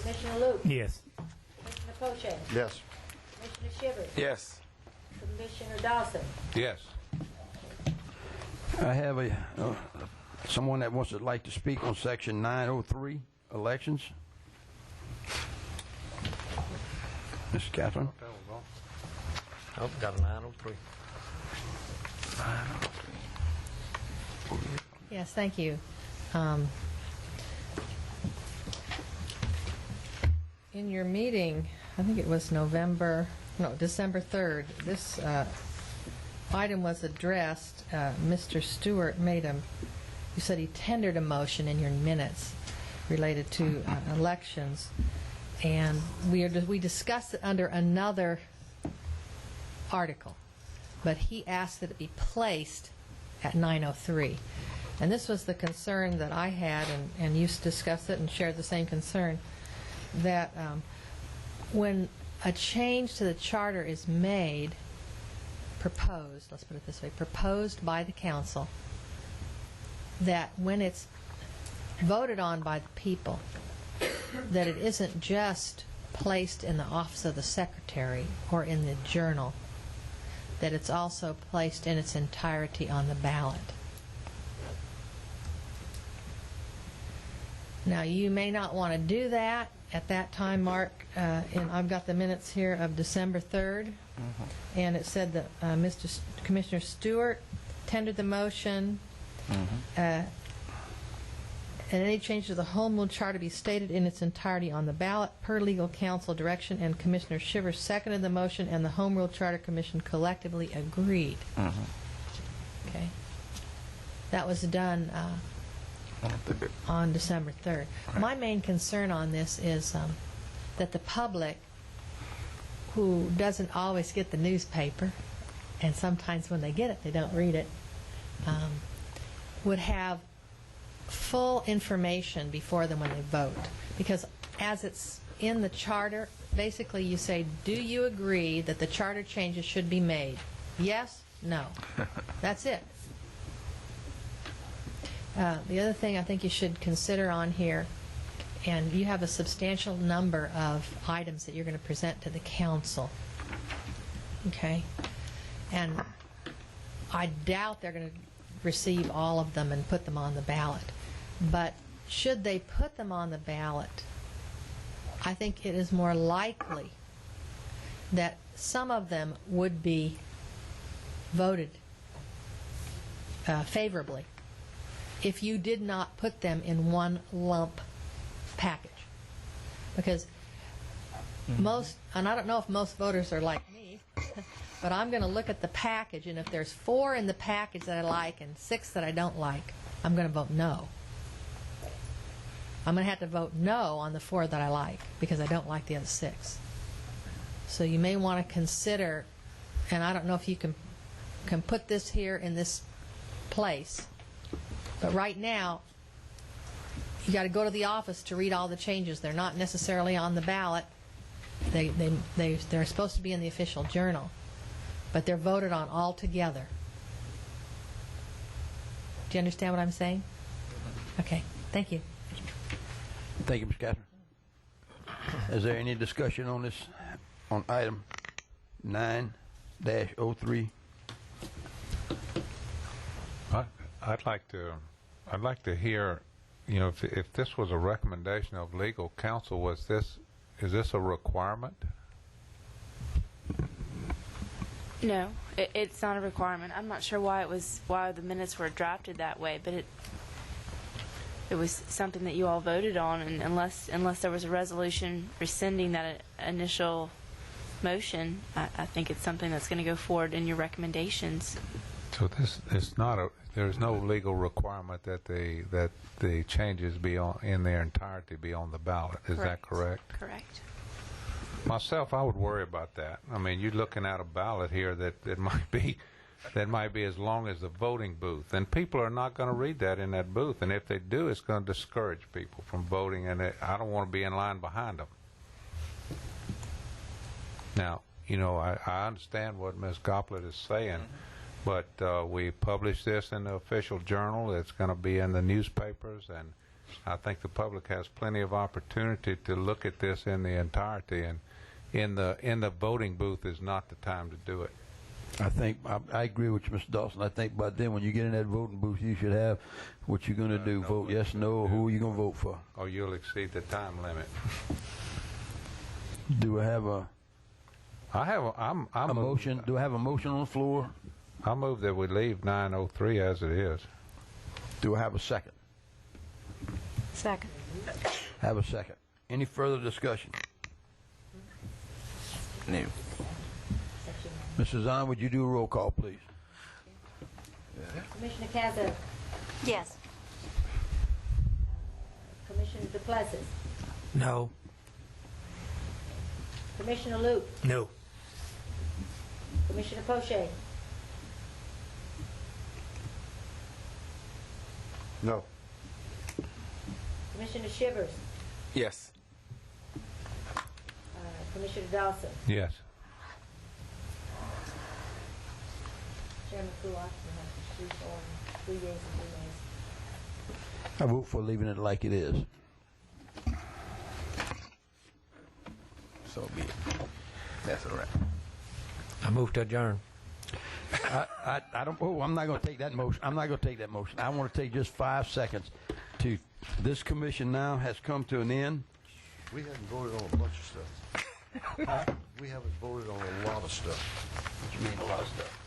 Commissioner Luke? Yes. Commissioner Poche? Yes. Commissioner Shivers? Yes. Commissioner Dawson? Yes. I have someone that wants to like to speak on Section 903, elections. Ms. Catherine? Oh, got a 903. Yes, thank you. In your meeting, I think it was December 3rd, this item was addressed. Mr. Stewart you said he tendered a motion in your minutes related to elections, and we discussed it under another article, but he asked that it be placed at 9:03. And this was the concern that I had, and you discussed it and shared the same concern, that when a change to the charter is made, proposed, let's put it this way, proposed by the council, that when it's voted on by the people, that it isn't just placed in the office of the secretary or in the journal, that it's also placed in its entirety on the ballot. Now, you may not want to do that at that time, Mark, and I've got the minutes here of December 3rd, and it said that Commissioner Stewart tendered the motion, and any change to the home rule charter be stated in its entirety on the ballot per legal counsel direction, and Commissioner Shivers seconded the motion, and the Home Rule Charter Commission collectively agreed. Okay. That was done on December 3rd. My main concern on this is that the public, who doesn't always get the newspaper, and sometimes when they get it, they don't read it, would have full information before them when they vote. Because as it's in the charter, basically you say, do you agree that the charter changes should be made? Yes? No. That's it. The other thing I think you should consider on here, and you have a substantial number of items that you're going to present to the council. Okay? And I doubt they're going to receive all of them and put them on the ballot. But should they put them on the ballot, I think it is more likely that some of them would be voted favorably if you did not put them in one lump package. Because most, and I don't know if most voters are like me, but I'm going to look at the package, and if there's 4 in the package that I like and 6 that I don't like, I'm going to vote no. I'm going to have to vote no on the 4 that I like because I don't like the other 6. So you may want to consider, and I don't know if you can put this here in this place, but right now you got to go to the office to read all the changes. They're not necessarily on the ballot. They're supposed to be in the official journal, but they're voted on all together. Do you understand what I'm saying? Okay. Thank you. Thank you, Ms. Catherine. Is there any discussion on this, on item 9-03? I'd like to hear, you know, if this was a recommendation of legal counsel, is this a requirement? No, it's not a requirement. I'm not sure why the minutes were drafted that way, but it was something that you all voted on, and unless there was a resolution rescinding that initial motion, I think it's something that's going to go forward in your recommendations. So this it's not There's no legal requirement that the changes be in their entirety be on the ballot. Is that correct? Correct. Myself, I would worry about that. I mean, you're looking at a ballot here that might be as long as the voting booth, and people are not going to read that in that booth. And if they do, it's going to discourage people from voting. And I don't want to be in line behind them. Now, you know, I understand what Ms. Goplet is saying, but we publish this in the official journal. It's going to be in the newspapers, and I think the public has plenty of opportunity to look at this in the entirety. And in the voting booth is not the time to do it. I think I agree with you, Mr. Dawson. I think by then, when you get in that voting booth, you should have what you're going to do: vote yes, no, or who are you going to vote for? Or you'll exceed the time limit. Do I have a? I'm a motion. Do I have a motion on the floor? I move that we leave 903 as it is. Do I have a second? Second. Have a second. Any further discussion? No. Mrs. Zahn, would you do a roll call, please? Commissioner Cazzo, Yes. Commissioner DePlessis, No. Commissioner Luke, No. Commissioner Poche, No. Commissioner Shivers, Yes. Commissioner Dawson, Yes. Chairman Kulak, you have 3 for, 3 yeas and 3 nays. I vote for leaving it like it is. So be it. That's all right. I move to adjourn. I don't. Oh, I'm not going to take that motion. I'm not going to take that motion. I want to take just 5 seconds to. This commission now has come to an end. We haven't voted on a bunch of stuff. We haven't voted on a lot of stuff. What you mean a lot of stuff?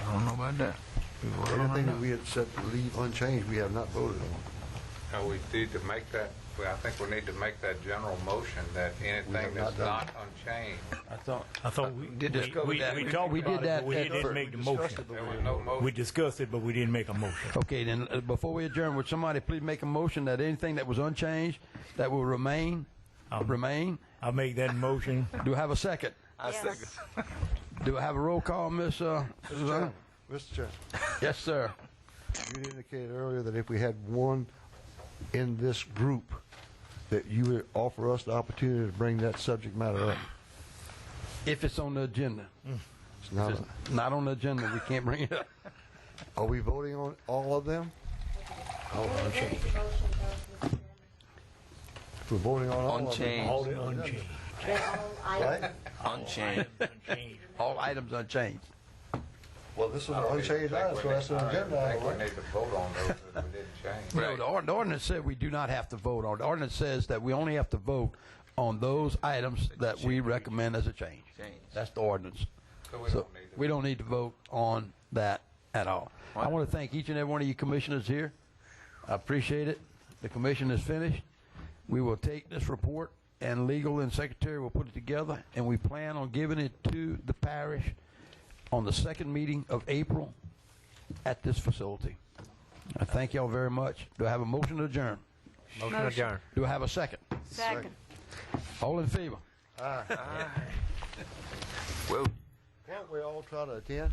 I don't know about that. Everything that we had said to leave unchanged, we have not voted on. Now we need to make that. I think we need to make that general motion that anything that's not unchanged. I thought we did discuss that. We talked we about did it, that. but we didn't make the motion. There was no motion. We discussed it, but we didn't make a motion. Okay, then before we adjourn, would somebody please make a motion that anything that was unchanged that will remain? Remain. I'll make that motion. Do I have a second? I second. Do I have a roll call, Miss Suzanne? Mr. Chairman, Yes, sir. you indicated earlier that if we had one in this group, that you would offer us the opportunity to bring that subject matter up. If it's on the agenda. It's not. If it's not on the agenda, we can't bring it up. Are we voting on all of them? Unchanged. If we're voting on all Unchanged. All the unchanged. Right? Unchanged. Unchanged. All items unchanged. Well, this is an unchanged item, so that's an agenda I item, think we right? need to vote on those that we didn't change. No, the ordinance said we do not have to vote on. The ordinance says that we only have to vote on those items that we recommend as a change. That's the ordinance. So we don't need to vote on that at all. I want to thank each and every one of you commissioners here. I appreciate it. The commission is finished. We will take this report, and legal and secretary will put it together, and we plan on giving it to the parish on the second meeting of April at this facility. I thank y'all very much. Do I have a motion to adjourn? Motion to adjourn. Do I have a second? Second. All in favor? Aye. Well. Why don't we all try to attend?